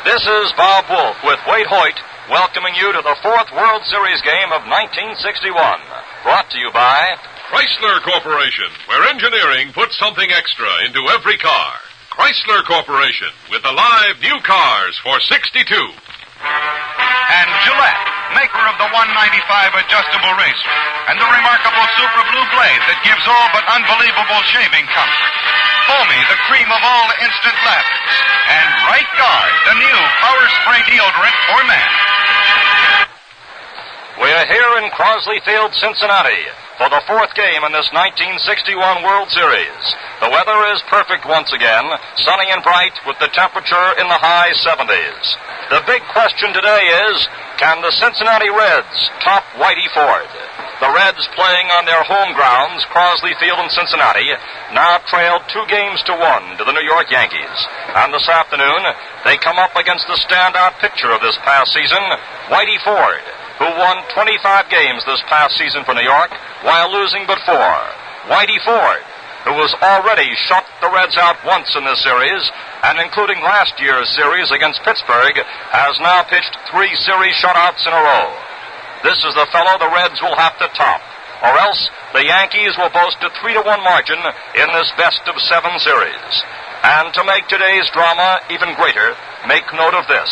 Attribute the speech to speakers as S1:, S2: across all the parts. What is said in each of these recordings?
S1: This is Bob Wolf with Wade Hoyt welcoming you to the fourth World Series game of 1961. Brought to you by
S2: Chrysler Corporation, where engineering puts something extra into every car. Chrysler Corporation, with the live new cars for 62.
S3: And Gillette, maker of the 195 adjustable razor, and the remarkable Super Blue Blade that gives all but unbelievable shaving comfort. Foamy, the cream of all instant lathers. And Right Guard, the new power spray deodorant for men.
S1: We're here in Crosley Field, Cincinnati, for the fourth game in this 1961 World Series. The weather is perfect once again, sunny and bright with the temperature in the high 70s. The big question today is, can the Cincinnati Reds top Whitey Ford? The Reds, playing on their home grounds, Crosley Field in Cincinnati, now trailed 2-1 to the New York Yankees. And this afternoon, they come up against the standout pitcher of this past season, Whitey Ford, who won 25 games this past season for New York, while losing but 4. Whitey Ford, who has already shut the Reds out once in this series, and including last year's series against Pittsburgh, has now pitched 3 series shutouts in a row. This is the fellow the Reds will have to top, or else the Yankees will boast a 3-1 margin in this best-of-7 series. And to make today's drama even greater, make note of this.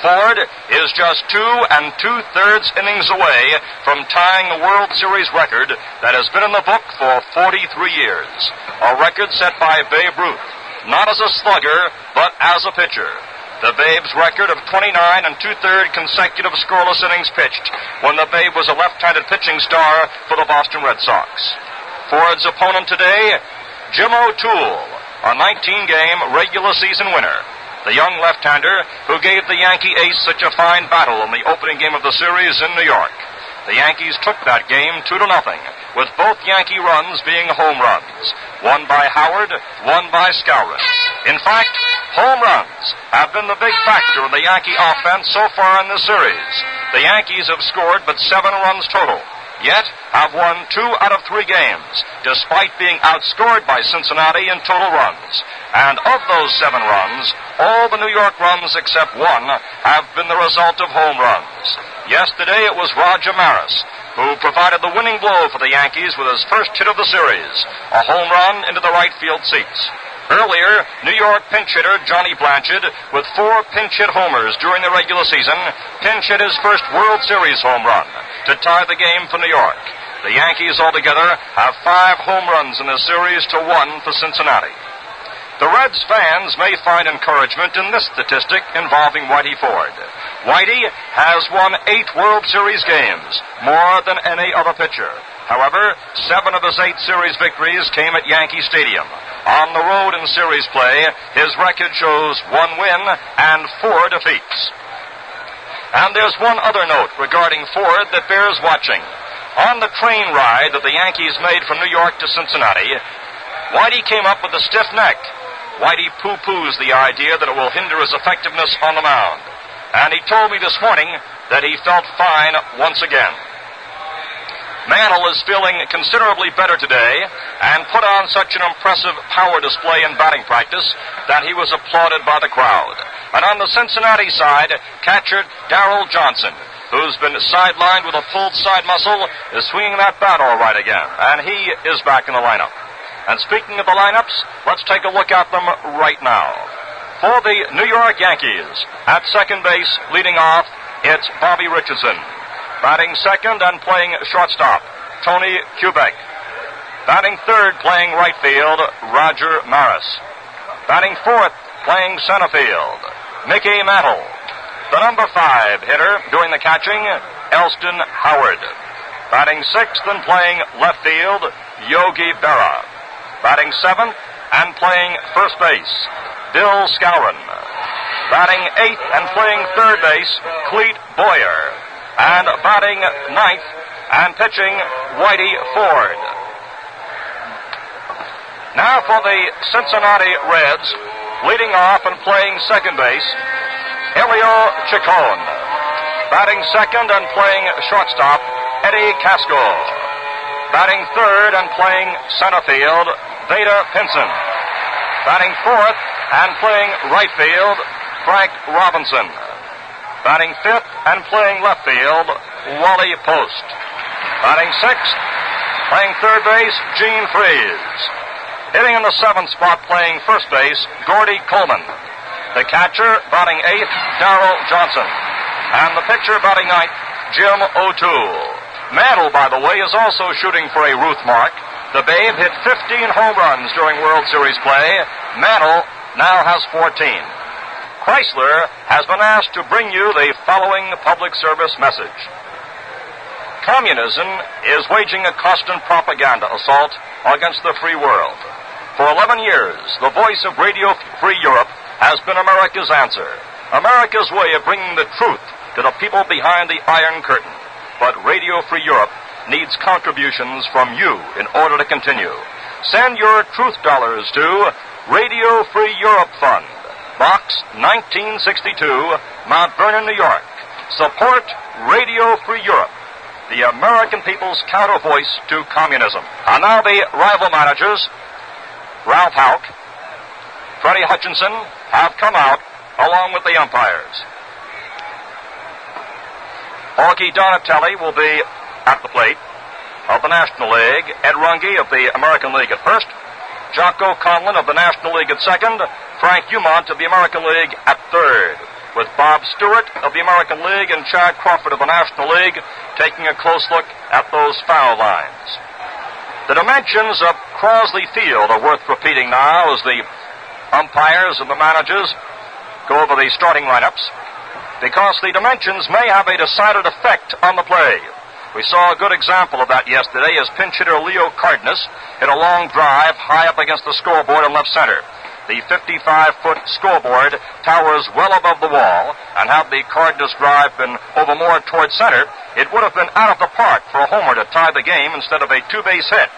S1: Ford is just 2 2/3 innings away from tying the World Series record that has been in the book for 43 years. A record set by Babe Ruth, not as a slugger, but as a pitcher. The Babe's record of 29 2/3 consecutive scoreless innings pitched when the Babe was a left-handed pitching star for the Boston Red Sox. Ford's opponent today, Jim O'Toole, a 19-game regular season winner. The young left-hander who gave the Yankee ace such a fine battle in the opening game of the series in New York. The Yankees took that game 2-0, with both Yankee runs being home runs. One by Howard, one by Skowron. In fact, home runs have been the big factor in the Yankee offense so far in this series. The Yankees have scored but 7 runs total, yet have won 2 out of 3 games, despite being outscored by Cincinnati in total runs. And of those 7 runs, all the New York runs except 1 have been the result of home runs. Yesterday it was Roger Maris who provided the winning blow for the Yankees with his first hit of the series, a home run into the right field seats. Earlier, New York pinch hitter Johnny Blanchard, with 4 pinch hit homers during the regular season, pinch hit his first World Series home run to tie the game for New York. The Yankees altogether have 5 home runs in this series to 1 for Cincinnati. The Reds fans may find encouragement in this statistic involving Whitey Ford. Whitey has won 8 World Series games, more than any other pitcher. However, 7 of his 8 series victories came at Yankee Stadium. On the road in series play, his record shows 1 win and 4 defeats. And there's one other note regarding Ford that bears watching. On the train ride that the Yankees made from New York to Cincinnati, Whitey came up with a stiff neck. Whitey poo-poos the idea that it will hinder his effectiveness on the mound. And he told me this morning that he felt fine once again. Mantle is feeling considerably better today and put on such an impressive power display in batting practice that he was applauded by the crowd. And on the Cincinnati side, catcher Darrell Johnson, who's been sidelined with a pulled side muscle, is swinging that bat all right again. And he is back in the lineup. And speaking of the lineups, let's take a look at them right now. For the New York Yankees, at second base, leading off, it's Bobby Richardson. Batting second and playing shortstop, Tony Kubek. Batting third, playing right field, Roger Maris. Batting fourth, playing center field, Mickey Mantle. The number 5 hitter doing the catching, Elston Howard. Batting sixth and playing left field, Yogi Berra. Batting 7th and playing first base, Bill Skowron. Batting 8th and playing third base, Cleet Boyer. And batting 9th and pitching, Whitey Ford. Now for the Cincinnati Reds, leading off and playing second base, Elio Chacon. Batting second and playing shortstop, Eddie Casco. Batting third and playing center field, Vada Pinson. Batting fourth and playing right field, Frank Robinson. Batting fifth and playing left field, Wally Post. Batting sixth, playing third base, Gene Freese. Hitting in the seventh spot, playing first base, Gordy Coleman. The catcher, batting eighth, Darrell Johnson. And the pitcher, batting ninth, Jim O'Toole. Mantle, by the way, is also shooting for a Ruth mark. The Babe hit 15 home runs during World Series play. Mantle now has 14. Chrysler has been asked to bring you the following public service message. Communism is waging a constant propaganda assault against the free world. For 11 years, the voice of Radio Free Europe has been America's answer. America's way of bringing the truth to the people behind the Iron Curtain. But Radio Free Europe needs contributions from you in order to continue. Send your truth dollars to Radio Free Europe Fund, Box 1962, Mount Vernon, New York. Support Radio Free Europe, the American people's counter voice to communism. And now the rival managers, Ralph Houck, Freddie Hutchinson, have come out along with the umpires. Augie Donatelli will be at the plate of the National League, Ed Runge of the American League at first, Jocko Conlon of the National League at second, Frank Umont of the American League at third, with Bob Stewart of the American League and Chad Crawford of the National League taking a close look at those foul lines. The dimensions of Crosley Field are worth repeating now as the umpires and the managers go over the starting lineups, because the dimensions may have a decided effect on the play. We saw a good example of that yesterday as pinch hitter Leo Cardenas hit a long drive high up against the scoreboard in left center. The 55-foot scoreboard towers well above the wall, and had the Cardenas drive been over more toward center, it would have been out of the park for a homer to tie the game instead of a two-base hit.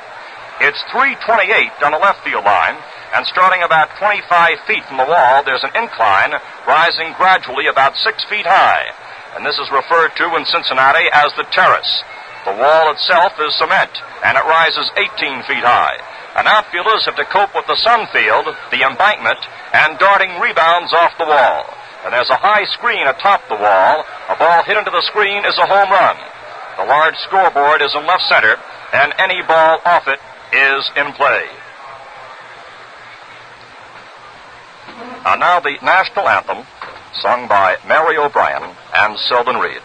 S1: It's 328 on the left field line, and starting about 25 feet from the wall, there's an incline rising gradually about 6 feet high. And this is referred to in Cincinnati as the terrace. The wall itself is cement, and it rises 18 feet high. And outfielders have to cope with the sun field, the embankment, and darting rebounds off the wall. And there's a high screen atop the wall. A ball hit into the screen is a home run. The large scoreboard is in left center, and any ball off it is in play. And now the national anthem, sung by Mary O'Brien and Selden Reed.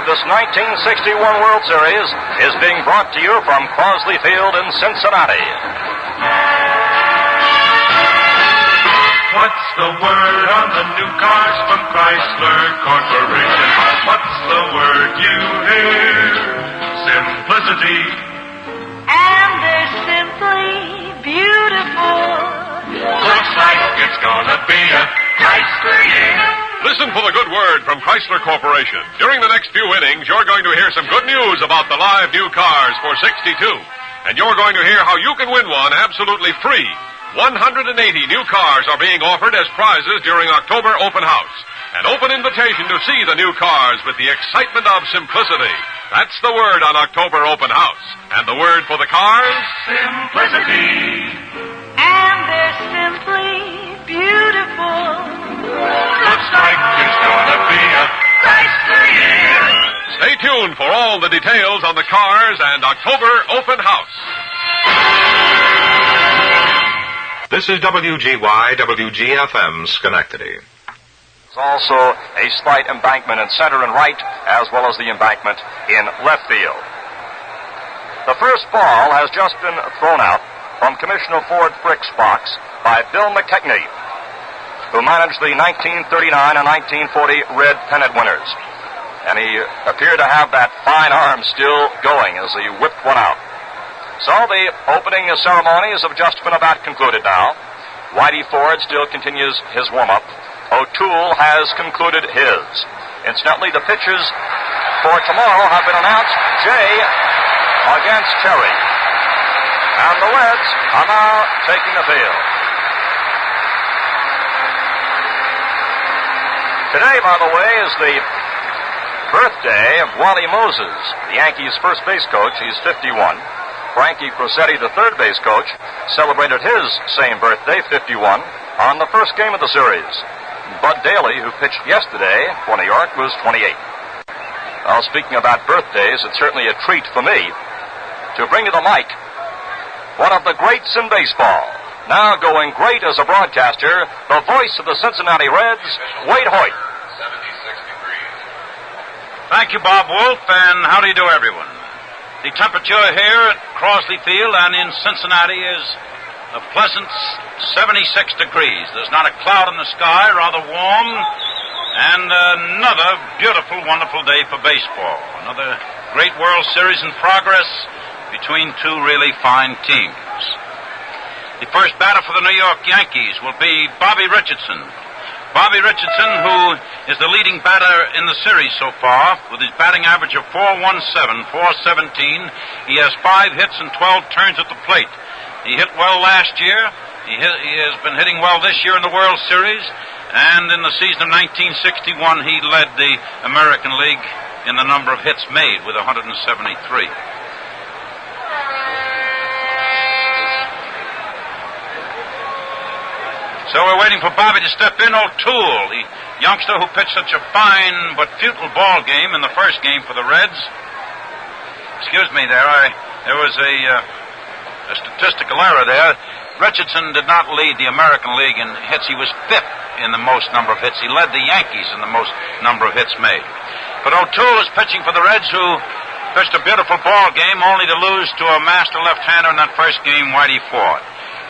S1: This 1961 World Series is being brought to you from Crosley Field in Cincinnati.
S4: What's the word on the new cars from Chrysler Corporation? What's the word you hear? Simplicity.
S5: And they're simply beautiful.
S4: Looks like it's gonna be a Chrysler year.
S2: Listen for the good word from Chrysler Corporation. During the next few innings, you're going to hear some good news about the live new cars for 62. And you're going to hear how you can win one absolutely free 180 new cars are being offered as prizes during October Open House. An open invitation to see the new cars with the excitement of simplicity. That's the word on October Open House. And the word for the cars?
S4: Simplicity.
S5: And they're simply beautiful.
S4: Looks like it's gonna be a Chrysler year.
S2: Stay tuned for all the details on the cars and October Open House.
S1: This is WGY, WGFM, Schenectady.
S6: There's also a slight embankment in center and right, as well as the embankment in left field. The first ball has just been thrown out from Commissioner Ford Frick's box by Bill McKechnie, who managed the 1939 and 1940 Red Pennant winners. And he appeared to have that fine arm still going as he whipped one out. So the opening ceremonies have just been about concluded now. Whitey Ford still continues his warm-up. O'Toole has concluded his. Incidentally, the pitches for tomorrow have been announced. Jay against Cherry. And the Reds are now taking the field. Today, by the way, is the birthday of Wally Moses, the Yankees' first base coach. He's 51. Frankie Crosetti, the third base coach, celebrated his same birthday, 51, on the first game of the series. Bud Daly, who pitched yesterday for New York, was 28. Well, speaking about birthdays, it's certainly a treat for me to bring you the mic one of the greats in baseball. Now going great as a broadcaster, the voice of the Cincinnati Reds, Wade Hoyt.
S7: 76 degrees.
S8: Thank you, Bob Wolf, and how do you do, everyone? The temperature here at Crosley Field and in Cincinnati is a pleasant 76 degrees. There's not a cloud in the sky, rather warm, and another beautiful, wonderful day for baseball. Another great World Series in progress between two really fine teams. The first batter for the New York Yankees will be Bobby Richardson. Bobby Richardson, who is the leading batter in the series so far, with his batting average of .417, .417. He has 5 hits and 12 turns at the plate. He hit well last year. He has been hitting well this year in the World Series. And in the season of 1961, he led the American League in the number of hits made with 173. So we're waiting for Bobby to step in. O'Toole, the youngster who pitched such a fine but futile ball game in the first game for the Reds. Excuse me there was a statistical error there. Richardson did not lead the American League in hits. He was 5th in the most number of hits. He led the Yankees in the most number of hits made. But O'Toole is pitching for the Reds, who pitched a beautiful ball game only to lose to a master left-hander in that first game, Whitey Ford.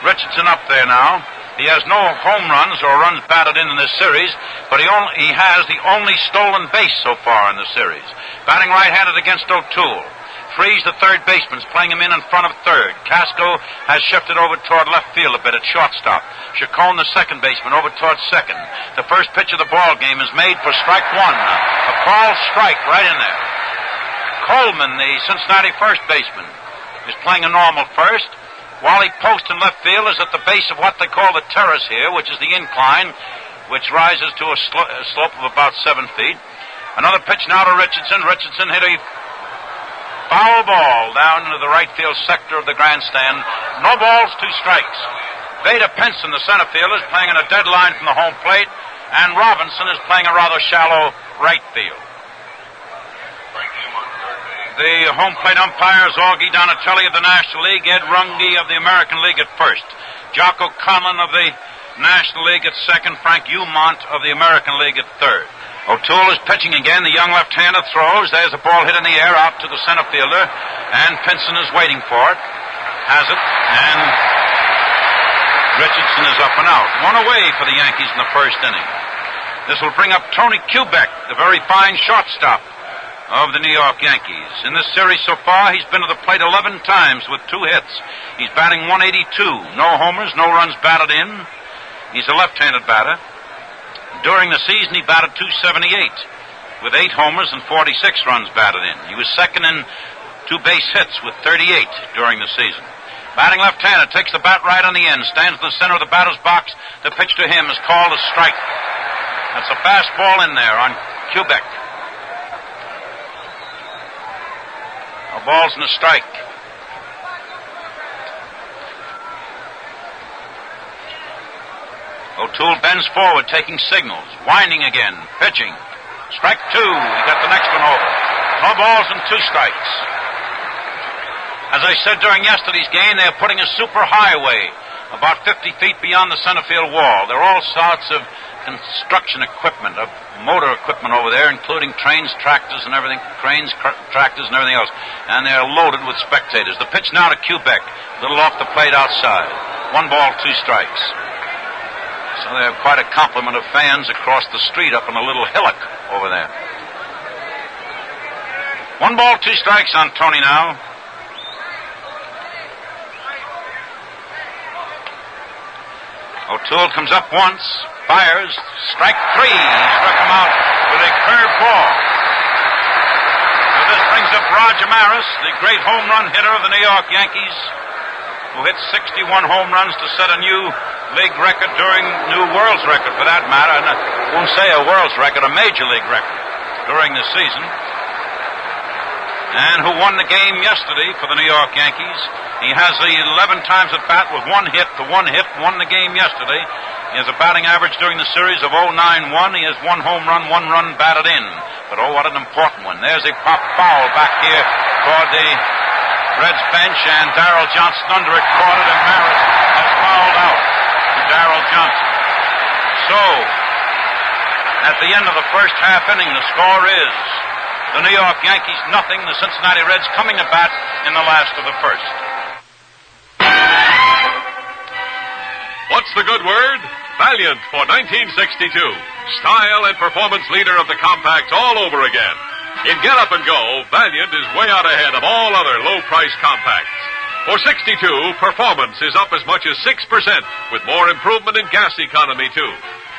S8: Richardson up there now. He has no home runs or runs batted in this series, but he has the only stolen base so far in the series. Batting right-handed against O'Toole. Freeze, the third baseman's playing him in front of third. Casco has shifted over toward left field a bit at shortstop. Chacon, the second baseman, over toward second. The first pitch of the ball game is made for strike one. A called strike right in there. Coleman, the Cincinnati first baseman, is playing a normal first. Wally Post in left field is at the base of what they call the terrace here, which is the incline, which rises to a slope of about 7 feet. Another pitch now to Richardson. Richardson hit a foul ball down into the right field sector of the grandstand. No balls, 2 strikes. Veda Pinson, the center fielder, is playing in a dead line from the home plate, and Robinson is playing a rather shallow right field. The home plate umpires, Augie Donatelli of the National League, Ed Runge of the American League at first, Jocko Conlon of the National League at second, Frank Umont of the American League at third. O'Toole is pitching again. The young left-hander throws. There's a ball hit in the air out to the center fielder, and Pinson is waiting for it. Has it, and Richardson is up and out. 1 away for the Yankees in the first inning. This will bring up Tony Kubek, the very fine shortstop of the New York Yankees. In this series so far, he's been to the plate 11 times with 2 hits. He's batting .182. No homers, no runs batted in. He's a left-handed batter. During the season, he batted .278 with 8 homers and 46 runs batted in. He was second in 2 base hits with 38 during the season. Batting left-handed, takes the bat right on the end, stands in the center of the batter's box. The pitch to him is called a strike. That's a fastball in there on Kubek. A ball's and a strike. O'Toole bends forward, taking signals. Winding again, pitching. Strike 2. He got the next one over. No balls and 2 strikes. As I said during yesterday's game, they are putting a super highway about 50 feet beyond the center field wall. There are all sorts of construction equipment, of motor equipment over there, including trains, tractors, and everything, cranes, tractors, and everything else. And they're loaded with spectators. The pitch now to Kubek, a little off the plate outside. 1 ball, 2 strikes. So they have quite a complement of fans across the street up in a little hillock over there. 1 ball, 2 strikes on Tony now. O'Toole comes up once, fires, strike 3. He struck him out with a curved ball. So this brings up Roger Maris, the great home run hitter of the New York Yankees, who hit 61 home runs to set a new league record new world's record for that matter. And I won't say a world's record, a major league record during the season. And who won the game yesterday for the New York Yankees. He has the 11 times at bat with 1 hit. The 1 hit won the game yesterday. He has a batting average during the series of 0.91. He has 1 home run, 1 run batted in. But oh, what an important one. There's a pop foul back here toward the Reds bench, and Darrell Johnson under it caught it, and Maris has fouled out to Darrell Johnson. So, at the end of the first half inning, the score is the New York Yankees 0, the Cincinnati Reds coming to bat in the last of the first.
S2: What's the good word? Valiant for 1962. Style and performance leader of the compacts all over again. In Get Up and Go, Valiant is way out ahead of all other low-price compacts. For 62, performance is up as much as 6%, with more improvement in gas economy, too.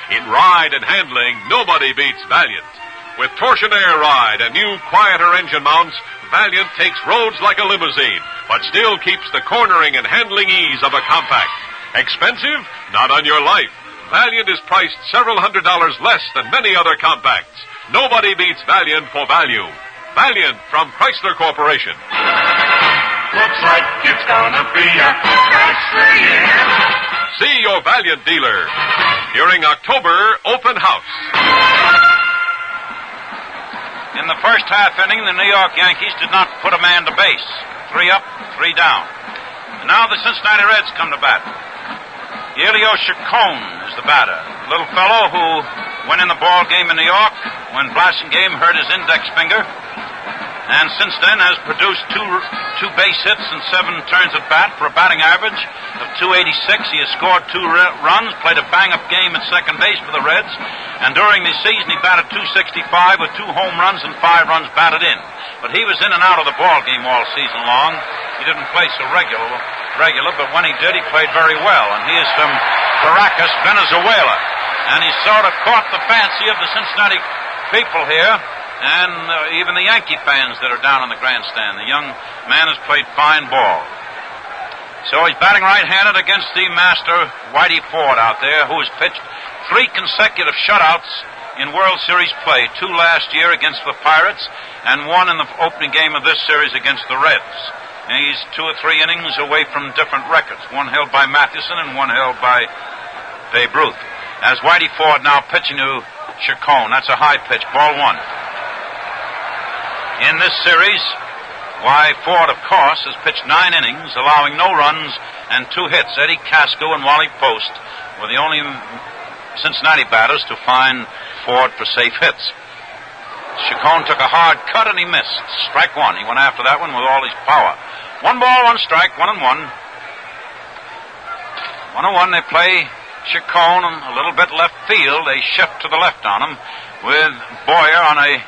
S2: In ride and handling, nobody beats Valiant. With Torsionaire ride and new, quieter engine mounts, Valiant takes roads like a limousine, but still keeps the cornering and handling ease of a compact. Expensive? Not on your life. Valiant is priced several $100s less than many other compacts. Nobody beats Valiant for value. Valiant from Chrysler Corporation.
S4: Looks like it's gonna be a Chrysler year.
S2: See your Valiant dealer during October open house.
S8: In the first half inning, the New York Yankees did not put a man to base. 3 up, 3 down. And now the Cincinnati Reds come to bat. Elio Chacon is the batter. A little fellow who went in the ball game in New York when Blasingame hurt his index finger, and since then has produced two base hits and 7 turns at bat for a batting average of .286. He has scored 2 runs, played a bang-up game at second base for the Reds, and during the season he batted .265 with 2 home runs and 5 runs batted in. But he was in and out of the ball game all season long. He didn't play so regular, but when he did, he played very well. And he is from Caracas, Venezuela. And he sort of caught the fancy of the Cincinnati people here, and even the Yankee fans that are down in the grandstand. The young man has played fine ball. So he's batting right-handed against the master, Whitey Ford, out there, who has pitched 3 consecutive shutouts in World Series play. 2 last year against the Pirates, and 1 in the opening game of this series against the Reds. And he's 2 or 3 innings away from different records. 1 held by Mathewson and 1 held by Babe Ruth. As Whitey Ford now pitching to Chacon. That's a high pitch, ball 1. In this series, Ford, of course, has pitched 9 innings, allowing no runs and 2 hits. Eddie Casco and Wally Post were the only Cincinnati batters to find Ford for safe hits. Chacon took a hard cut and he missed. Strike 1. He went after that one with all his power. 1 ball, 1 strike, 1-1. 1-1, they play Chacon a little bit left field. They shift to the left on him with Boyer on a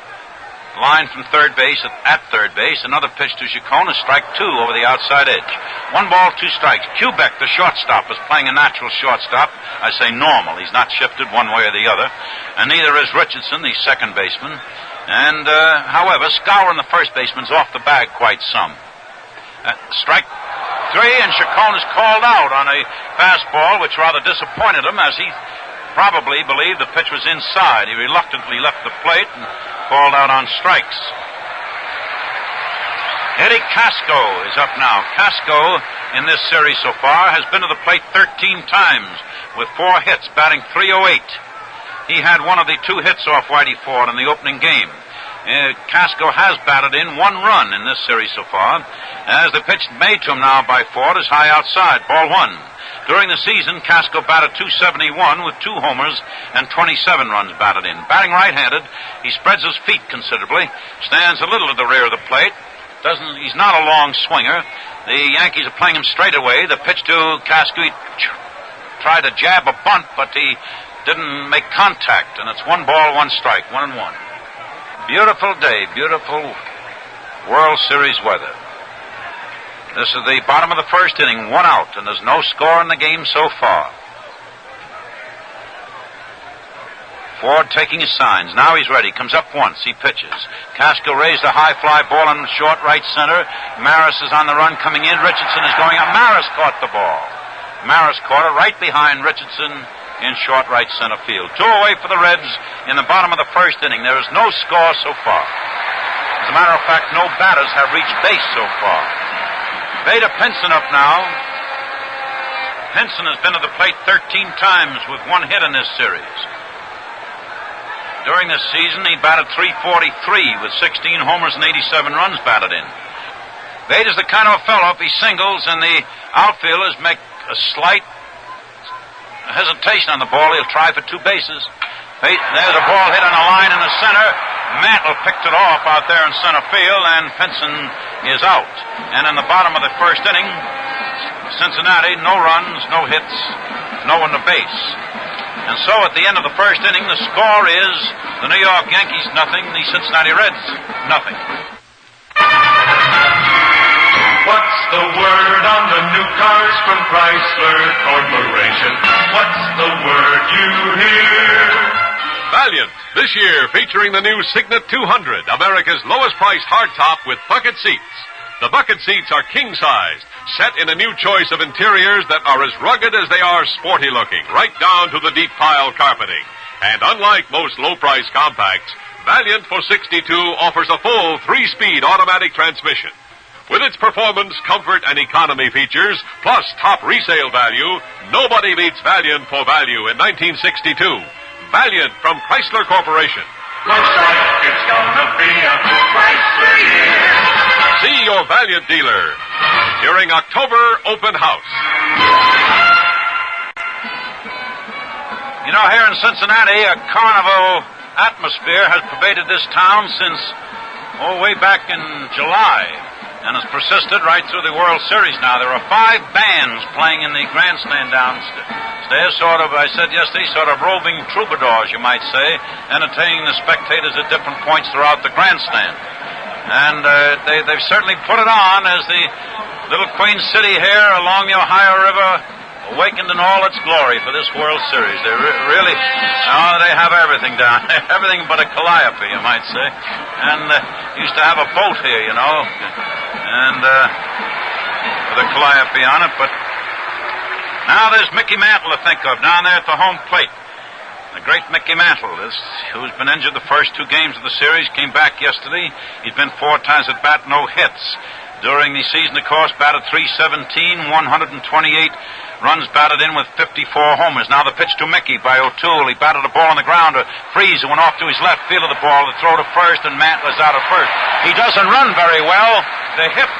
S8: line from third base at third base. Another pitch to Chacon, a strike 2 over the outside edge. 1 ball, 2 strikes. Kubek, the shortstop, is playing a natural shortstop. I say normal. He's not shifted one way or the other. And neither is Richardson, the second baseman. And, however, Scour, the first baseman's off the bag quite some. Strike 2 and Chacon is called out on a fastball, which rather disappointed him, as he probably believed the pitch was inside. He reluctantly left the plate and called out on strikes. Eddie Casco is up now. Casco, in this series so far, has been to the plate 13 times with 4 hits, batting .308. He had one of the 2 hits off Whitey Ford in the opening game. Casco has batted in 1 run in this series so far, as the pitch made to him now by Ford is high outside, ball 1. During the season, Casco batted .271 with 2 homers and 27 runs batted in. Batting right-handed, he spreads his feet considerably, stands a little to the rear of the plate. He's not a long swinger. The Yankees are playing him straight away. The pitch to Casco, he tried to jab a bunt, but he didn't make contact, and it's 1 ball, 1 strike, 1-1. Beautiful day, beautiful World Series weather. This is the bottom of the first inning, 1 out, and there's no score in the game so far. Ford taking his signs. Now he's ready. Comes up once. He pitches. Casco raised a high fly ball in short right center. Maris is on the run coming in. Richardson is going up. Maris caught the ball. Maris caught it right behind Richardson in short right center field. 2 away for the Reds in the bottom of the first inning. There is no score so far. As a matter of fact, no batters have reached base so far. Veda Pinson up now. Pinson has been to the plate 13 times with 1 hit in this series. During this season, he batted .343 with 16 homers and 87 runs batted in. Veda's the kind of a fellow, if he singles and the outfielders make a slight hesitation on the ball, he'll try for 2 bases. There's a ball hit on a line in the center. Mantle picked it off out there in center field, and Pinson is out. And in the bottom of the first inning, Cincinnati, no runs, no hits, no one to base. And so at the end of the first inning, the score is the New York Yankees nothing, the Cincinnati Reds nothing.
S4: What's the word on the new cars from Chrysler Corporation? What's the word you hear?
S2: Valiant, this year featuring the new Signet 200, America's lowest priced hardtop with bucket seats. The bucket seats are king-sized, set in a new choice of interiors that are as rugged as they are sporty-looking, right down to the deep pile carpeting. And unlike most low-price compacts, Valiant for $62 offers a full 3-speed automatic transmission. With its performance, comfort, and economy features, plus top resale value, nobody beats Valiant for value in 1962. Valiant from Chrysler Corporation.
S4: Looks like it's gonna be a Chrysler year.
S2: See your Valiant dealer during October open house.
S8: You know, here in Cincinnati, a carnival atmosphere has pervaded this town since, way back in July, and has persisted right through the World Series now. There are 5 bands playing in the grandstand downstairs, sort of, I said yesterday, sort of roving troubadours, you might say, entertaining the spectators at different points throughout the grandstand. And they've certainly put it on as the little Queen City here along the Ohio River awakened in all its glory for this World Series. They really, they have everything down there, everything but a calliope, you might say. And used to have a boat here, you know, and with a calliope on it. But now there's Mickey Mantle to think of down there at the home plate. The great Mickey Mantle, who's been injured the first 2 games of the series, came back yesterday. He's been 4 times at bat, no hits. During the season, of course, batted .317, 128 runs batted in with 54 homers. Now the pitch to Mickey by O'Toole. He batted a ball on the ground. Freeze went off to his left, fielded the ball, the throw to first, and Mantle is out of first. He doesn't run very well. The hip,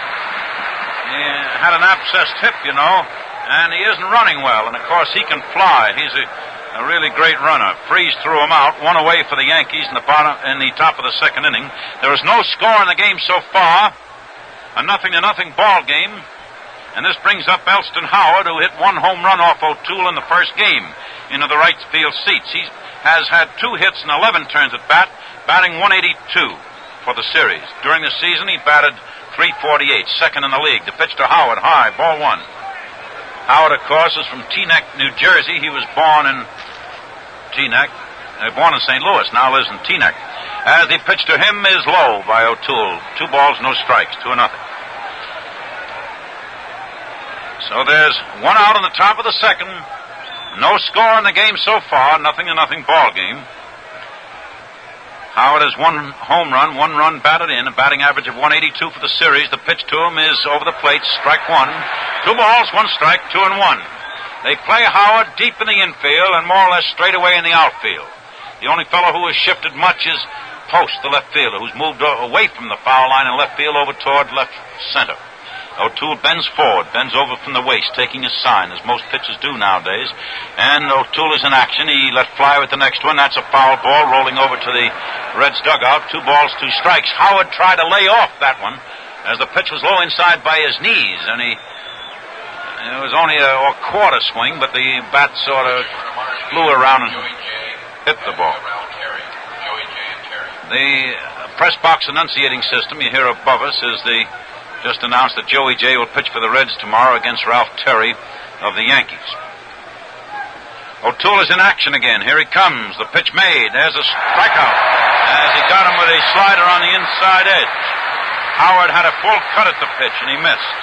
S8: he had an abscessed hip, you know, and he isn't running well. And, of course, he can fly. He's a really great runner. Freeze threw him out. 1 away for the Yankees in the top of the second inning. There is no score in the game so far. A 0-0 ball game. And this brings up Elston Howard, who hit 1 home run off O'Toole in the first game into the right field seats. He has had 2 hits and 11 turns at bat, batting .182 for the series. During the season, he batted .348, second in the league. The pitch to Howard, high, ball 1. Howard, of course, is from Teaneck, New Jersey. He was born in Teaneck, born in St. Louis, now lives in Teaneck. As the pitch to him is low by O'Toole. 2 balls, no strikes, 2-0. So there's one out on the top of the second. No score in the game so far. 0-0 ball game. Howard has one home run, 1 run batted in, a batting average of 182 for the series. The pitch to him is over the plate, strike 1. 2 balls, 1 strike, 2-1. They play Howard deep in the infield and more or less straight away in the outfield. The only fellow who has shifted much is Post, the left fielder, who's moved away from the foul line in left field over toward left center. O'Toole bends forward, bends over from the waist, taking his sign, as most pitchers do nowadays. And O'Toole is in action. He let fly with the next one. That's a foul ball rolling over to the Reds dugout. 2 balls, 2 strikes. Howard tried to lay off that one as the pitch was low inside by his knees. And it was only a quarter swing, but the bat sort of flew around and hit the ball. The press box enunciating system you hear above us is just announced that Joey J will pitch for the Reds tomorrow against Ralph Terry of the Yankees. O'Toole is in action again. Here he comes. The pitch made. There's a strikeout as he got him with a slider on the inside edge. Howard had a full cut at the pitch and he missed.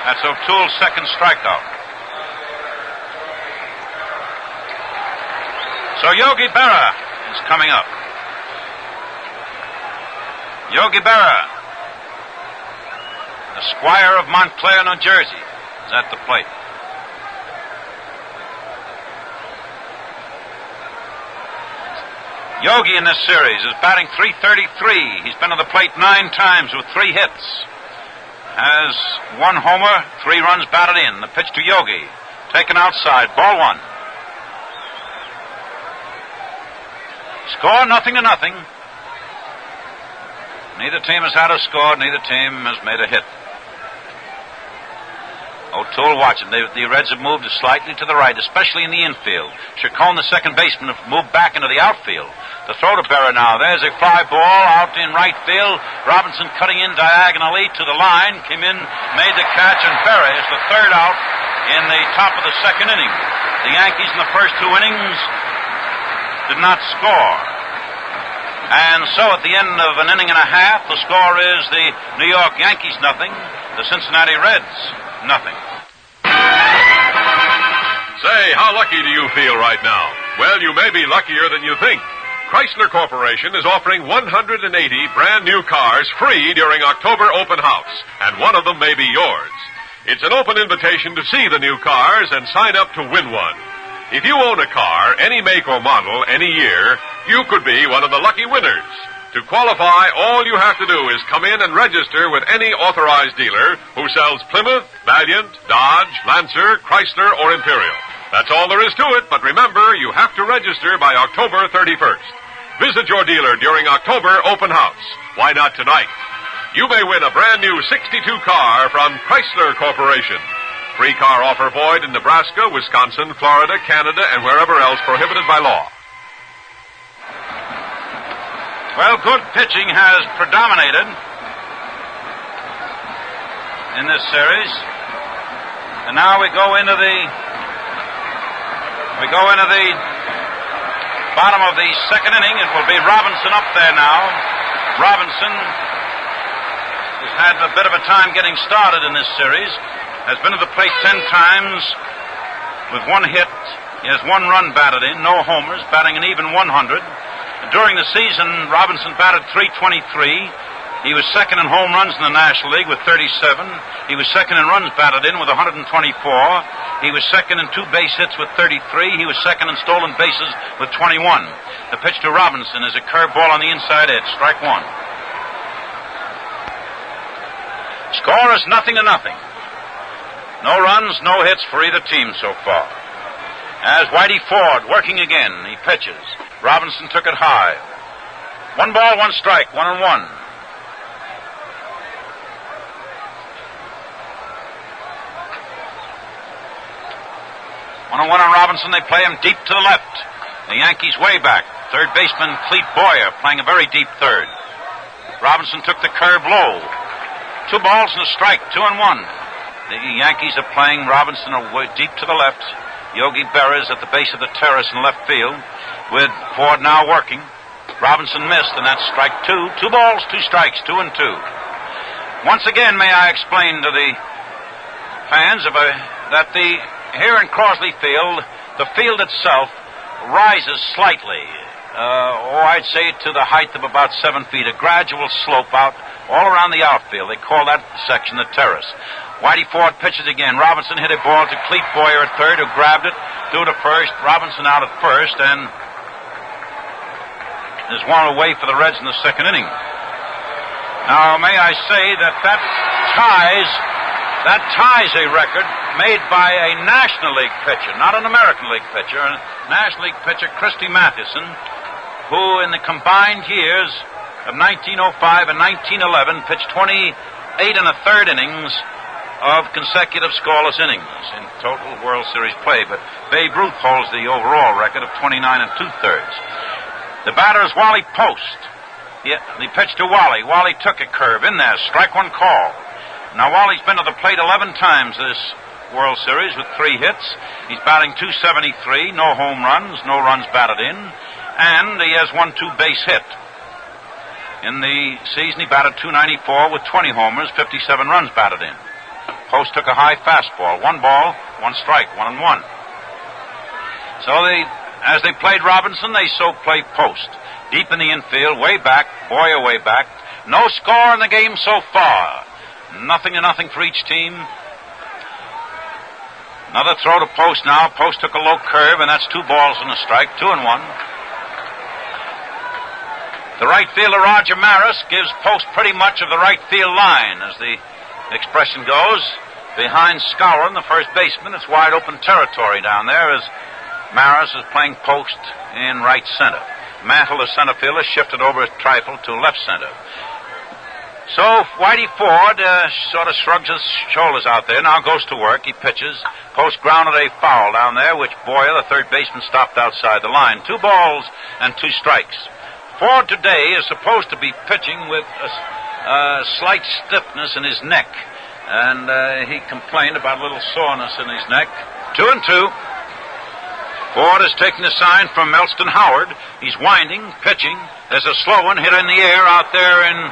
S8: That's O'Toole's second strikeout. So Yogi Berra is coming up. Yogi Berra, the squire of Montclair, New Jersey, is at the plate. Yogi in this series is batting .333. He's been to the plate 9 times with 3 hits. Has 1 homer, 3 runs batted in. The pitch to Yogi. Taken outside. Ball 1. Score 0-0. Neither team has had a score. Neither team has made a hit. O'Toole watching. The Reds have moved slightly to the right, especially in the infield. Chacon, the second baseman, have moved back into the outfield. The throw to Berra now. There's a fly ball out in right field. Robinson cutting in diagonally to the line. Came in, made the catch, and Berra is the third out in the top of the second inning. The Yankees in the first 2 innings did not score. And so at the end of an inning and a half, the score is the New York Yankees 0, the Cincinnati Reds 0.
S2: Say, how lucky do you feel right now? Well, you may be luckier than you think. Chrysler Corporation is offering 180 brand new cars free during October open house, and one of them may be yours. It's an open invitation to see the new cars and sign up to win one. If you own a car, any make or model, any year, you could be one of the lucky winners. To qualify, all you have to do is come in and register with any authorized dealer who sells Plymouth, Valiant, Dodge, Lancer, Chrysler, or Imperial. That's all there is to it, but remember, you have to register by October 31st. Visit your dealer during October open house. Why not tonight? You may win a brand new 62 car from Chrysler Corporation. Free car offer void in Nebraska, Wisconsin, Florida, Canada, and wherever else prohibited by law.
S8: Well, good pitching has predominated in this series. And now we go into the bottom of the second inning. It will be Robinson up there now. Robinson has had a bit of a time getting started in this series. Has been to the plate 10 times with 1 hit. He has 1 run batted in, no homers, batting an even 100. During the season, Robinson batted .323. He was second in home runs in the National League with 37. He was second in runs batted in with 124. He was second in 2 base hits with 33. He was second in stolen bases with 21. The pitch to Robinson is a curveball on the inside edge, strike 1. Score is 0-0. No runs, no hits for either team so far. As Whitey Ford working again, he pitches. Robinson took it high. 1 ball, 1 strike, 1-1. 1-1 on Robinson. They play him deep to the left. The Yankees way back. Third baseman Clete Boyer playing a very deep third. Robinson took the curve low. 2 balls and a strike, 2-1. The Yankees are playing Robinson deep to the left. Yogi Berra is at the base of the terrace in left field with Ford now working. Robinson missed, and that's strike 2. 2 balls, 2 strikes, 2-2. Once again, may I explain to the fans that here in Crosley Field, the field itself rises slightly. I'd say to the height of about 7 feet, a gradual slope out all around the outfield. They call that section the terrace. Whitey Ford pitches again. Robinson hit a ball to Clete Boyer at third, who grabbed it, threw to first. Robinson out at first, and there's one away for the Reds in the second inning. Now, may I say that ties a record made by a National League pitcher, not an American League pitcher, a National League pitcher, Christy Mathewson, who in the combined years of 1905 and 1911 pitched 28 and a third innings of consecutive scoreless innings in total World Series play. But Babe Ruth holds the overall record of 29 and two-thirds. The batter is Wally Post. He pitched to Wally. Wally took a curve in there. Strike one call. Now, Wally's been to the plate 11 times this World Series with 3 hits. He's batting .273, no home runs, no runs batted in, and he has 1 2-base hit. In the season, he batted .294 with 20 homers, 57 runs batted in. Post took a high fastball. 1 ball, 1 strike, 1-1. So as they played Robinson, they so played Post. Deep in the infield, way back, Boyer way back. No score in the game so far. 0-0 for each team. Another throw to Post now. Post took a low curve, and that's 2 balls and a strike, 2-1. The right fielder, Roger Maris, gives Post pretty much of the right field line, as the expression goes. Behind Skowron, the first baseman, it's wide open territory down there as Maris is playing Post in right center. Mantle, the center fielder, shifted over a trifle to left center. So Whitey Ford sort of shrugs his shoulders out there, now goes to work. He pitches. Post grounded a foul down there, which Boyer, the third baseman, stopped outside the line. 2 balls and 2 strikes. Ford today is supposed to be pitching with a slight stiffness in his neck, and he complained about a little soreness in his neck. 2-2. Ford is taking a sign from Melston Howard. He's winding, pitching. There's a slow one hit in the air out there in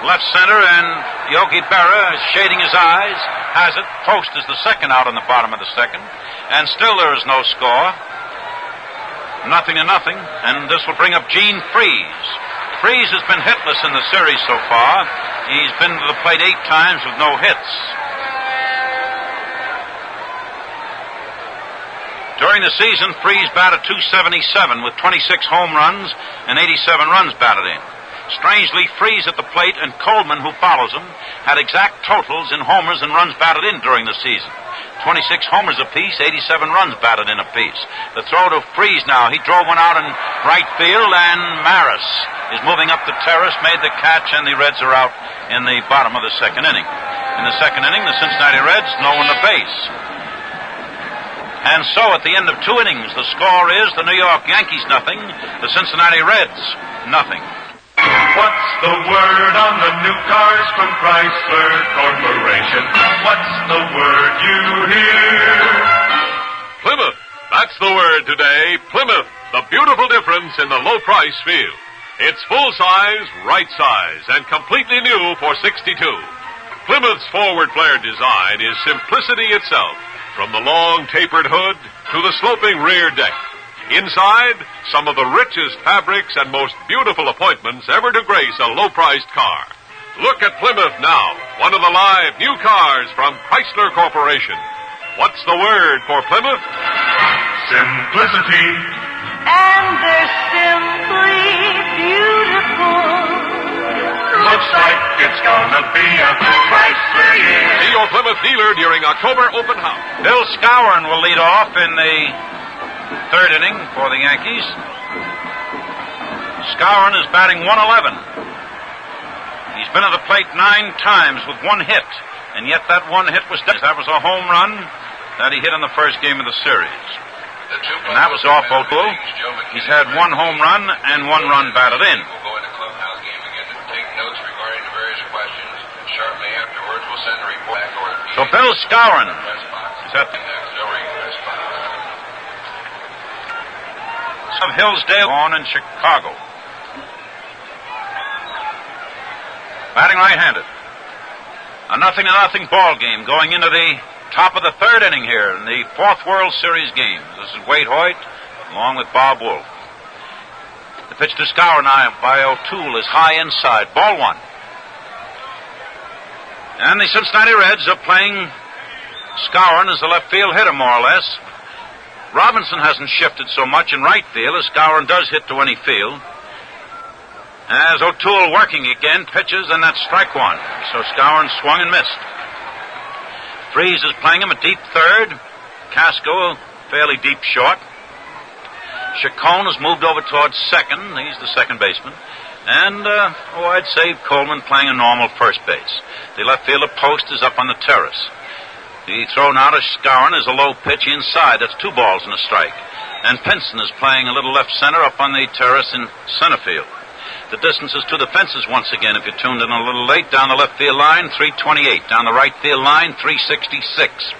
S8: left center, and Yogi Berra is shading his eyes. Has it. Post is the second out on the bottom of the second. And still there is no score. 0-0. And this will bring up Gene Freese. Freese has been hitless in the series so far. He's been to the plate 8 times with no hits. During the season, Freese batted .277 with 26 home runs and 87 runs batted in. Strangely, Freese at the plate and Coleman, who follows him, had exact totals in homers and runs batted in during the season. 26 homers apiece, 87 runs batted in apiece. The throw to Freese now. He drove one out in right field, and Maris is moving up the terrace, made the catch, and the Reds are out in the bottom of the second inning. In the second inning, the Cincinnati Reds, no one to base. And so, at the end of 2 innings, the score is the New York Yankees 0, the Cincinnati Reds 0.
S4: What's the word on the new cars from Chrysler Corporation? What's the word you hear?
S2: Plymouth. That's the word today. Plymouth. The beautiful difference in the low price field. It's full size, right size, and completely new for $62. Plymouth's forward flare design is simplicity itself. From the long tapered hood to the sloping rear deck. Inside, some of the richest fabrics and most beautiful appointments ever to grace a low-priced car. Look at Plymouth now, one of the live new cars from Chrysler Corporation. What's the word for Plymouth?
S4: Simplicity.
S5: And they're simply beautiful.
S4: Looks like it's gonna be a Chrysler year.
S2: See your Plymouth dealer during October open house.
S8: Bill Skowron will lead off in the third inning for the Yankees. Skowron is batting .111. He's been to the plate 9 times with 1 hit, and yet that 1 hit was that was a home run that he hit in the first game of the series. And that was off O'Toole. He's had 1 home run and 1 run batted in.
S7: We'll go into clubhouse game again to take notes regarding the various questions. Shortly afterwards, we'll send a report back over to
S8: So Bill Skowron is at the of Hillsdale on in Chicago. Batting right-handed. A 0-0 ball game going into the top of the third inning here in the fourth World Series game. This is Wade Hoyt along with Bob Wolf. The pitch to Skowron now by O'Toole is high inside. Ball one. And the Cincinnati Reds are playing Skowron as the left field hitter, more or less. Robinson hasn't shifted so much in right field as Skowron does hit to any field. As O'Toole working again, pitches, and that's strike one. So Skowron swung and missed. Freese is playing him a deep third. Casco fairly deep short. Chacon has moved over towards second. He's the second baseman. And, I'd say Coleman playing a normal first base. The left fielder Post is up on the terrace. The throw now to Skowron is a low pitch inside. That's 2 balls and a strike. And Pinson is playing a little left center up on the terrace in center field. The distance is to the fences once again. If you tuned in a little late, down the left field line, 328. Down the right field line, 366.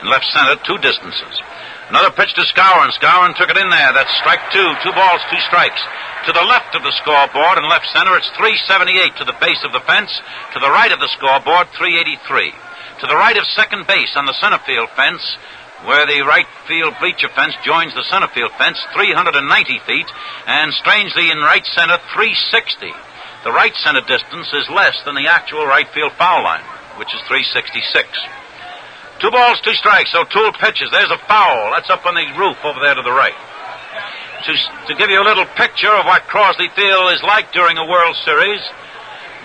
S8: In left center, 2 distances. Another pitch to Skowron. Skowron took it in there. That's strike 2. 2 balls, 2 strikes. To the left of the scoreboard in left center, it's 378 to the base of the fence. To the right of the scoreboard, 383. To the right of second base on the center field fence, where the right field bleacher fence joins the center field fence, 390 feet. And strangely, in right center, 360. The right center distance is less than the actual right field foul line, which is 366. 2 balls, 2 strikes. O'Toole pitches. There's a foul. That's up on the roof over there to the right. To give you a little picture of what Crosley Field is like during a World Series,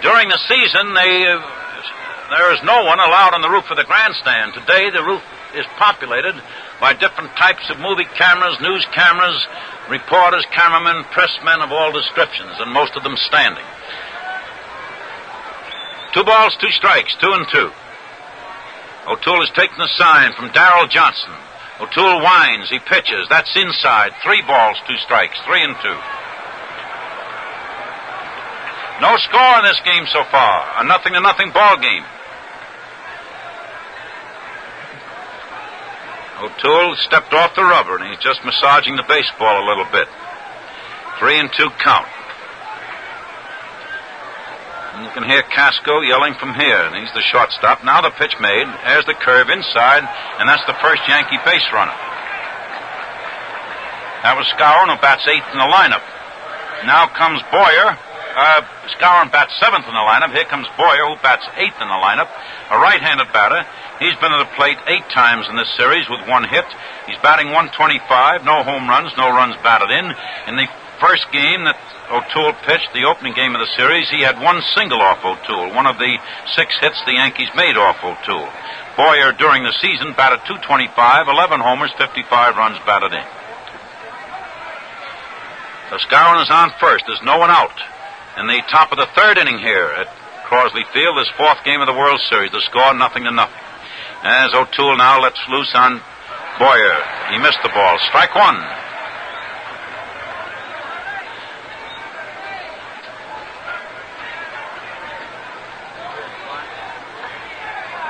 S8: during the season, there is no one allowed on the roof of the grandstand. Today, the roof is populated by different types of movie cameras, news cameras, reporters, cameramen, pressmen of all descriptions, and most of them standing. 2 balls, 2 strikes, 2-2. O'Toole has taken the sign from Darrell Johnson. O'Toole winds, he pitches, that's inside, 3 balls, 2 strikes, 3-2. No score in this game so far, a 0-0 ball game. O'Toole stepped off the rubber, and he's just massaging the baseball a little bit. 3-2 count. And you can hear Casco yelling from here, and he's the shortstop. Now the pitch made. There's the curve inside, and that's the first Yankee base runner. That was Skowron, who bats 8th in the lineup. Now comes Boyer. Skowron bats 7th in the lineup. Here comes Boyer, who bats 8th in the lineup. A right-handed batter. He's been to the plate 8 times in this series with 1 hit. He's batting 125, no home runs, no runs batted in. In the first game that O'Toole pitched, the opening game of the series, he had 1 single off O'Toole, one of the 6 hits the Yankees made off O'Toole. Boyer, during the season, batted 225, 11 homers, 55 runs batted in. So Skowron is on first. There's no one out. In the top of the third inning here at Crosley Field, this 4th game of the World Series, the score 0-0. As O'Toole now lets loose on Boyer. He missed the ball. Strike 1.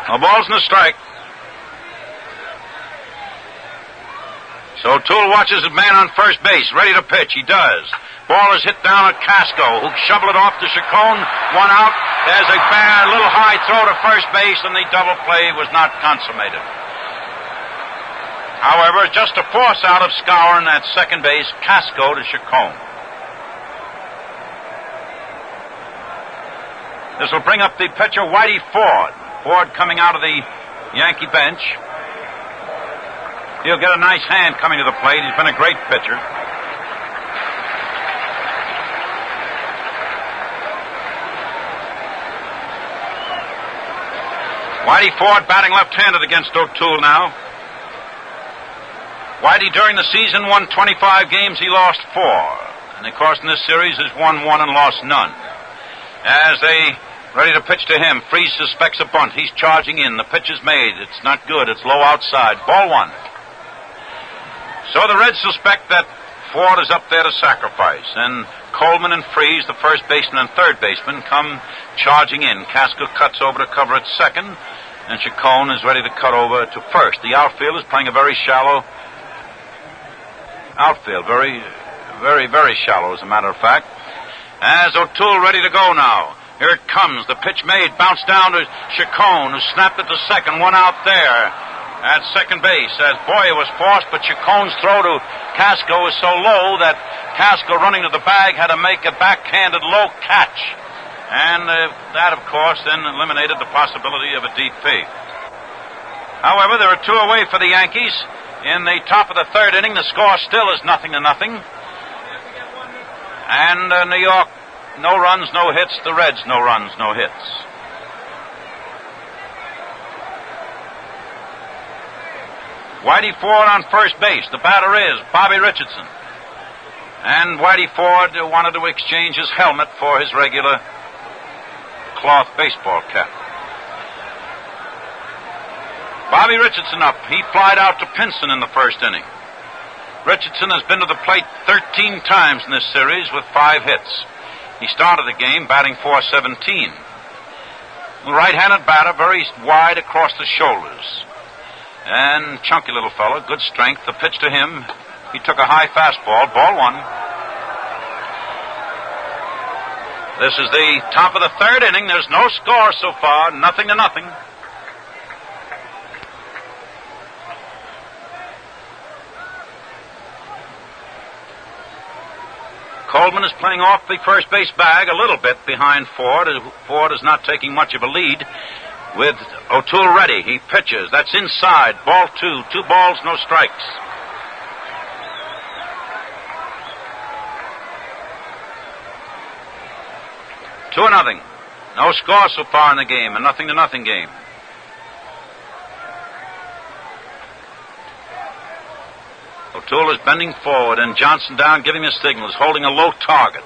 S8: No balls and a strike. So O'Toole watches the man on first base, ready to pitch. He does. Ball is hit down at Casco, who shoveled it off to Chacon. 1 out. There's a bad little high throw to first base, and the double play was not consummated. However, just a force out of Skowron at second base, Casco to Chacon. This will bring up the pitcher, Whitey Ford. Ford coming out of the Yankee bench. He'll get a nice hand coming to the plate. He's been a great pitcher. Whitey Ford batting left-handed against O'Toole now. Whitey, during the season, won 25 games. He lost 4. And, of course, in this series, has won 1 and lost none. As they ready to pitch to him, Freese suspects a bunt. He's charging in. The pitch is made. It's not good. It's low outside. Ball 1. So the Reds suspect that Ford is up there to sacrifice. And Coleman and Freese, the first baseman and third baseman, come charging in. Casco cuts over to cover at second, and Chacon is ready to cut over to first. The outfield is playing a very shallow outfield. Very, very, very shallow, as a matter of fact. As O'Toole ready to go now. Here it comes. The pitch made. Bounced down to Chacon, who snapped it to second. One out there at second base as Boyer was forced, but Chacon's throw to Casco was so low that Casco, running to the bag, had to make a backhanded low catch. And that, of course, then eliminated the possibility of a DP. However, there are 2 away for the Yankees. In the top of the third inning, the score still is 0-0. And New York, no runs, no hits. The Reds, no runs, no hits. Whitey Ford on first base. The batter is Bobby Richardson. And Whitey Ford wanted to exchange his helmet for his regular cloth baseball cap. Bobby Richardson up. He flied out to Pinson in the first inning. Richardson has been to the plate 13 times in this series with 5 hits. He started the game batting .417. The right-handed batter, very wide across the shoulders. And chunky little fellow, good strength. The pitch to him, he took a high fastball, ball 1. This is the top of the third inning. There's no score so far, 0-0. Coleman is playing off the first base bag a little bit behind Ford. Ford is not taking much of a lead with O'Toole ready. He pitches. That's inside. Ball 2. 2 balls, no strikes. Two or nothing. No score so far in the game. A 0-0 game. O'Toole is bending forward, and Johnson down, giving the signals, holding a low target.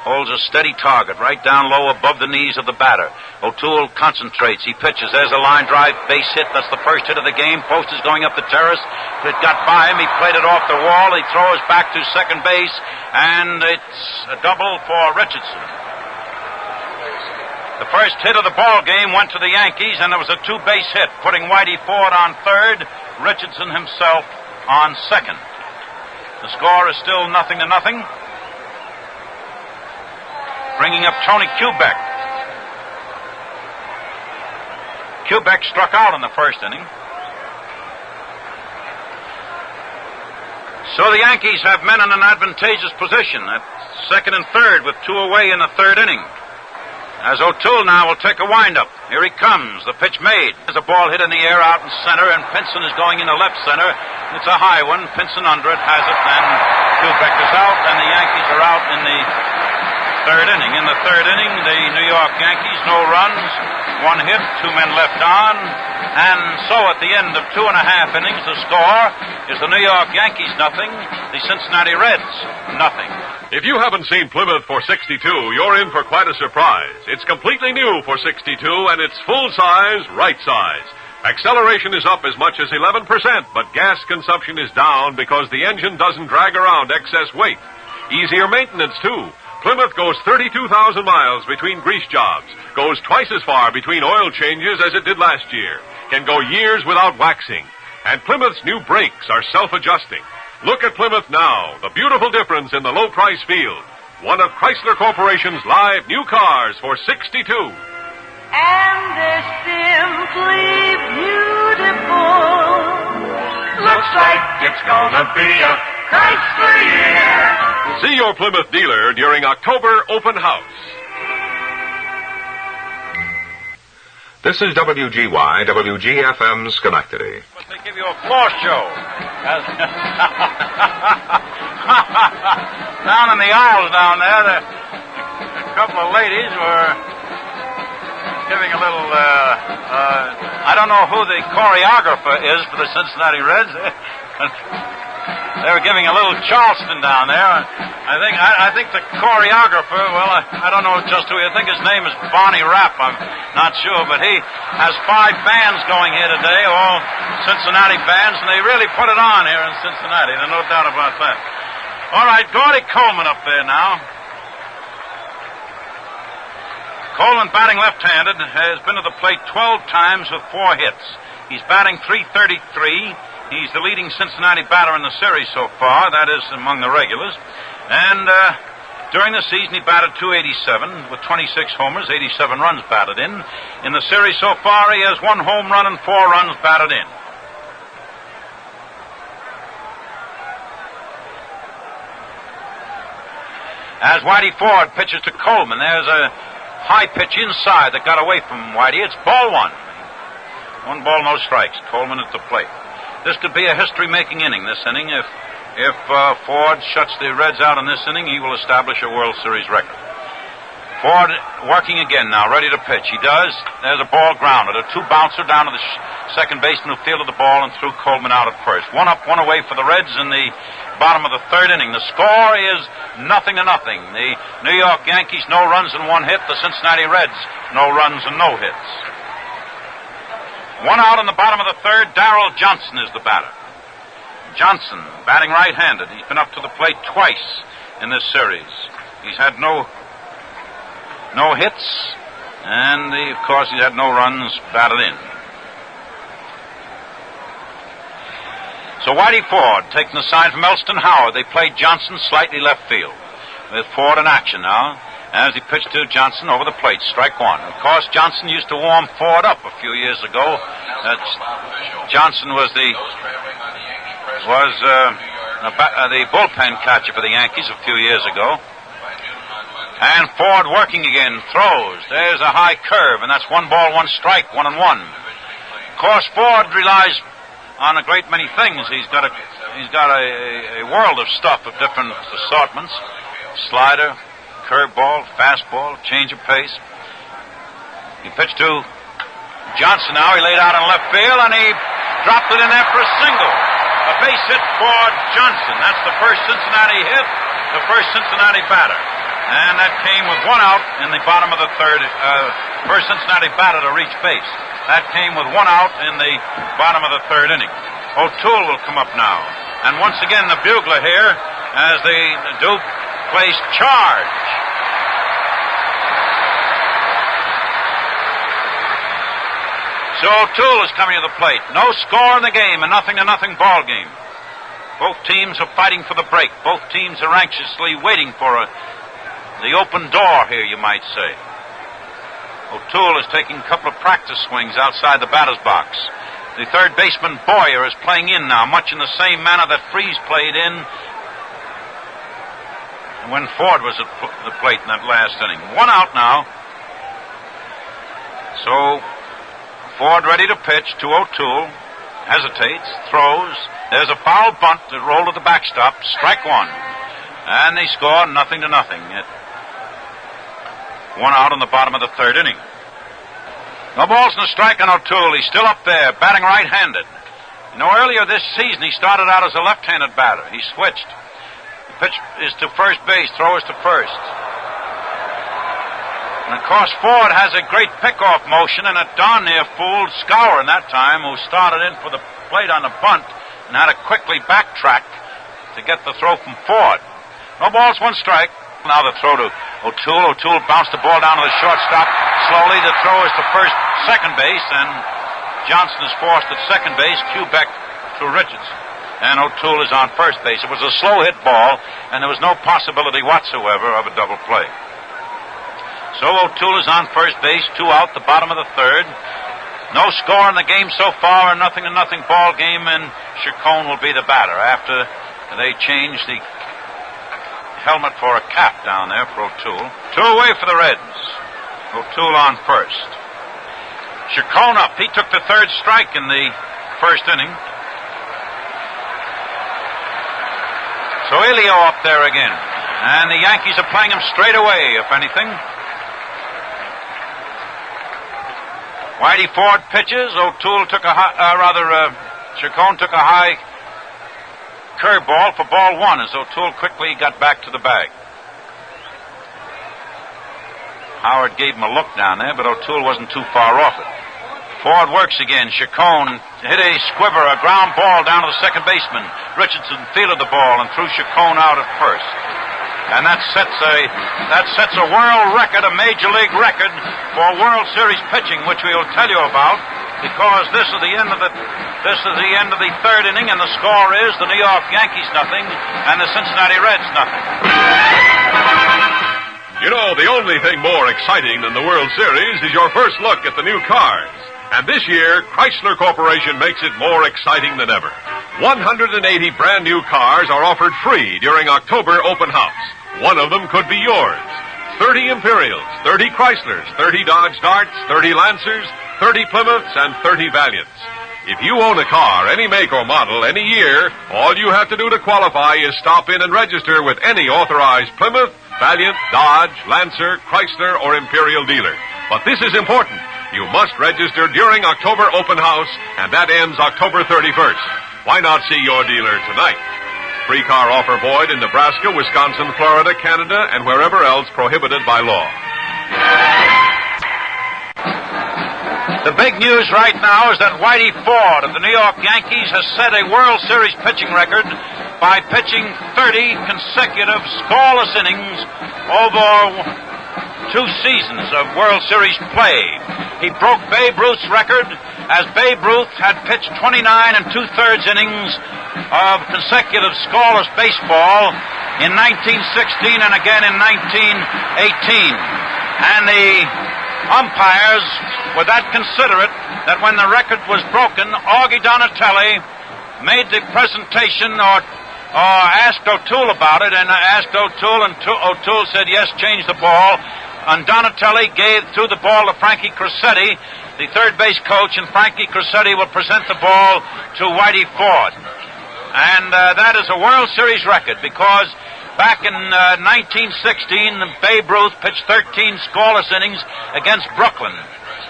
S8: Holds a steady target right down low above the knees of the batter. O'Toole concentrates. He pitches. There's a line drive base hit. That's the first hit of the game. Post is going up the terrace. It got by him. He played it off the wall. He throws back to second base, and it's a double for Richardson. The first hit of the ball game went to the Yankees, and there was a 2-base hit, putting Whitey Ford on third, Richardson himself on second. The score is still 0-0. Bringing up Tony Kubek. Kubek struck out in the first inning. So the Yankees have men in an advantageous position at second and third with 2 away in the third inning. As O'Toole now will take a windup. Here he comes. The pitch made. There's a ball hit in the air out in center, and Pinson is going into left center. It's a high one. Pinson under it, has it, and Kubek is out, and the Yankees are out in the third inning. In the third inning, the New York Yankees, no runs, 1 hit, 2 men left on, and so at the end of 2.5 innings, the score is the New York Yankees 0, the Cincinnati Reds 0.
S2: If you haven't seen Plymouth for 62, you're in for quite a surprise. It's completely new for 62, and it's full size, right size. Acceleration is up as much as 11%, but gas consumption is down because the engine doesn't drag around excess weight. Easier maintenance, too. Plymouth goes 32,000 miles between grease jobs, goes twice as far between oil changes as it did last year, can go years without waxing. And Plymouth's new brakes are self-adjusting. Look at Plymouth now, the beautiful difference in the low-price field. One of Chrysler Corporation's live new cars for 62.
S5: And they're simply beautiful.
S4: Looks like it's gonna be a Chrysler year.
S2: See your Plymouth dealer during October open house.
S6: This is WGY, WGFM Schenectady.
S8: But they give you a floor show. Down in the aisles down there, a couple of ladies were giving a little, I don't know who the choreographer is for the Cincinnati Reds. They were giving a little Charleston down there. I think the choreographer, well, I don't know just who. I think his name is Bonnie Rapp. I'm not sure, but he has 5 bands going here today, all Cincinnati bands, and they really put it on here in Cincinnati. There's no doubt about that. All right, Gordy Coleman up there now. Coleman, batting left-handed, has been to the plate 12 times with 4 hits. He's batting .333. He's the leading Cincinnati batter in the series so far. That is among the regulars. And During the season, he batted .287 with 26 homers, 87 runs batted in. In the series so far, he has 1 home run and 4 runs batted in. As Whitey Ford pitches to Coleman, there's a high pitch inside that got away from Whitey. It's ball 1. 1 ball, no strikes. Coleman at the plate. This could be a history-making inning, this inning. If Ford shuts the Reds out in this inning, he will establish a World Series record. Ford working again now, ready to pitch. He does. There's a ball grounded. A 2-bouncer down to the second baseman who fielded the ball and threw Coleman out at first. 1 up, 1 away for the Reds in the bottom of the 3rd inning. The score is 0-0. The New York Yankees, no runs and 1 hit. The Cincinnati Reds, no runs and no hits. 1 out in the bottom of the 3rd. Darrell Johnson is the batter. Johnson, batting right-handed. He's been up to the plate twice in this series. He's had no hits, and of course he's had no runs batted in. So Whitey Ford taking the sign from Elston Howard. They played Johnson slightly left field with Ford in action now as he pitched to Johnson over the plate. Strike 1. Of course, Johnson used to warm Ford up a few years ago. Johnson was the bullpen catcher for the Yankees a few years ago. And Ford working again, throws. There's a high curve, and that's 1 ball, 1 strike, 1-1. Of course, Ford relies on a great many things. He's got a world of stuff of different assortments: slider, curveball, fastball, change of pace. He pitched to Johnson now. He laid out in left field, and he dropped it in there for a single. A base hit for Johnson. That's the first Cincinnati hit, the first Cincinnati batter. And that came with 1 out in the bottom of the 3rd. First Cincinnati batter to reach base. That came with 1 out in the bottom of the 3rd inning. O'Toole will come up now. And once again, the bugler here, as the Duke plays charge. So O'Toole is coming to the plate. No score in the game, a 0-0 ball game. Both teams are fighting for the break. Both teams are anxiously waiting for the open door here, you might say. O'Toole is taking a couple of practice swings outside the batter's box. The 3rd baseman Boyer is playing in now, much in the same manner that Freese played in when Ford was at the plate in that last inning. 1 out now. So Ford ready to pitch to O'Toole. Hesitates, throws. There's a foul bunt that rolled to the backstop. Strike 1. And they score 0-0. 1 out in the bottom of the 3rd inning. No balls and a strike on O'Toole. He's still up there, batting right-handed. You know, earlier this season, he started out as a left-handed batter. He switched. The pitch is to first base, throw is to first. And, of course, Ford has a great pick-off motion, and a darn near fooled Scour in that time, who started in for the plate on the bunt and had to quickly backtrack to get the throw from Ford. No balls, 1 strike. Now the throw to O'Toole. O'Toole bounced the ball down to the shortstop. Slowly the throw is to second base, and Johnson is forced at second base. Quebec to Richards. And O'Toole is on first base. It was a slow hit ball, and there was no possibility whatsoever of a double play. So O'Toole is on first base, 2 out, the bottom of the 3rd. No score in the game so far, a 0-0 ball game, and Chacon will be the batter after they change the helmet for a cap down there for O'Toole. 2 away for the Reds. O'Toole on first. Chacon up. He took the 3rd strike in the 1st inning. So Elio up there again. And the Yankees are playing him straight away, if anything. Whitey Ford pitches. O'Toole took Chacon took a high curveball for ball 1 as O'Toole quickly got back to the bag. Howard gave him a look down there, but O'Toole wasn't too far off it. Ford works again. Chacon hit a squiver, a ground ball down to the second baseman. Richardson fielded the ball and threw Chacon out at first. And that sets a world record, a major league record for World Series pitching, which we will tell you about, because this is the end of the 3rd inning, and the score is the New York Yankees 0 and the Cincinnati Reds 0.
S2: You know, the only thing more exciting than the World Series is your first look at the new cars. And this year, Chrysler Corporation makes it more exciting than ever. 180 brand new cars are offered free during October open house. One of them could be yours. 30 Imperials, 30 Chryslers, 30 Dodge Darts, 30 Lancers, 30 Plymouths, and 30 Valiants. If you own a car, any make or model, any year, all you have to do to qualify is stop in and register with any authorized Plymouth, Valiant, Dodge, Lancer, Chrysler, or Imperial dealer. But this is important. You must register during October open house, and that ends October 31st. Why not see your dealer tonight? Free car offer void in Nebraska, Wisconsin, Florida, Canada, and wherever else prohibited by law.
S8: The big news right now is that Whitey Ford of the New York Yankees has set a World Series pitching record by pitching 30 consecutive scoreless innings over 2 seasons of World Series play. He broke Babe Ruth's record, as Babe Ruth had pitched 29 2/3 innings of consecutive scoreless baseball in 1916 and again in 1918. And the umpires were that considerate that when the record was broken, Augie Donatelli made the presentation or asked O'Toole about it, and asked O'Toole, and O'Toole said, yes, change the ball. And Donatelli threw the ball to Frankie Crosetti, the third base coach, and Frankie Crosetti will present the ball to Whitey Ford. And that is a World Series record, because back in 1916, Babe Ruth pitched 13 scoreless innings against Brooklyn.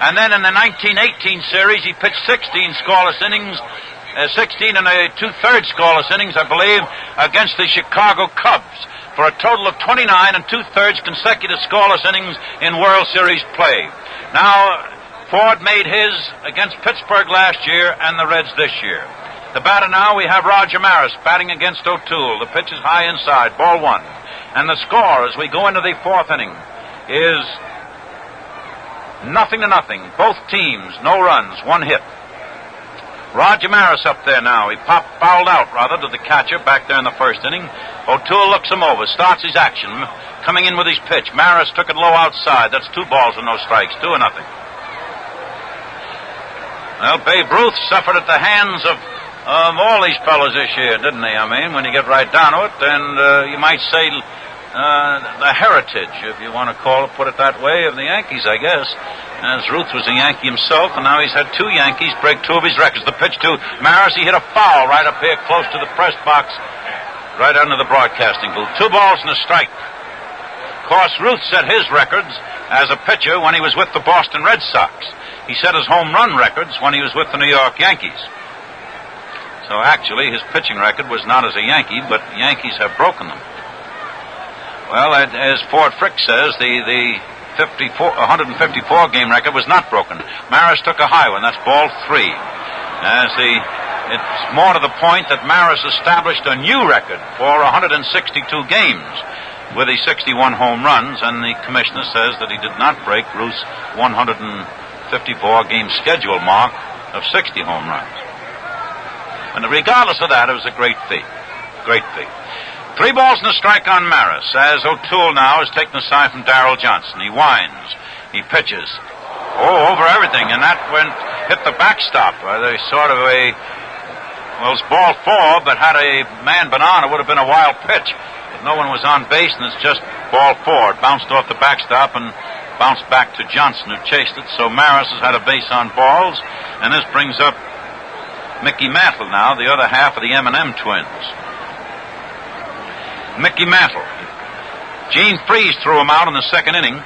S8: And then in the 1918 series, he pitched 16 scoreless innings, 16 and 2/3 scoreless innings, I believe, against the Chicago Cubs, for a total of 29 and 2/3 consecutive scoreless innings in World Series play. Now, Ford made his against Pittsburgh last year and the Reds this year. The batter now, we have Roger Maris batting against O'Toole. The pitch is high inside, ball 1. And the score as we go into the 4th inning is 0-0. Both teams, no runs, 1 hit. Roger Maris up there now. He fouled out, to the catcher back there in the 1st inning. O'Toole looks him over, starts his action, coming in with his pitch. Maris took it low outside. That's 2 balls and no strikes, 2-0. Well, Babe Ruth suffered at the hands of all these fellows this year, didn't he? I mean, when you get right down to it, and you might say the heritage, if you want to put it that way, of the Yankees, I guess. As Ruth was a Yankee himself, and now he's had 2 Yankees break 2 of his records. The pitch to Maris, he hit a foul right up here close to the press box, right under the broadcasting booth. 2 balls and a strike. Of course, Ruth set his records as a pitcher when he was with the Boston Red Sox. He set his home run records when he was with the New York Yankees. So actually, his pitching record was not as a Yankee, but the Yankees have broken them. Well, as Ford Frick says, the 154 game record was not broken. Maris took a high one. That's ball 3. It's more to the point that Maris established a new record for 162 games with his 61 home runs, and the commissioner says that he did not break Ruth's 154 game schedule mark of 60 home runs. And regardless of that, it was a great feat. Great feat. 3 balls and a strike on Maris, as O'Toole now has taken a sign from Darrell Johnson. He winds. He pitches. Over everything, and that hit the backstop. They sort of it's ball 4, but had a man been on, it would have been a wild pitch. But no one was on base, and it's just ball 4. It bounced off the backstop and bounced back to Johnson, who chased it. So Maris has had a base on balls, and this brings up Mickey Mantle now, the other half of the M&M twins. Mickey Mantle. Gene Freese threw him out in the 2nd inning.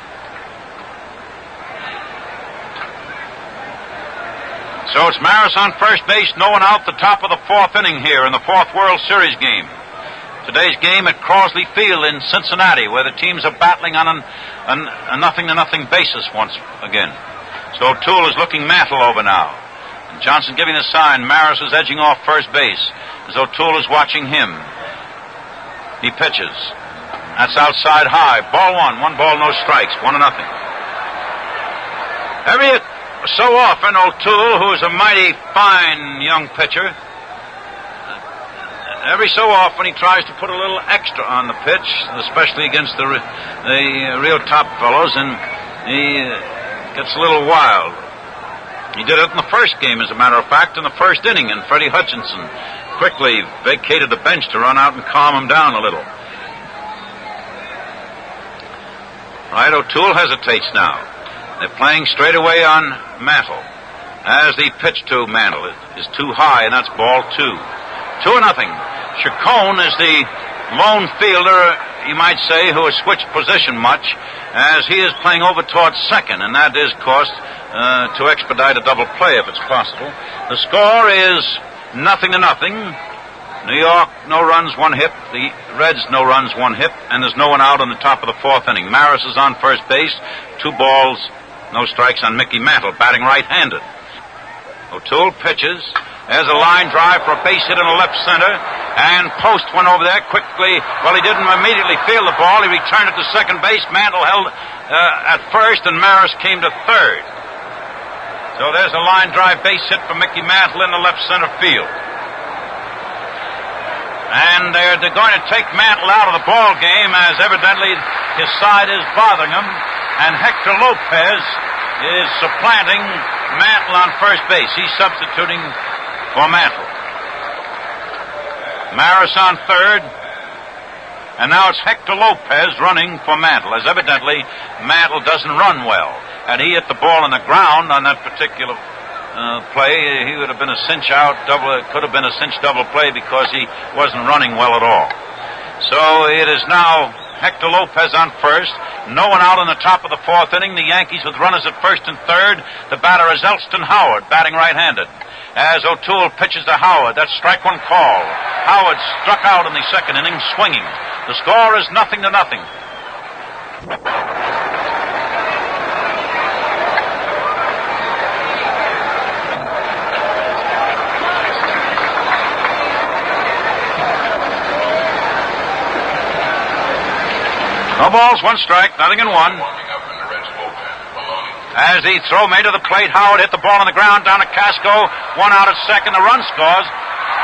S8: So it's Maris on first base, no one out, the top of the 4th inning here in the 4th World Series game. Today's game at Crosley Field in Cincinnati, where the teams are battling on a 0-0 basis once again. So O'Toole is looking Mantle over now. And Johnson giving the sign. Maris is edging off first base as O'Toole is watching him. He pitches. That's outside high. Ball 1 ball, no strikes, 1-0. Every so often, O'Toole, who is a mighty fine young pitcher, every so often he tries to put a little extra on the pitch, especially against the real top fellows, and he gets a little wild. He did it in the first game, as a matter of fact, in the first inning, and Freddie Hutchinson quickly vacated the bench to run out and calm him down a little. Right, O'Toole hesitates now. They're playing straight away on Mantle. As the pitch to Mantle is too high, and that's ball 2. 2-0. Chacon is the lone fielder, you might say, who has switched position much, as he is playing over towards second, and that is, of course, to expedite a double play if it's possible. The score is 0-0. New York, no runs, 1 hit. The Reds, no runs, 1 hit. And there's no one out on the top of the 4th inning. Maris is on first base. 2 balls, no strikes on Mickey Mantle, batting right-handed. O'Toole pitches. There's a line drive for a base hit in the left center. And Post went over there quickly. Well, he didn't immediately field the ball. He returned it to second base. Mantle held at first, and Maris came to third. So there's a line drive base hit for Mickey Mantle in the left center field. And they're going to take Mantle out of the ball game, as evidently his side is bothering him. And Hector Lopez is supplanting Mantle on first base. He's substituting for Mantle. Maris on third. And now it's Hector Lopez running for Mantle, as evidently Mantle doesn't run well. And he hit the ball on the ground on that particular play. He would have been a cinch out double. It could have been a cinch double play because he wasn't running well at all. So it is now Hector Lopez on first. No one out on the top of the 4th inning. The Yankees with runners at first and third. The batter is Elston Howard, batting right-handed. As O'Toole pitches to Howard, that's strike 1 call. Howard struck out in the 2nd inning, swinging. The score is 0-0. No balls, 1 strike, 0-1. As the throw made to the plate, Howard hit the ball on the ground down to Casco. 1 out at second. The run scores.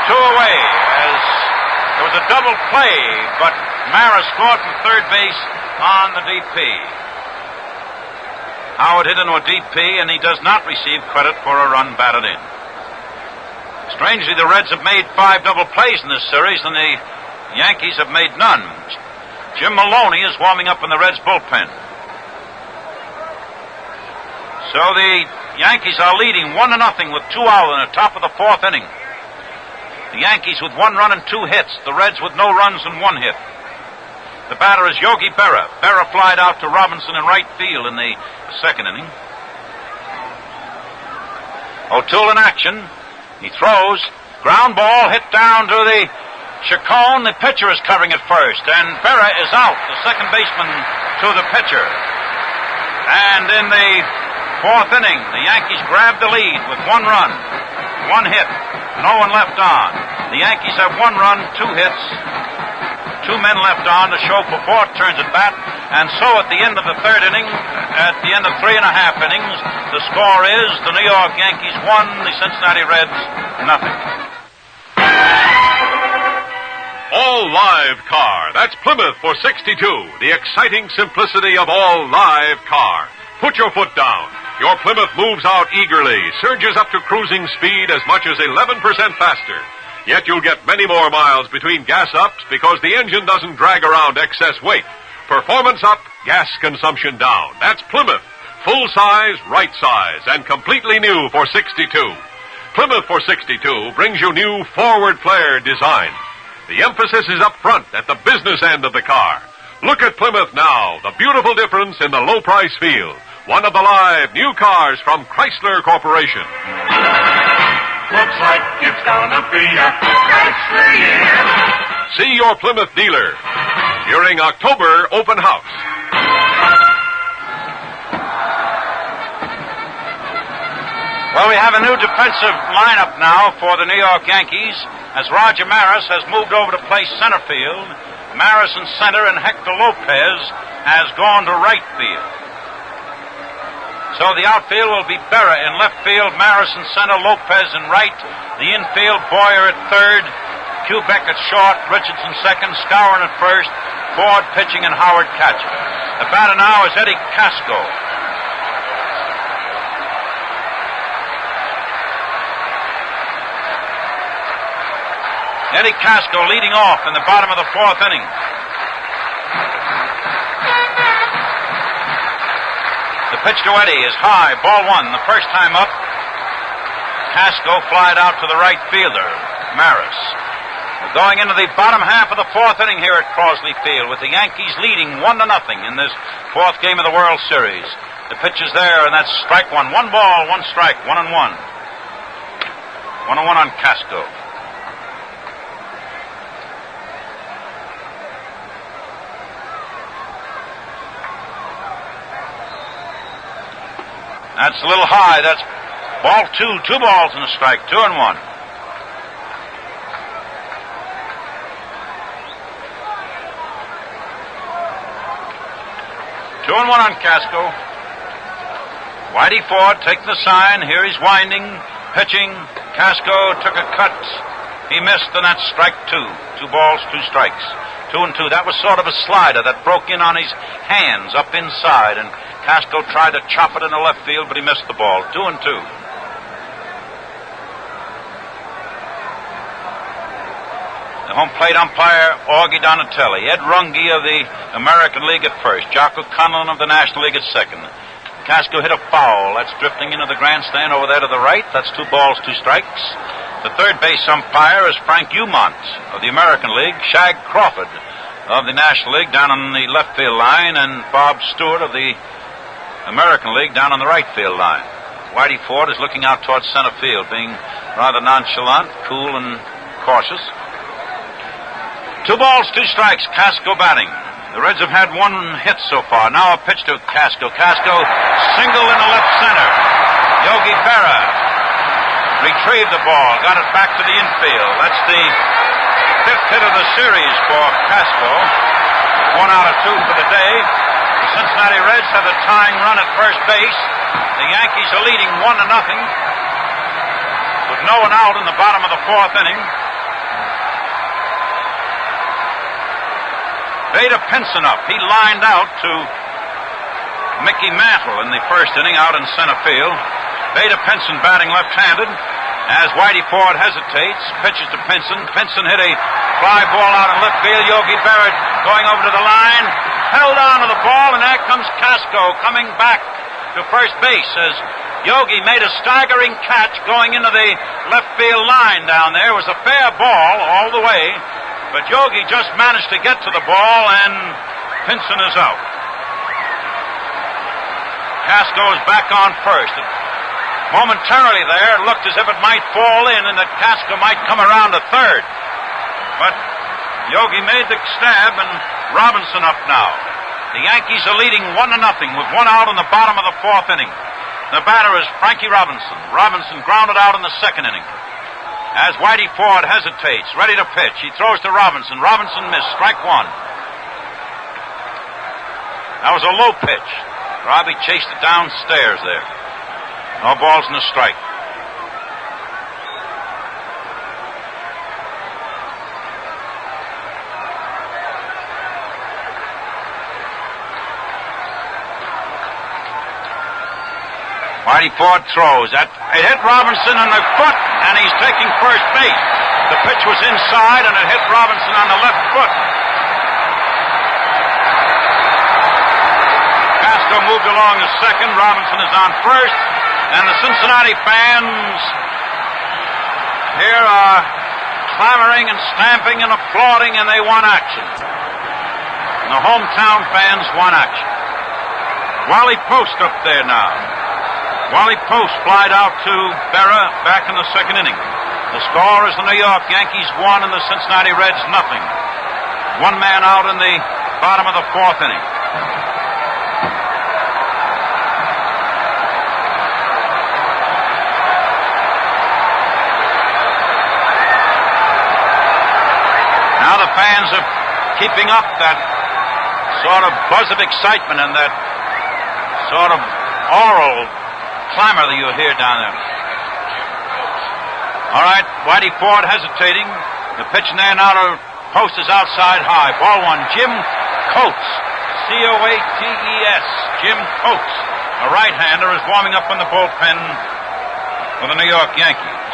S8: 2 away. As there was a double play, but Maris scored from third base on the DP. Howard hit into a DP, and he does not receive credit for a run batted in. Strangely, the Reds have made 5 double plays in this series, and the Yankees have made none. Jim Maloney is warming up in the Reds' bullpen. So the Yankees are leading 1-0 with 2 out in the top of the 4th inning. The Yankees with 1 run and 2 hits. The Reds with no runs and 1 hit. The batter is Yogi Berra. Berra flied out to Robinson in right field in the 2nd inning. O'Toole in action. He throws. Ground ball hit down to the Chacon. The pitcher is covering it first, and Berra is out, the second baseman to the pitcher. And in the 4th inning, the Yankees grabbed the lead with 1 run, 1 hit, no one left on. The Yankees have 1 run, 2 hits, 2 men left on to show for 4 turns at bat. And so at the end of the 3rd inning, at the end of 3.5 innings, the score is the New York Yankees 1, the Cincinnati Reds 0.
S2: All Live Car. That's Plymouth for 62. The exciting simplicity of All Live Car. Put your foot down. Your Plymouth moves out eagerly, surges up to cruising speed as much as 11% faster. Yet you'll get many more miles between gas ups because the engine doesn't drag around excess weight. Performance up, gas consumption down. That's Plymouth. Full size, right size, and completely new for 62. Plymouth for 62 brings you new forward flare design. The emphasis is up front at the business end of the car. Look at Plymouth now, the beautiful difference in the low price field. One of the live new cars from Chrysler Corporation.
S4: Looks like it's gonna be a Chrysler year.
S2: See your Plymouth dealer during October open house.
S8: Well, we have a new defensive lineup now for the New York Yankees, as Roger Maris has moved over to play center field. Maris in center, and Hector Lopez has gone to right field. So the outfield will be Berra in left field, Maris in center, Lopez in right. The infield, Boyer at third, Quebec at short, Richardson second, Skowron at first, Ford pitching, and Howard catching. The batter now is Eddie Casco. Eddie Casco leading off in the bottom of the fourth inning. The pitch to Eddie is high, ball one. The first time up, Casco flied out to the right fielder, Maris. We're going into the bottom half of the fourth inning here at Crosley Field with the Yankees leading 1-0 in this fourth game of the World Series. The pitch is there, and that's strike one. 1 ball, 1 strike, 1-1. 1-1 on Casco. That's a little high. That's ball 2. 2 balls and a strike. 2-1. On Casco. Whitey Ford taking the sign. Here he's winding, pitching. Casco took a cut. He missed, and that's strike 2. 2 balls, 2 strikes. 2-2. That was sort of a slider that broke in on his hands up inside, and Casco tried to chop it in the left field, but he missed the ball. 2-2. The home plate umpire, Augie Donatelli. Ed Runge of the American League at first. Jocko Conlon of the National League at second. Casco hit a foul. That's drifting into the grandstand over there to the right. That's 2 balls, 2 strikes. The third base umpire is Frank Umont of the American League. Shag Crawford of the National League down on the left field line. And Bob Stewart of the American League down on the right field line. Whitey Ford is looking out towards center field, being rather nonchalant, cool, and cautious. 2 balls, 2 strikes. Casco batting. The Reds have had 1 hit so far. Now a pitch to Casco. Casco single in the left center. Yogi Berra retrieved the ball, got it back to the infield. That's the 5th hit of the series for Casco. 1 out of 2 for the day. The Cincinnati Reds have a tying run at first base. The Yankees are leading 1-0 with no one out in the bottom of the fourth inning. Vada Pinson up. He lined out to Mickey Mantle in the first inning out in center field. Vada Pinson batting left-handed. As Whitey Ford hesitates, pitches to Pinson. Pinson hit a fly ball out in left field. Yogi Berra going over to the line. Held on to the ball, and there comes Casco coming back to first base as Yogi made a staggering catch going into the left field line down there. It was a fair ball all the way. But Yogi just managed to get to the ball, and Pinson is out. Casco is back on first. Momentarily there, it looked as if it might fall in and that Casco might come around to third. But Yogi made the stab, and Robinson up now. The Yankees are leading 1-0 with 1 out in the bottom of the fourth inning. The batter is Frankie Robinson. Robinson grounded out in the second inning. As Whitey Ford hesitates, ready to pitch, he throws to Robinson. Robinson missed, strike 1. That was a low pitch. Robbie chased it downstairs there. No balls and a strike. Whitey Ford throws. It hit Robinson on the foot, and he's taking first base. The pitch was inside, and it hit Robinson on the left foot. Casco moved along to second. Robinson is on first. And the Cincinnati fans here are clamoring and stamping and applauding, and they want action. And the hometown fans want action. Wally Post up there now. Wally Post flied out to Berra back in the second inning. The score is the New York Yankees 1 and the Cincinnati Reds 0. 1 man out in the bottom of the fourth inning. Now the fans are keeping up that sort of buzz of excitement and that sort of oral clamor that you hear down there. All right, Whitey Ford hesitating. The pitch in there now to post is outside high. Ball one. Jim Coates. Coates. Jim Coates, a right-hander, is warming up in the bullpen for the New York Yankees.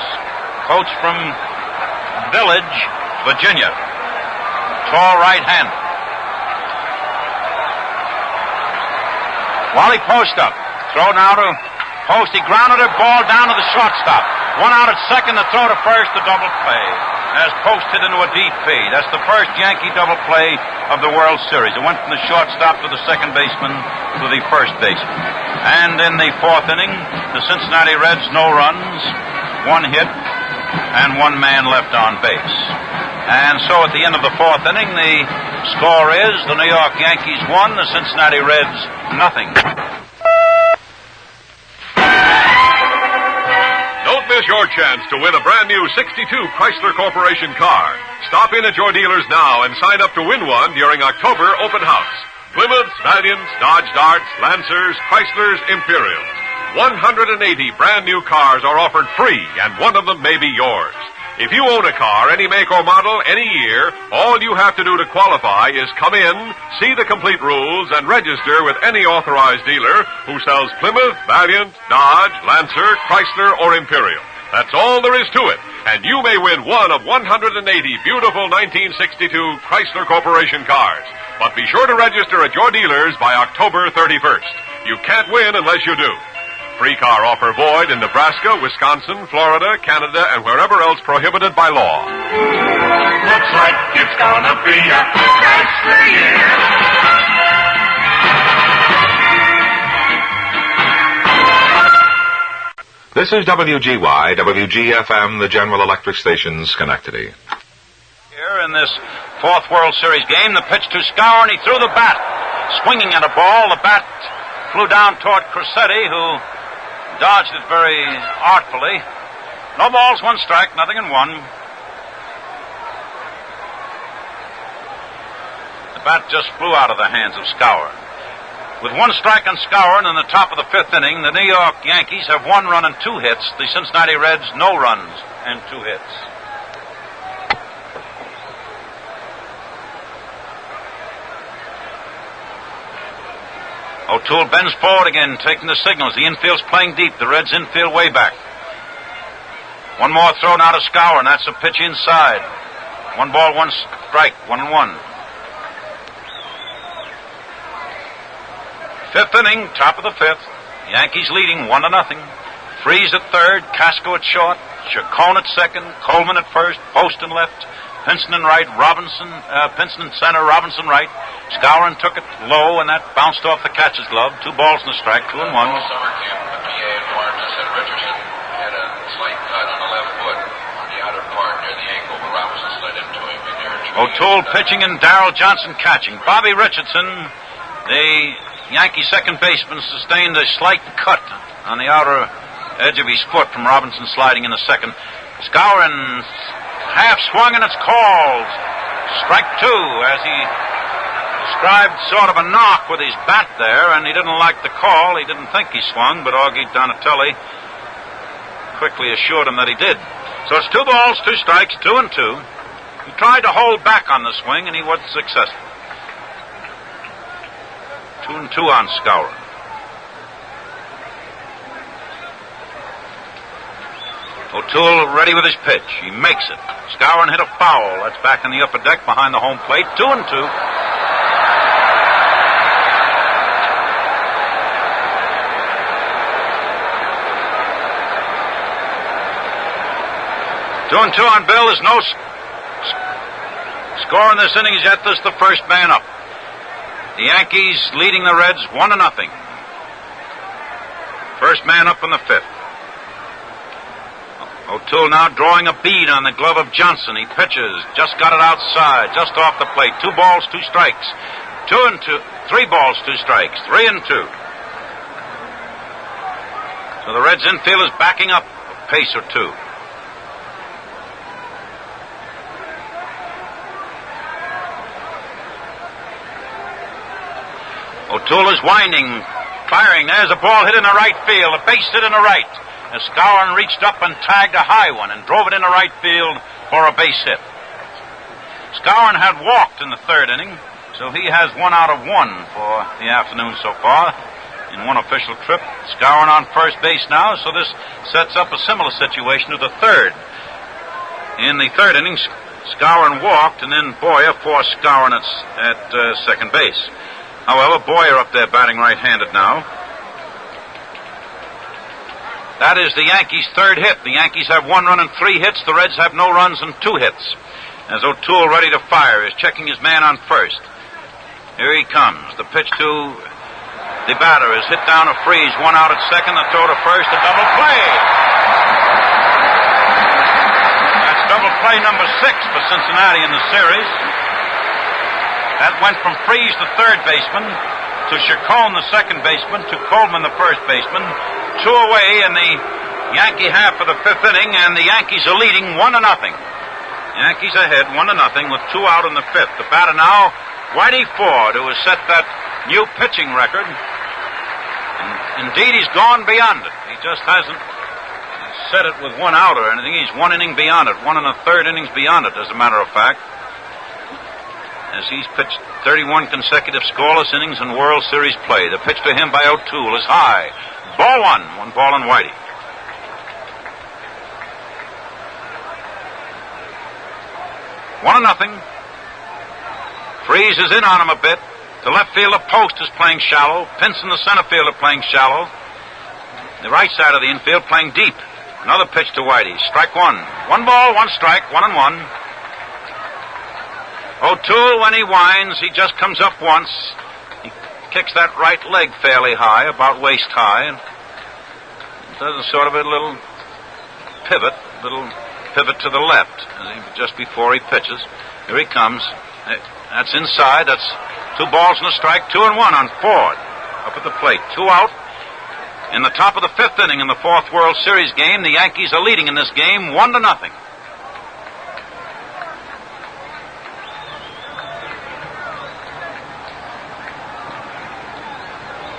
S8: Coates from Village, Virginia. Tall right-hander. Wally Post up. Throw now to Post. He grounded a ball down to the shortstop. One out at second, the throw to first, the double play. As Post hit into a DP. That's the first Yankee double play of the World Series. It went from the shortstop to the second baseman to the first baseman. And in the fourth inning, the Cincinnati Reds, no runs, one hit, and one man left on base. And so at the end of the fourth inning, the score is the New York Yankees 1, the Cincinnati Reds nothing.
S2: Don't miss your chance to win a brand new 62 Chrysler Corporation car. Stop in at your dealers now and sign up to win one during October open house. Plymouths, Valiants, Dodge Darts, Lancers, Chryslers, Imperials. 180 brand new cars are offered free, and one of them may be yours. If you own a car, any make or model, any year, all you have to do to qualify is come in, see the complete rules, and register with any authorized dealer who sells Plymouth, Valiant, Dodge, Lancer, Chrysler, or Imperial. That's all there is to it, and you may win one of 180 beautiful 1962 Chrysler Corporation cars. But be sure to register at your dealers by October 31st. You can't win unless you do. Free car offer void in Nebraska, Wisconsin, Florida, Canada, and wherever else prohibited by law.
S4: Looks like it's gonna be a Chrysler year.
S9: This is WGY, WGFM, the General Electric Station, Schenectady.
S8: Here in this fourth World Series game, the pitch to Scour, and he threw the bat. Swinging at a ball, the bat flew down toward Cressetti, who dodged it very artfully. No balls, one strike, nothing in one. The bat just flew out of the hands of Scour. With one strike on Scour and in the top of the fifth inning, the New York Yankees have 1 run and 2 hits. The Cincinnati Reds, no runs and 2 hits. O'Toole bends forward again, taking the signals. The infield's playing deep. The Reds infield way back. One more throw now to Scour, and that's a pitch inside. 1 ball, 1 strike, 1-1. Fifth inning, top of the fifth. Yankees leading 1-0. Freeze at third, Casco at short, Chacon at second, Coleman at first, Post and left, Pinson in right, Pinson in center, Robinson right. Skowron took it low, and that bounced off the catcher's glove. 2 balls and a strike, 2-1.
S7: Summer camp, the PA informed us that Richardson had a slight cut on the left foot on the outer part near the ankle, but Robinson slid into him in there.
S8: O'Toole pitching and Darrell Johnson catching. Bobby Richardson, the Yankee second baseman, sustained a slight cut on the outer edge of his foot from Robinson sliding in the second. Skowron half swung, and it's called strike 2 as he described sort of a knock with his bat there, and he didn't like the call. He didn't think he swung, but Augie Donatelli quickly assured him that he did. So it's 2 balls, 2 strikes, 2-2. He tried to hold back on the swing, and he wasn't successful. 2-2 on Skowron. O'Toole ready with his pitch. He makes it. Skowron hit a foul. That's back in the upper deck behind the home plate. 2-2. Two and two on Bill. There's no score in this inning yet. This is the first man up. The Yankees leading the Reds 1-0. First man up in the fifth. O'Toole now drawing a bead on the glove of Johnson. He pitches. Just got it outside. Just off the plate. 2 balls, 2 strikes. 2-2. 3 balls, 2 strikes. 3-2. So the Reds infield is backing up a pace or 2. O'Toole is winding, firing. There's a ball hit in the right field. A base hit in the right. As Skowron reached up and tagged a high one and drove it into right field for a base hit. Skowron had walked in the third inning, so he has 1 out of 1 for the afternoon so far in one official trip. Skowron on first base now, so this sets up a similar situation to the third. In the third inning, Skowron walked, and then Boyer forced Skowron at second base. However, Boyer up there batting right-handed now. That is the Yankees' third hit. The Yankees have 1 run and 3 hits. The Reds have no runs and 2 hits. As O'Toole, ready to fire, is checking his man on first. Here he comes. The pitch to the batter is hit down a freeze. 1 out at second. The throw to first. A double play. That's double play number 6 for Cincinnati in the series. That went from Freeze, the third baseman, to Chacon, the second baseman, to Coleman, the first baseman. 2 away in the Yankee half of the 5th inning, and the Yankees are leading 1-0. Yankees ahead 1-0 with 2 out in the 5th. The batter now, Whitey Ford, who has set that new pitching record. And indeed, he's gone beyond it. He just hasn't set it with 1 out or anything. He's 1 inning beyond it, 1 1/3 innings beyond it, as a matter of fact. As he's pitched 31 consecutive scoreless innings in World Series play. The pitch to him by O'Toole is high. Ball 1 ball on Whitey. One 0. Freeze is in on him a bit. The left fielder Post is playing shallow. Pinson, the center fielder, playing shallow. The right side of the infield playing deep. Another pitch to Whitey. Strike 1. 1 ball, 1 strike, 1-1. O'Toole, when he winds, he just comes up once. He kicks that right leg fairly high, about waist high, and does a sort of a little pivot to the left, just before he pitches. Here he comes. That's inside. That's 2 balls and a strike, 2-1 on Ford. Up at the plate. 2 out. In the top of the 5th inning in the 4th World Series game, the Yankees are leading in this game 1-0.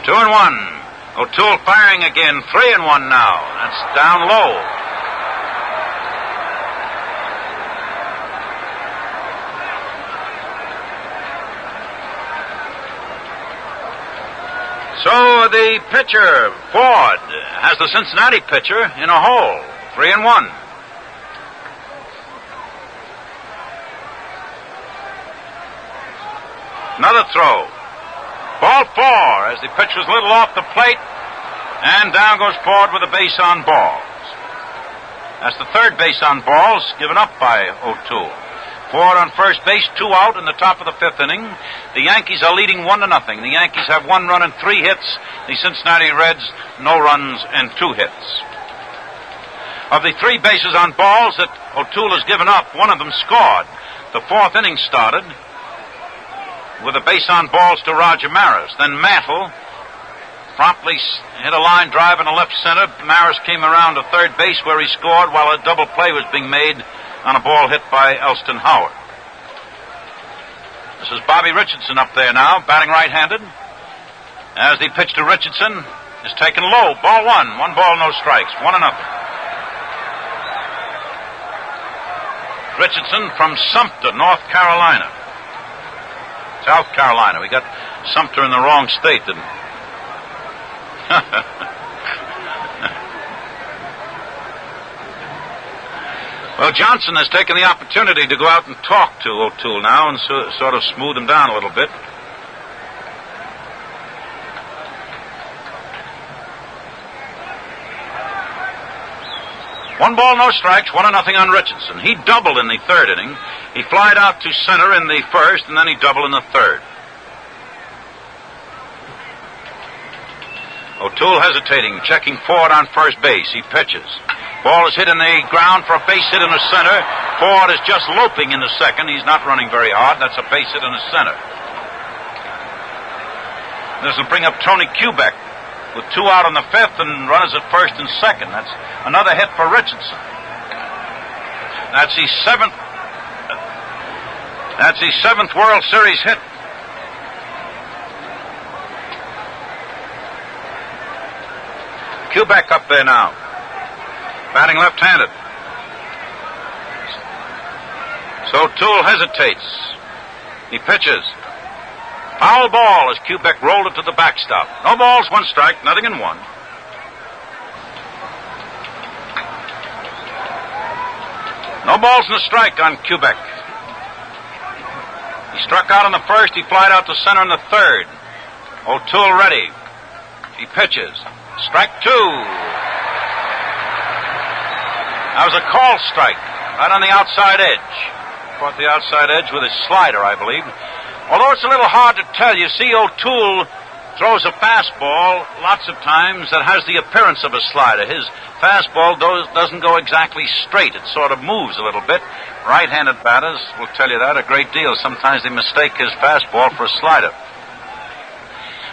S8: Two and 1. O'Toole firing again. 3-1 now. That's down low. So the pitcher, Ford, has the Cincinnati pitcher in a hole. 3-1. Another throw. Ball 4 as the pitch was a little off the plate, and down goes Ford with a base on balls. That's the third base on balls given up by O'Toole. Ford on first base, 2 out in the top of the 5th inning. The Yankees are leading 1-0. The Yankees have 1 run and 3 hits. The Cincinnati Reds, no runs and 2 hits. Of the 3 bases on balls that O'Toole has given up, one of them scored. The 4th inning started with a base on balls to Roger Maris. Then Mantle promptly hit a line drive in the left center. Maris came around to third base where he scored while a double play was being made on a ball hit by Elston Howard. This is Bobby Richardson up there now, batting right-handed. As the pitch to Richardson is taken low. Ball 1. 1 ball, no strikes. 1-0. Richardson from Sumter, North Carolina. South Carolina. We got Sumter in the wrong state, didn't we? Well, Johnson has taken the opportunity to go out and talk to O'Toole now and sort of smooth him down a little bit. One ball, no strikes, 1-0 on Richardson. He doubled in the third inning. He flied out to center in the first, and then he doubled in the third. O'Toole hesitating, checking Ford on first base. He pitches. Ball is hit in the ground for a base hit in the center. Ford is just loping in the second. He's not running very hard. That's a base hit in the center. This will bring up Tony Kubek with 2 out on the 5th and runners at first and second. That's another hit for Richardson. That's the 7th World Series hit. Kubek up there now, batting left-handed. So O'Toole hesitates. He pitches. Foul ball as Kubek rolled it to the backstop. No balls, 1 strike, nothing in 1. No balls and a strike on Kubek. He struck out in the first. He flied out to center in the third. O'Toole ready. He pitches. Strike 2. That was a call strike right on the outside edge. Caught the outside edge with his slider, I believe. Although it's a little hard to tell. You see, O'Toole throws a fastball lots of times that has the appearance of a slider. His fastball doesn't go exactly straight. It sort of moves a little bit. Right-handed batters will tell you that a great deal. Sometimes they mistake his fastball for a slider.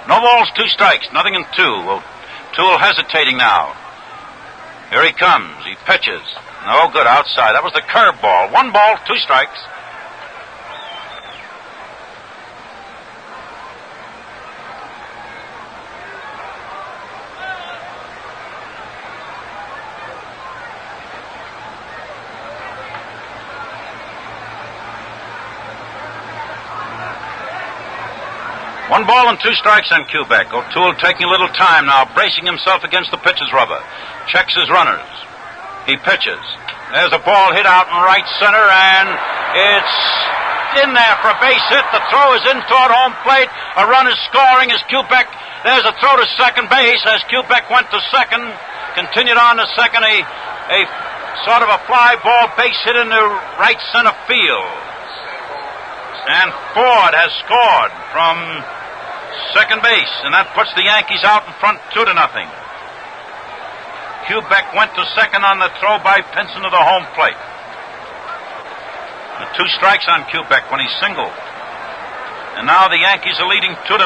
S8: No balls, 2 strikes, nothing in 2. O'Toole hesitating now. Here he comes. He pitches. No good outside. That was the curveball. 1 ball, 2 strikes. One ball and 2 strikes on Kubek. O'Toole taking a little time now, bracing himself against the pitcher's rubber. Checks his runners. He pitches. There's a ball hit out in right center, and it's in there for a base hit. The throw is in toward home plate. A run is scoring as Kubek. There's a throw to second base as Kubek went to second. Continued on to second. A sort of a fly ball base hit into right center field. And Ford has scored from second base, and that puts the Yankees out in front 2-0. Kubek went to second on the throw by Pinson to the home plate. The 2 strikes on Kubek when he singled. And now the Yankees are leading 2-0.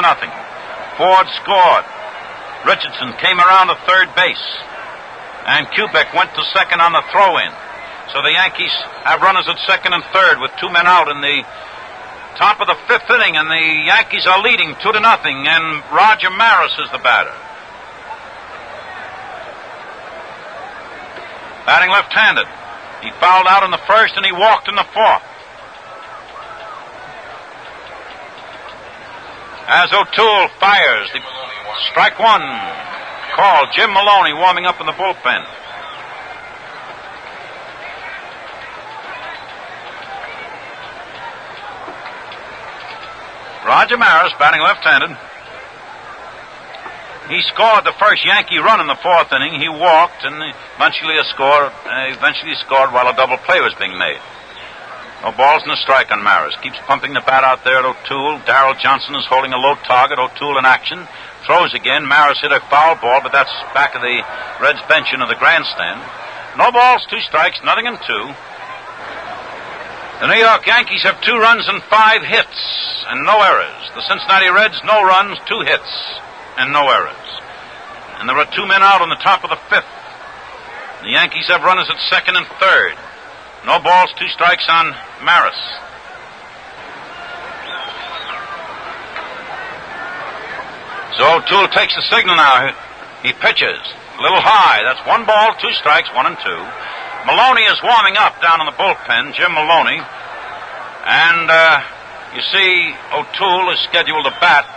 S8: Ford scored. Richardson came around to third base. And Kubek went to second on the throw-in. So the Yankees have runners at second and third with 2 men out in the top of the 5th inning, and the Yankees are leading 2-0, and Roger Maris is the batter. Batting left-handed. He fouled out in the first, and he walked in the 4th. As O'Toole fires, the strike 1 called. Jim Maloney warming up in the bullpen. Roger Maris batting left-handed. He scored the first Yankee run in the 4th inning. He walked and eventually scored while a double play was being made. No balls and a strike on Maris. Keeps pumping the bat out there at O'Toole. Darrell Johnson is holding a low target. O'Toole in action. Throws again. Maris hit a foul ball, but that's back of the Reds bench into the grandstand. No balls, 2 strikes, nothing in 2. The New York Yankees have 2 runs and 5 hits and no errors. The Cincinnati Reds, no runs, 2 hits and no errors. And there are 2 men out on the top of the 5th. The Yankees have runners at second and third. No balls, 2 strikes on Maris. So O'Toole takes the signal now. He pitches a little high. That's 1 ball, 2 strikes, 1 and 2. Maloney is warming up down in the bullpen, Jim Maloney. And you see O'Toole is scheduled to bat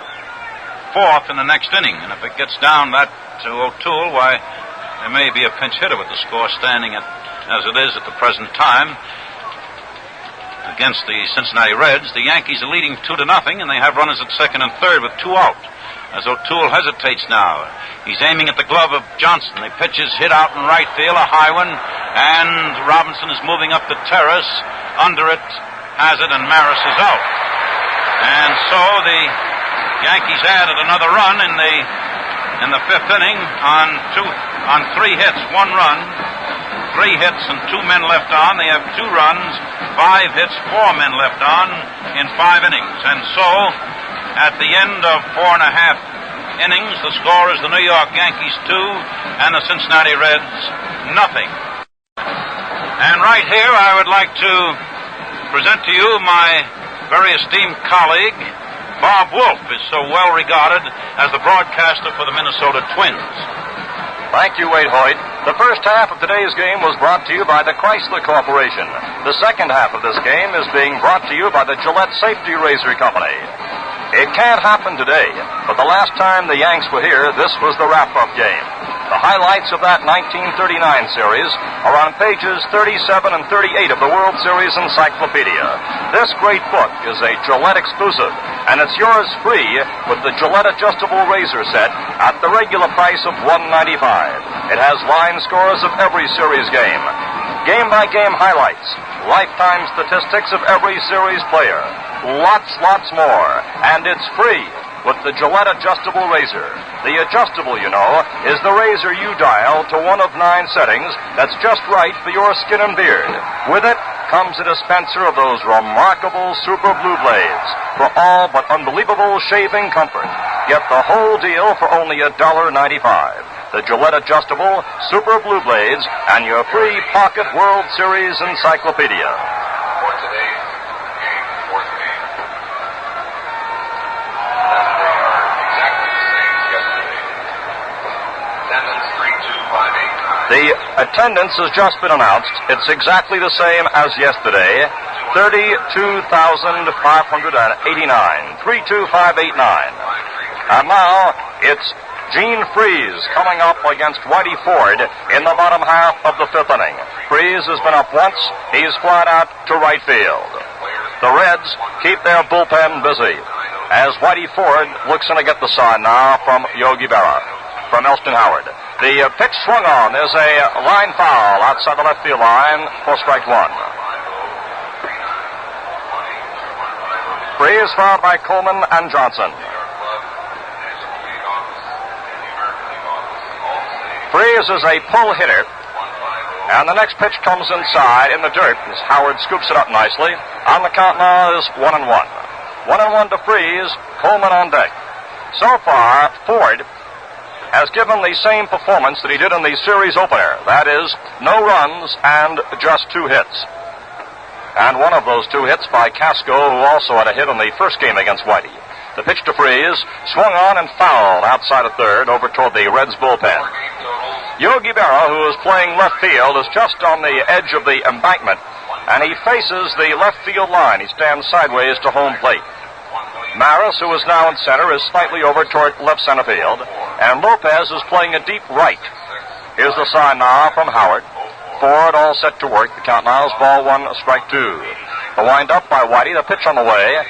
S8: 4th in the next inning. And if it gets down that to O'Toole, why, there may be a pinch hitter with the score standing as it is at the present time against the Cincinnati Reds. The Yankees are leading 2-0, and they have runners at second and third with 2 out. As O'Toole hesitates now. He's aiming at the glove of Johnson. The pitch is hit out in right field, a high one, and Robinson is moving up the terrace. Under it, has it, and Maris is out. And so the Yankees added another run in the 5th inning on 3 hits, 1 run, 3 hits and 2 men left on. They have 2 runs, 5 hits, 4 men left on in 5 innings. And so, at the end of 4.5 innings, the score is the New York Yankees 2 and the Cincinnati Reds nothing. And right here, I would like to present to you my very esteemed colleague, Bob Wolf, is so well regarded as the broadcaster for the Minnesota Twins.
S6: Thank you, Wade Hoyt. The first half of today's game was brought to you by the Chrysler Corporation. The second half of this game is being brought to you by the Gillette Safety Razor Company. It can't happen today, but the last time the Yanks were here, this was the wrap-up game. The highlights of that 1939 series are on pages 37 and 38 of the World Series Encyclopedia. This great book is a Gillette exclusive, and it's yours free with the Gillette Adjustable Razor Set at the regular price of $195. It has line scores of every series game, game-by-game highlights, lifetime statistics of every series player, lots more, and it's free with the Gillette Adjustable Razor. The adjustable, you know, is the razor you dial to one of 9 settings that's just right for your skin and beard. With it comes a dispenser of those remarkable Super Blue Blades for all but unbelievable shaving comfort. Get the whole deal for only $1.95. The Gillette Adjustable Super Blue Blades and your free pocket World Series Encyclopedia.
S7: For today's game, fourth game.
S6: The attendance has just been announced. It's exactly the same as yesterday. 32,589. 32589. And now it's Gene Freese coming up against Whitey Ford in the bottom half of the 5th inning. Freese has been up once. He's flied out to right field. The Reds keep their bullpen busy as Whitey Ford looks in to get the sign now from Yogi Berra, from Elston Howard. The pitch swung on. There's a line foul outside the left field line for strike 1. Freese fouled by Coleman and Johnson. Freese is a pull hitter, and the next pitch comes inside in the dirt as Howard scoops it up nicely. On the count now is 1-1. 1-1 to Freese, Coleman on deck. So far, Ford has given the same performance that he did in the series opener. That is, no runs and just 2 hits. And one of those 2 hits by Casco, who also had a hit in the first game against Whitey. The pitch to Freese, swung on and fouled outside of third over toward the Reds bullpen. Yogi Berra, who is playing left field, is just on the edge of the embankment, and he faces the left field line. He stands sideways to home plate. Maris, who is now in center, is slightly over toward left center field, and Lopez is playing a deep right. Here's the sign now from Howard. Ford all set to work. The count now is ball 1, strike 2. The wind up by Whitey, the pitch on the way.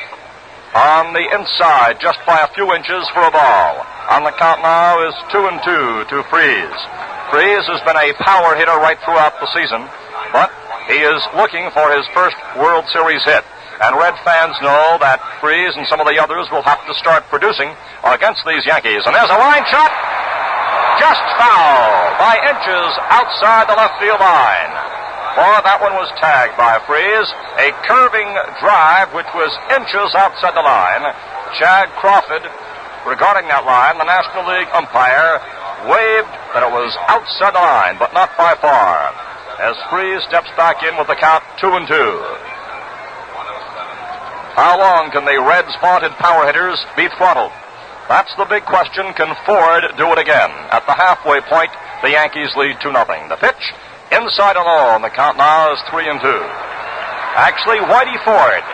S6: On the inside, just by a few inches for a ball. On the count now is 2-2 to Freese. Freese has been a power hitter right throughout the season, but he is looking for his first World Series hit. And Red fans know that Freese and some of the others will have to start producing against these Yankees. And there's a line shot. Just foul by inches outside the left field line. Boy, that one was tagged by Freese. A curving drive which was inches outside the line. Chad Crawford, regarding that line, the National League umpire, waved that it was outside the line, but not by far. As Freese steps back in with the count 2-2. How long can the Reds' vaunted power hitters be throttled? That's the big question. Can Ford do it again? At the halfway point, the Yankees lead 2-0. The pitch, inside and low, and the count now is 3-2. Actually, Whitey Ford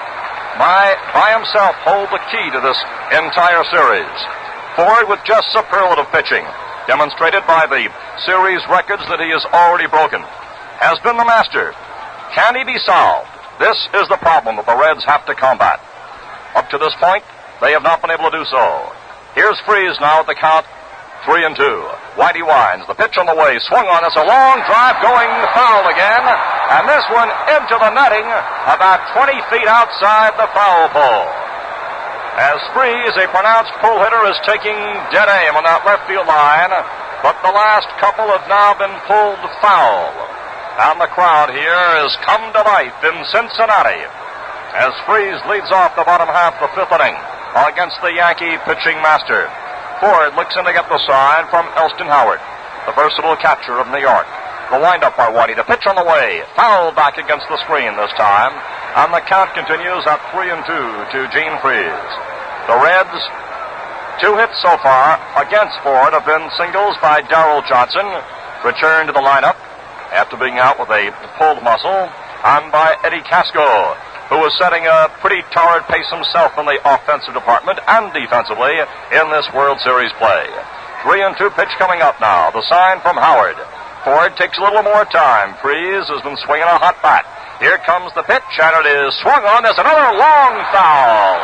S6: by himself hold the key to this entire series. Ford with just superlative pitching, demonstrated by the series records that he has already broken, has been the master. Can he be solved? This is the problem that the Reds have to combat. Up to this point, they have not been able to do so. Here's Freese now at the count 3-2. Whitey winds. The pitch on the way. Swung on. It's a long drive going foul again. And this one into the netting about 20 feet outside the foul pole. As Freese, a pronounced pull hitter, is taking dead aim on that left field line. But the last couple have now been pulled foul. And the crowd here has come to life in Cincinnati as Freese leads off the bottom half of the 5th inning against the Yankee pitching master. Ford looks in to get the sign from Elston Howard, the versatile catcher of New York. The windup by Whitey. The pitch on the way. Foul back against the screen this time. And the count continues at 3-2 to Gene Freese. The Reds, 2 hits so far against Ford have been singles by Darrell Johnson. returned to the lineup after being out with a pulled muscle, on by Eddie Casco, who was setting a pretty torrid pace himself in the offensive department and defensively in this World Series play. 3-2 pitch coming up now. The sign from Howard. Ford takes a little more time. Freeze has been swinging a hot bat. Here comes the pitch, and it is swung on. There's another long foul.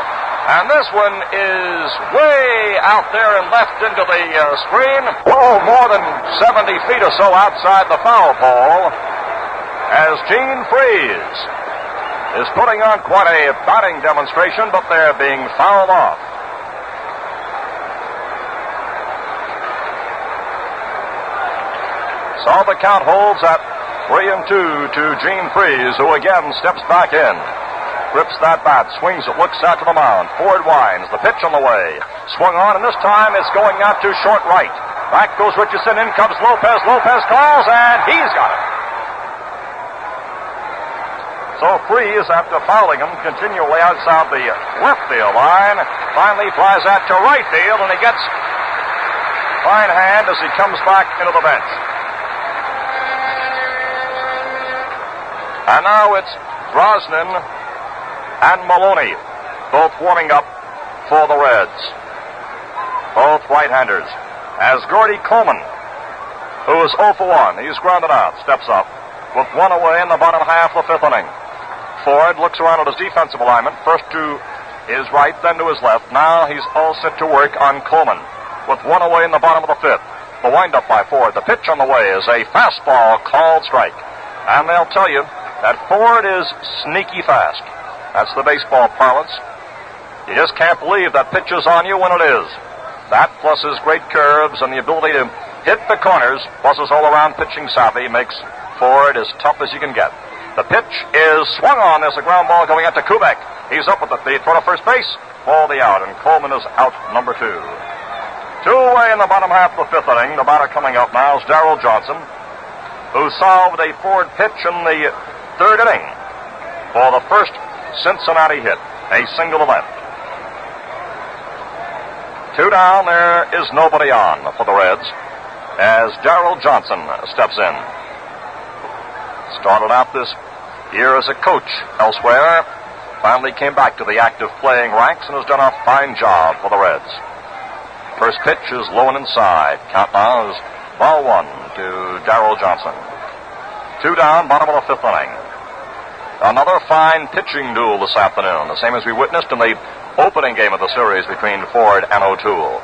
S6: And this one is way out there and left into the screen. Oh, more than 70 feet or so outside the foul pole. As Gene Freeze is putting on quite a batting demonstration, but they're being fouled off. So the count holds at 3-2 to Gene Freeze, who again steps back in. Grips that bat, swings it, looks out to the mound. Ford winds, the pitch on the way. Swung on, and this time it's going out to short right. Back goes Richardson, in comes Lopez. Lopez calls, and he's got it. So Freeze, after fouling him continually outside the left field line, finally flies out to right field, and he gets fine hand as he comes back into the bench. And now it's Brosnan and Maloney, both warming up for the Reds. Both right-handers. As Gordy Coleman, who is 0 for 1, he's grounded out, steps up with one away in the bottom half of the fifth inning. Ford looks around at his defensive alignment, first to his right, then to his left. Now he's all set to work on Coleman with one away in the bottom of the fifth. The windup by Ford. The pitch on the way is a fastball called strike. And they'll tell you that Ford is sneaky fast. That's the baseball parlance. You just can't believe that pitch is on you when it is. That, plus his great curves and the ability to hit the corners, plus his all-around pitching savvy, makes Ford as tough as you can get. The pitch is swung on. There's a ground ball going out to Kubek. He's up with the throw to first base. Ball the out, and Coleman is out number 2. 2 away in the bottom half of the fifth inning. The batter coming up now is Darrell Johnson, who solved a Ford pitch in the third inning for the first Cincinnati hit, a single to left. 2 down, there is nobody on for the Reds as Darrell Johnson steps in. Started out this year as a coach elsewhere, finally came back to the active playing ranks and has done a fine job for the Reds. First pitch is low and inside. Count now is ball 1 to Darrell Johnson. 2 down, bottom of the fifth inning. Another fine pitching duel this afternoon, the same as we witnessed in the opening game of the series between Ford and O'Toole.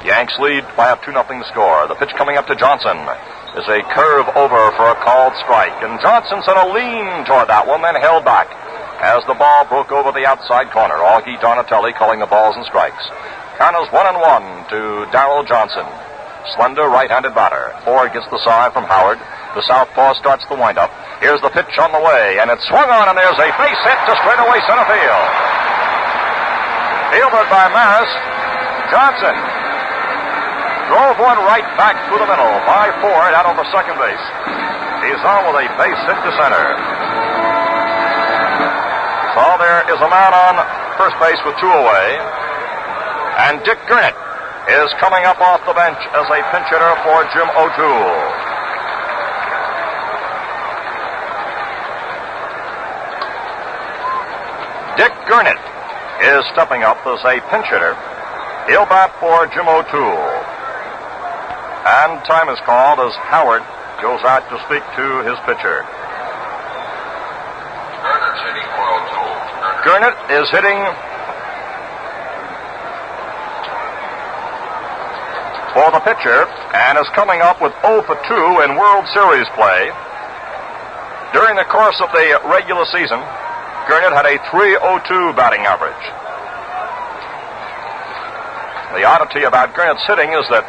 S6: Yanks lead by a 2-0 score. The pitch coming up to Johnson is a curve over for a called strike, and Johnson sent a lean toward that one, then held back as the ball broke over the outside corner. Augie Donatelli calling the balls and strikes. Count is 1-1 to Darrell Johnson. Slender right-handed batter. Ford gets the side from Howard. The southpaw starts the windup. Here's the pitch on the way, and it's swung on, and there's a base hit to straightaway center field. Fielded by Maris. Johnson drove one right back through the middle by Ford out over second base. He's on with a base hit to center. So there is a man on first base with 2 away. And Dick Gurnett is coming up off the bench as a pinch hitter for Jim O'Toole. Dick Gurnett is stepping up as a pinch hitter. He'll bat for Jim O'Toole. And time is called as Howard goes out to speak to his pitcher.
S7: Gernett's hitting for O'Toole.
S6: Gurnett is hitting for the pitcher and is coming up with 0 for 2 in World Series play. During the course of the regular season, Gurnett had a .302 batting average. The oddity about Gurnett's hitting is that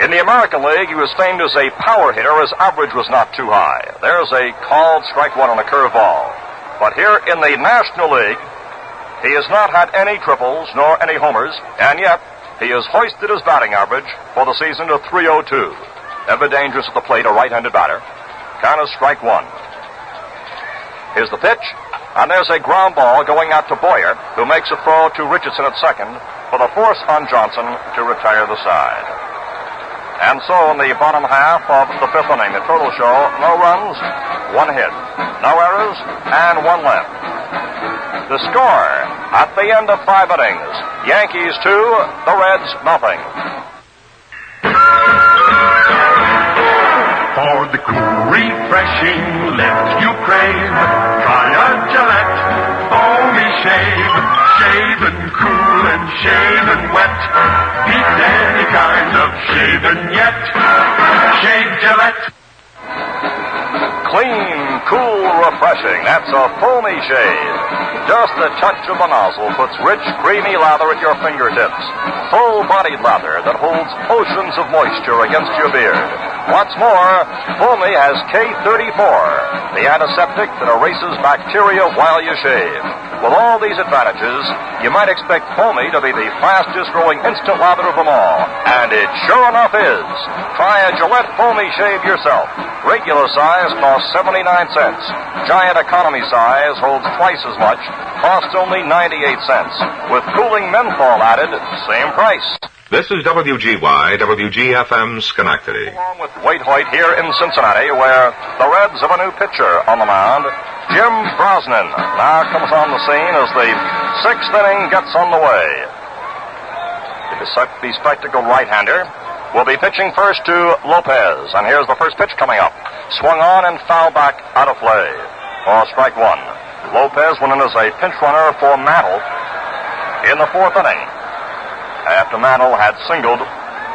S6: in the American League, he was famed as a power hitter. His average was not too high. There's a called strike one on a curveball. But here in the National League, he has not had any triples nor any homers, and yet he has hoisted his batting average for the season to .302. Ever dangerous at the plate, a right-handed batter. Count is strike 1. Here's the pitch, and there's a ground ball going out to Boyer, who makes a throw to Richardson at second for the force on Johnson to retire the side. And so in the bottom half of the fifth inning, the total show, no runs, one hit, no errors, and one left. The score at the end of 5 innings, Yankees 2, the Reds nothing.
S4: For the cool, refreshing lift you crave, try a Gillette foamy shave. Shaven cool and shaven wet, beat any kind of shaving yet. Shave Gillette.
S6: Clean, cool, refreshing. That's a foamy shave. Just a touch of the nozzle puts rich, creamy lather at your fingertips. Full-bodied lather that holds oceans of moisture against your beard. What's more, Foamy has K34, the antiseptic that erases bacteria while you shave. With all these advantages, you might expect Foamy to be the fastest-growing instant lather of them all. And it sure enough is. Try a Gillette Foamy shave yourself. Regular size costs 79 cents. Giant economy size holds twice as much, costs only 98 cents. With cooling menthol added, same price.
S9: This is WGY, WGFM Schenectady.
S6: Along with Wade Hoyt here in Cincinnati, where the Reds have a new pitcher on the mound, Jim Brosnan. Now comes on the scene as the 6th inning gets underway. The spectacled right-hander will be pitching first to Lopez, and here's the first pitch coming up. Swung on and foul back out of play. For strike one. Lopez went in as a pinch runner for Mantle in the 4th inning. After Mantle had singled,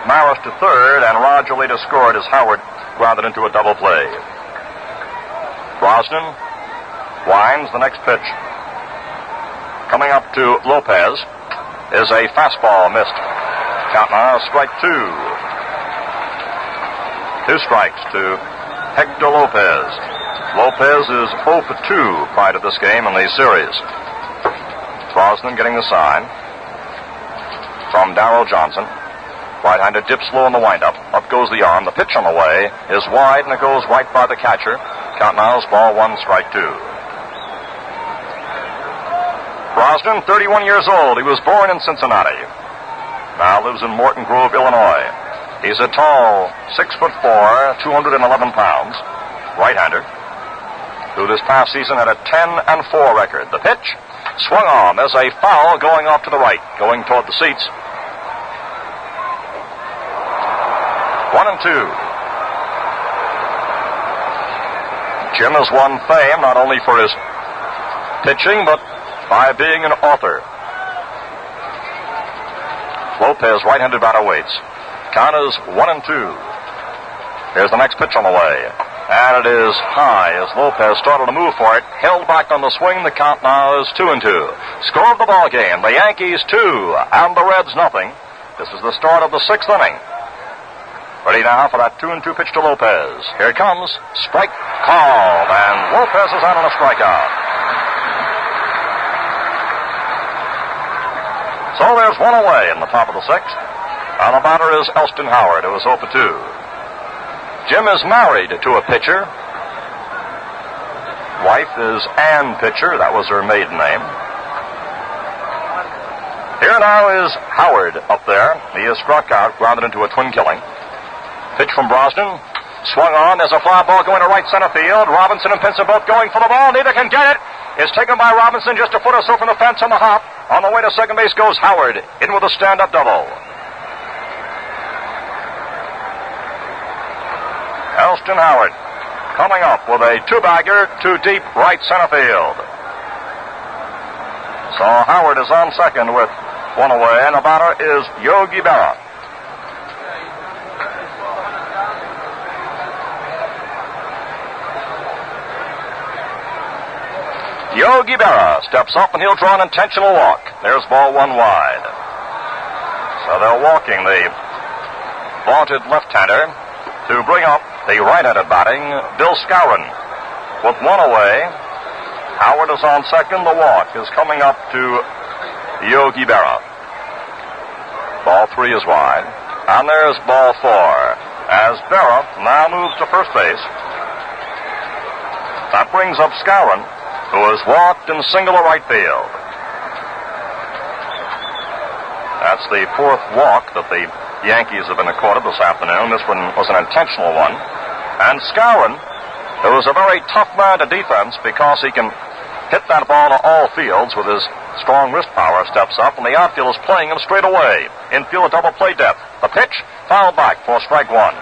S6: Maris to third, and Roger later scored as Howard grounded into a double play. Brosnan winds the next pitch. Coming up to Lopez is a fastball missed. Count now, strike 2. 2 strikes to Hector Lopez. Lopez is 0 for 2 prior to this game in the series. Brosnan getting the sign from Darrell Johnson. Right-hander dips low in the windup. Up goes the arm. The pitch on the way is wide, and it goes right by the catcher. Count now is ball 1, strike 2. Brosnan, 31 years old. He was born in Cincinnati. Now lives in Morton Grove, Illinois. He's a tall 6'4", 211 pounds, right-hander, who this past season had a 10-4 record. The pitch swung on. There's a foul going off to the right, going toward the seats. 1-2. Jim has won fame not only for his pitching, but by being an author. Lopez, right-handed batter, waits. Count is 1-2. Here's the next pitch on the way. And it is high as Lopez started to move for it. Held back on the swing. The count now is 2-2. Score of the ball game. The Yankees 2 and the Reds nothing. This is the start of the 6th inning. Ready now for that 2-2 pitch to Lopez. Here it comes. Strike called. And Lopez is out on a strikeout. So there's one away in the top of the 6th. And the batter is Elston Howard, who is 0 for 2. Jim is married to a pitcher. Wife is Ann Pitcher. That was her maiden name. Here now is Howard up there. He is struck out, grounded into a twin killing. Pitch from Brosnan. Swung on. There's a fly ball going to right center field. Robinson and Pinson both going for the ball. Neither can get it. It's taken by Robinson just a foot or so from the fence on the hop. On the way to second base goes Howard. In with a stand-up double. Elston Howard coming up with a 2-bagger to deep right center field. So Howard is on second with one away, and the batter is Yogi Berra. Yogi Berra steps up, and he'll draw an intentional walk. There's ball 1 wide. So they're walking the vaunted left-hander to bring up the right-handed batting, Bill Skowron. With one away, Howard is on second. The walk is coming up to Yogi Berra. Ball 3 is wide. And there's ball 4. As Berra now moves to first base. That brings up Skowron, who has walked and singled to right field. That's the 4th walk that the Yankees have been accorded this afternoon. This one was an intentional one. And Skowron, who is a very tough man to defense because he can hit that ball to all fields with his strong wrist power, steps up, and the outfield is playing him straight away. Infield, a double play depth. The pitch, foul back for strike one.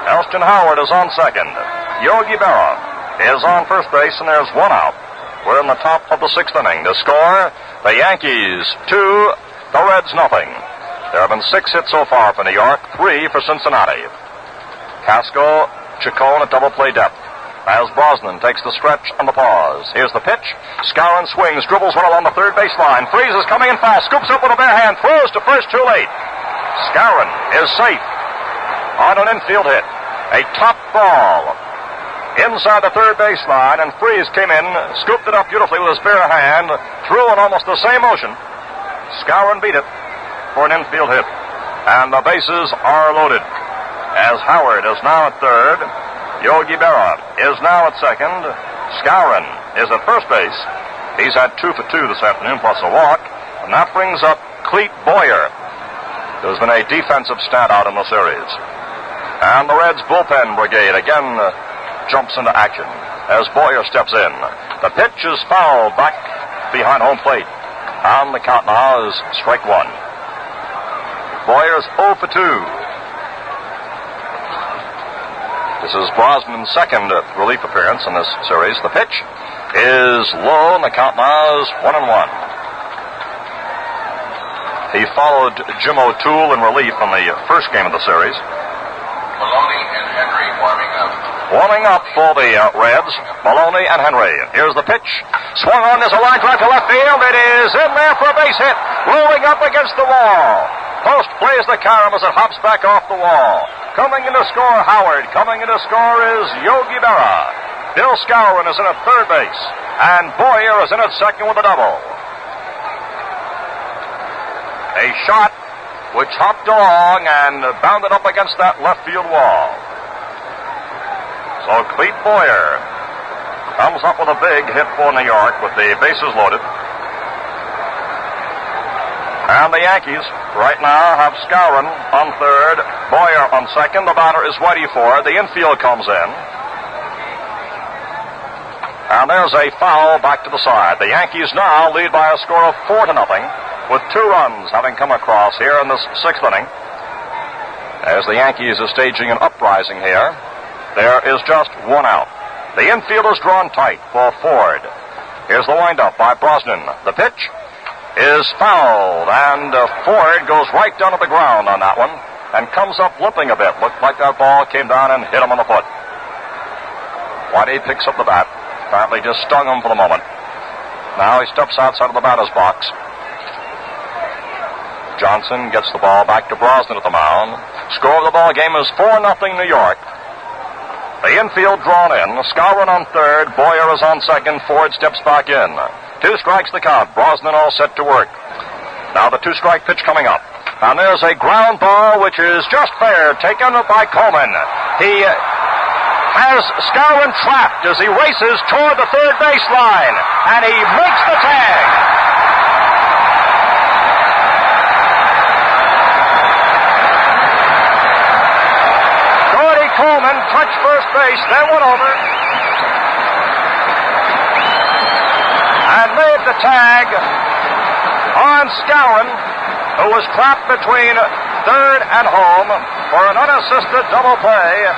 S6: Elston Howard is on second. Yogi Berra is on first base, and there's one out. We're in the top of the sixth inning. The score, the Yankees 2, the Reds nothing. There have been 6 hits so far for New York, 3 for Cincinnati. Casco, Chacon at double play depth. As Brosnan takes the stretch on the pause. Here's the pitch. Skowron swings, dribbles one along the third base line. Freeze is coming in fast, scoops up with a bare hand, throws to first too late. Skowron is safe on an infield hit. A top ball inside the third base line, and Freeze came in, scooped it up beautifully with his bare hand, threw in almost the same motion. Skowron beat it for an infield hit. And the bases are loaded. As Howard is now at third, Yogi Berra is now at second, Skowron is at first base. He's had 2 for 2 this afternoon, plus a walk, and that brings up Clete Boyer, who's been a defensive standout in the series. And the Reds bullpen brigade again jumps into action as Boyer steps in. The pitch is fouled back behind home plate. And the count now is strike one. Boyer's 0 for 2. This is Brosnan's second relief appearance in this series. The pitch is low, and the count now is 1-1. He followed Jim O'Toole in relief in the first game of the series.
S7: Maloney and Henry warming up.
S6: Warming up for the Reds, Maloney and Henry. Here's the pitch. Swung on, there's a line drive to left field. It is in there for a base hit. Rolling up against the wall. Post plays the carom as it hops back off the wall. Coming in to score, Howard. Coming in to score is Yogi Berra. Bill Skowron is in at third base. And Boyer is in at second with a double. A shot which hopped along and bounded up against that left field wall. So Clete Boyer comes up with a big hit for New York with the bases loaded. And the Yankees right now have Skowron on third, Boyer on second. The batter is Whitey Ford. The infield comes in. And there's a foul back to the side. The Yankees now lead by a score of 4-0, with 2 runs having come across here in this sixth inning. As the Yankees are staging an uprising here, there is just 1 out. The infield is drawn tight for Ford. Here's the windup by Brosnan. The pitch is fouled, and Ford goes right down to the ground on that one and comes up limping a bit. Looked like that ball came down and hit him on the foot. Whitey picks up the bat. Apparently just stung him for the moment. Now he steps outside of the batter's box. Johnson gets the ball back to Brosnan at the mound. Score of the ball game is 4-0 New York. The infield drawn in. Skowron on third. Boyer is on second. Ford steps back in. 2 strikes the count. Brosnan all set to work. Now the 2-strike pitch coming up. And there's a ground ball which is just fair, taken by Coleman. He has Skowron trapped as he races toward the third base line. And he makes the tag. Gordy Coleman touched first base, then went over and made the tag on Skowron, who was trapped between third and home for an unassisted double play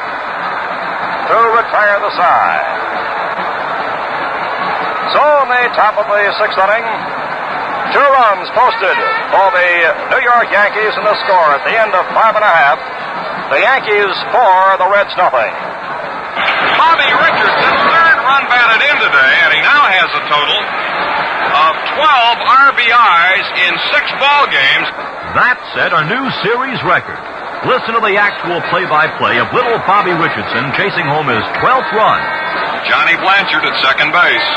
S6: to retire the side. So in the top of the sixth inning, 2 runs posted for the New York Yankees in the score at the end of 5 1/2. The Yankees 4, the Reds nothing.
S2: Bobby Richardson, 3rd run batted in today, and he now has a total of 12 RBIs in 6 ball games.
S10: That set a new series record. Listen to the actual play-by-play of little Bobby Richardson chasing home his 12th run.
S2: Johnny Blanchard at second base.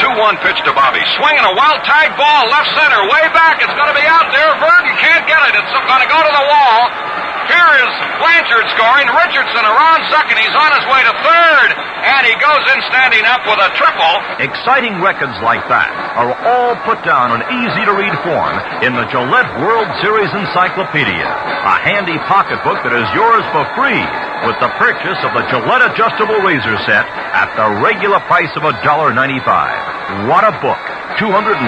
S2: 2-1 pitch to Bobby. Swinging a well-tied ball left center, way back. It's going to be out there. Verdon can't get it. It's going to go to the wall. Here is Blanchard scoring. Richardson around second. He's on his way to third.
S8: And he goes in standing up with a triple.
S10: Exciting records like that are all put down in easy-to-read form in the Gillette World Series Encyclopedia, a handy pocketbook that is yours for free with the purchase of the Gillette Adjustable Razor Set at the regular price of $1.95. What a book! 256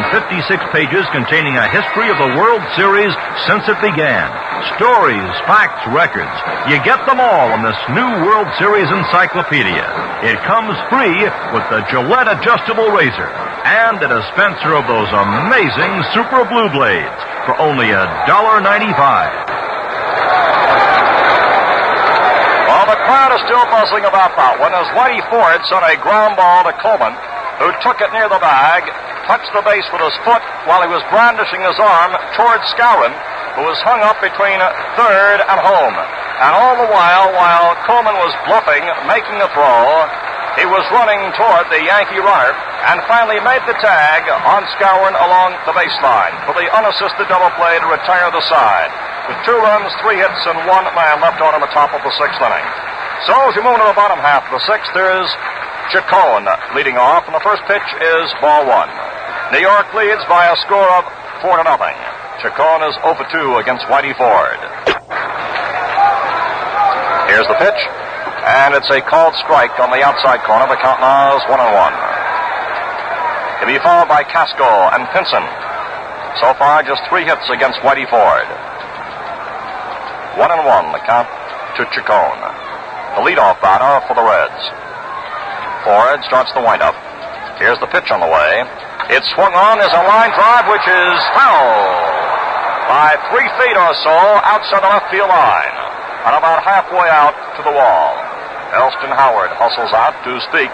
S10: pages containing a history of the World Series since it began. Stories, facts, records. You get them all in this new World Series Encyclopedia. It comes free with the Gillette Adjustable Razor and a dispenser of those amazing Super Blue Blades for only $1.95.
S6: Well, the crowd is still buzzing about that one as Whitey Ford sent a ground ball to Coleman, who took it near the bag, touched the base with his foot while he was brandishing his arm toward Skowron, who was hung up between third and home. And all the while Coleman was bluffing, making the throw, he was running toward the Yankee runner and finally made the tag on Skowron along the baseline for the unassisted double play to retire the side. With 2 runs, 3 hits, and 1 man left on in the top of the 6th inning. So as you move to the bottom half of the 6th, there's Chacon leading off, and the first pitch is ball 1. New York leads by a score of 4-0. Chacon is 0 for 2 against Whitey Ford. Here's the pitch, and it's a called strike on the outside corner. The count now is 1-1. To be followed by Casco and Pinson. So far, just 3 hits against Whitey Ford. 1-1, the count to Chacon. The leadoff batter for the Reds. Ford starts the windup. Here's the pitch on the way. It's swung on. There's a line drive, which is foul by 3 feet or so outside the left field line and about halfway out to the wall. Elston Howard hustles out to speak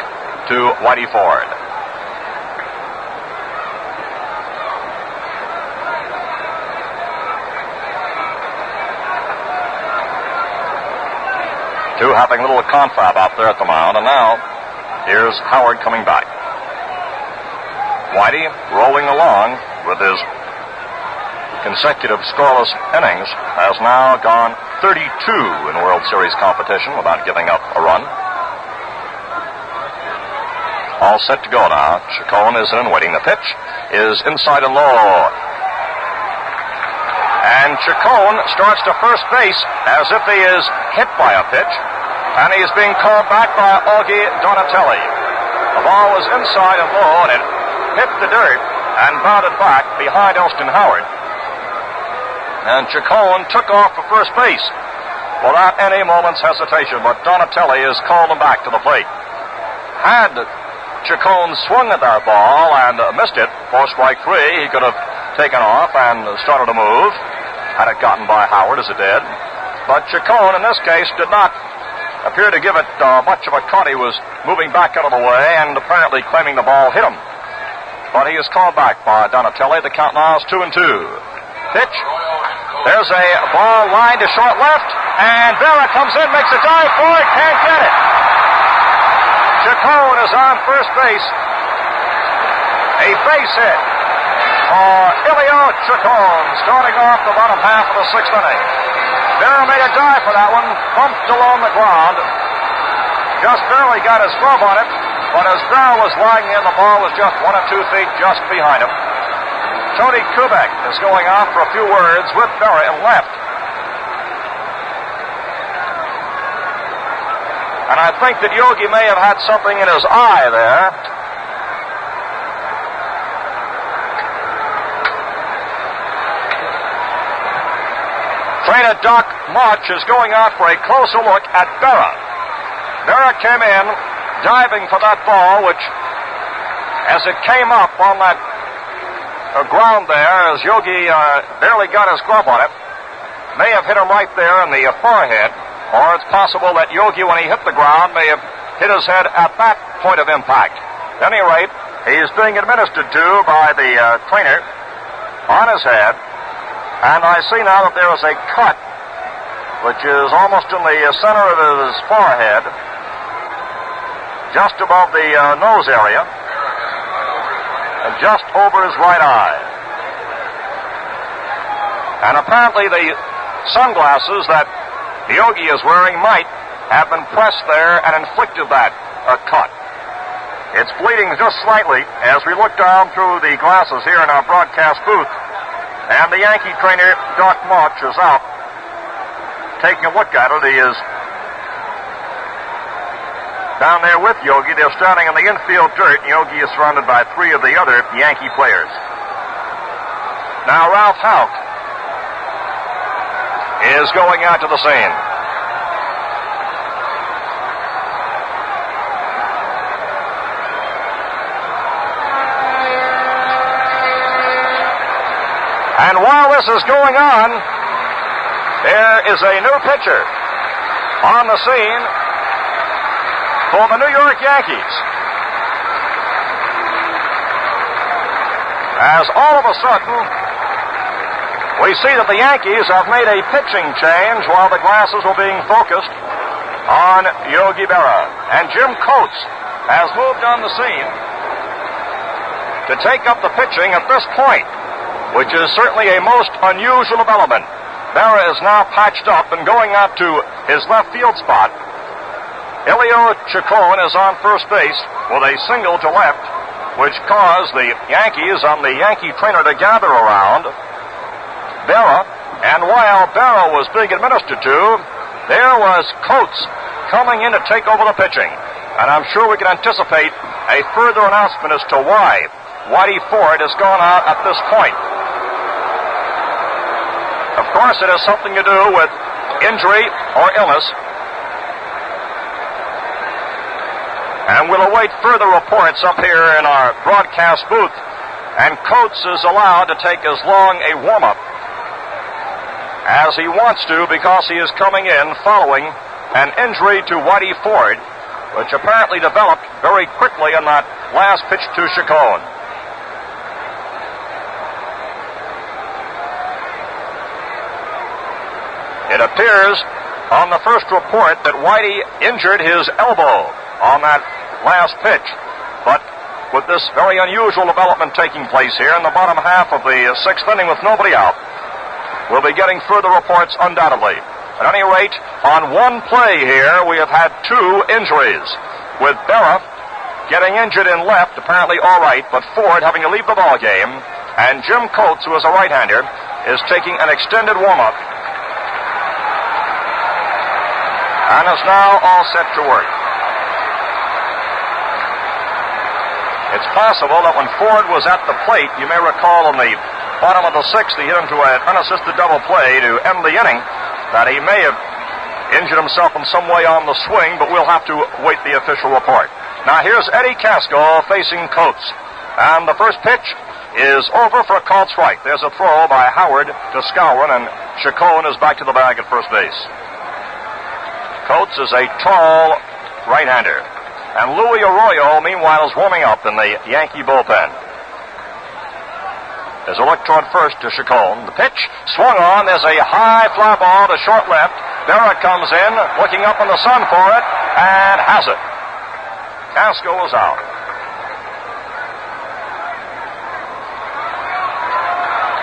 S6: to Whitey Ford. Two having a little confab out there at the mound, and now here's Howard coming back. Whitey rolling along with his consecutive scoreless innings has now gone 32 in World Series competition without giving up a run. All set to go now. Chacon is in waiting. The pitch is inside and low. And Chacon starts to first base as if he is hit by a pitch, and he is being called back by Augie Donatelli. The ball was inside and low, and it hit the dirt and bounded back behind Elston Howard. And Chacon took off for first base without any moment's hesitation, but Donatelli has called him back to the plate. Had Chacon swung at that ball and missed it for strike 3, he could have taken off and started to move had it gotten by Howard as it did. But Chacon, in this case, did not appear to give it much of a cut. He was moving back out of the way and apparently claiming the ball hit him. But he is called back by Donatelli. The count now is 2-2. Pitch. There's a ball lined to short left, and Vera comes in, makes a dive for it, can't get it. Chacon is on first base. A base hit for Ilio Chacon, starting off the bottom half of the 6th inning. Vera made a dive for that one, bumped along the ground, just barely got his glove on it, but as Vera was lying in, the ball was just 1 or 2 feet just behind him. Tony Kubek is going off for a few words with Vera in left. And I think that Yogi may have had something in his eye there. Trainer Doc March is going out for a closer look at Vera. Vera came in, diving for that ball, which, as it came up on that ground there, as Yogi barely got his glove on it, may have hit him right there in the forehead, or it's possible that Yogi, when he hit the ground, may have hit his head at that point of impact. At any rate, he's being administered to by the trainer on his head, and I see now that there is a cut, which is almost in the center of his forehead, just above the nose area, and just over his right eye. And apparently the sunglasses that Yogi is wearing might have been pressed there and inflicted that a cut. It's bleeding just slightly as we look down through the glasses here in our broadcast booth. And the Yankee trainer, Doc March, is out taking a look at it. He is down there with Yogi. They're standing in the infield dirt. Yogi is surrounded by three of the other Yankee players. Now Ralph Houck is going out to the scene. And while this is going on, there is a new pitcher on the scene for the New York Yankees. As all of a sudden, we see that the Yankees have made a pitching change while the glasses were being focused on Yogi Berra. And Jim Coates has moved on the scene to take up the pitching at this point, which is certainly a most unusual development. Berra is now patched up and going out to his left field spot. Elio Chacon is on first base with a single to left, which caused the Yankees and the Yankee trainer to gather around Berra. And while Berra was being administered to, there was Coates coming in to take over the pitching. And I'm sure we can anticipate a further announcement as to why Whitey Ford has gone out at this point. Of course, it has something to do with injury or illness. And we'll await further reports up here in our broadcast booth. And Coates is allowed to take as long a warm-up as he wants to because he is coming in following an injury to Whitey Ford, which apparently developed very quickly in that last pitch to Chacon. It appears on the first report that Whitey injured his elbow on that last pitch. But with this very unusual development taking place here in the bottom half of the sixth inning with nobody out, we'll be getting further reports undoubtedly. At any rate, on one play here, we have had two injuries, with Berra getting injured in left, apparently all right, but Ford having to leave the ball game, and Jim Coates, who is a right-hander, is taking an extended warm-up and is now all set to work. It's possible that when Ford was at the plate, you may recall in the bottom of the sixth, he hit into an unassisted double play to end the inning, that he may have injured himself in some way on the swing, but we'll have to wait the official report. Now here's Eddie Casco facing Coates. And the first pitch is over for a called strike. There's a throw by Howard to Skowron, and Chacon is back to the bag at first base. Coates is a tall right-hander. And Louis Arroyo, meanwhile, is warming up in the Yankee bullpen. There's a look toward first to Chacon. The pitch swung on. There's a high fly ball to short left. Berra comes in, looking up in the sun for it, and has it. Casco is out.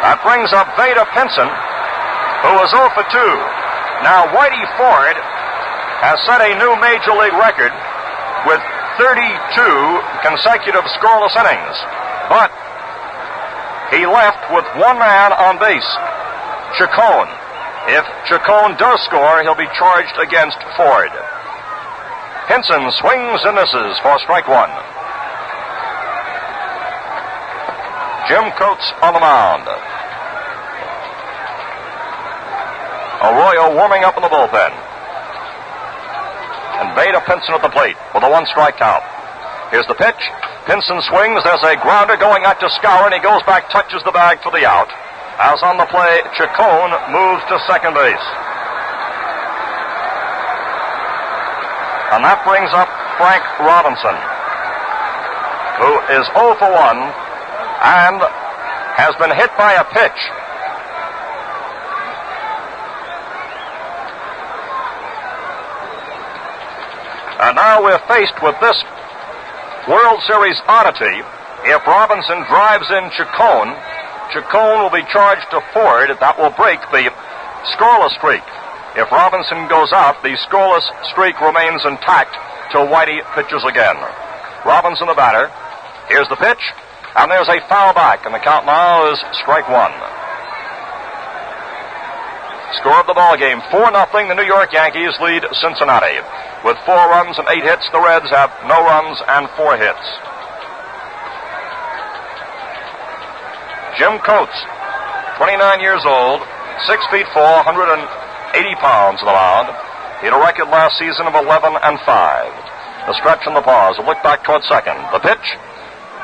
S6: That brings up Vada Pinson, who is 0 for 2. Now, Whitey Ford has set a new Major League record with 32 consecutive scoreless innings. But he left with one man on base, Chacon. If Chacon does score, he'll be charged against Ford. Pinson swings and misses for strike one. Jim Coates on the mound. Arroyo warming up in the bullpen. And Vada Pinson at the plate with a one-strike count. Here's the pitch. Pinson swings. There's a grounder going out to Skowron. He goes back, touches the bag for the out. As on the play, Chacon moves to second base. And that brings up Frank Robinson, who is 0 for 1 and has been hit by a pitch. And now we're faced with this World Series oddity. If Robinson drives in Chacon, Chacon will be charged to Ford. That will break the scoreless streak. If Robinson goes out, the scoreless streak remains intact till Whitey pitches again. Robinson the batter. Here's the pitch, and there's a foul back, and the count now is strike one. Score of the ball game, 4-0. The New York Yankees lead Cincinnati. With 4 runs and 8 hits, the Reds have no runs and 4 hits. Jim Coates, 29 years old, 6 feet 4, 180 pounds on the mound. He had a record last season of 11-5. The stretch and the pause, a look back toward second. The pitch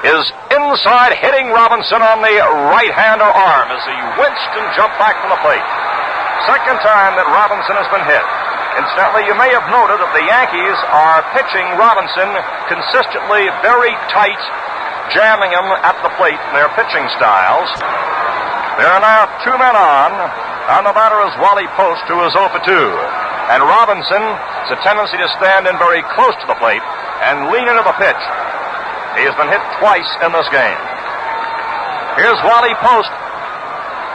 S6: is inside, hitting Robinson on the right-hander arm as he winced and jumped back from the plate. Second time that Robinson has been hit. Incidentally, you may have noted that the Yankees are pitching Robinson consistently very tight, jamming him at the plate in their pitching styles. There are now 2 men on, and the batter is Wally Post, who is 0 for 2. And Robinson has a tendency to stand in very close to the plate and lean into the pitch. He has been hit twice in this game. Here's Wally Post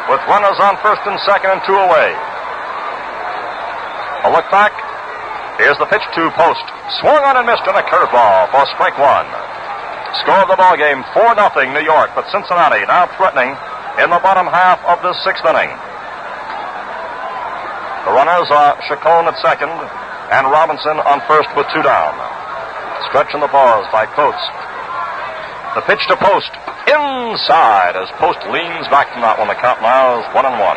S6: with runners on first and second and 2 away. A look back. Here's the pitch to Post. Swung on and missed on a curveball for strike one. Score of the ball game, 4-0 New York, but Cincinnati now threatening in the bottom half of the 6th inning. The runners are Chacon at second and Robinson on first with 2 down. Stretch in the pause by Coates. The pitch to Post. Inside as Post leans back from that one. The count now is 1-1.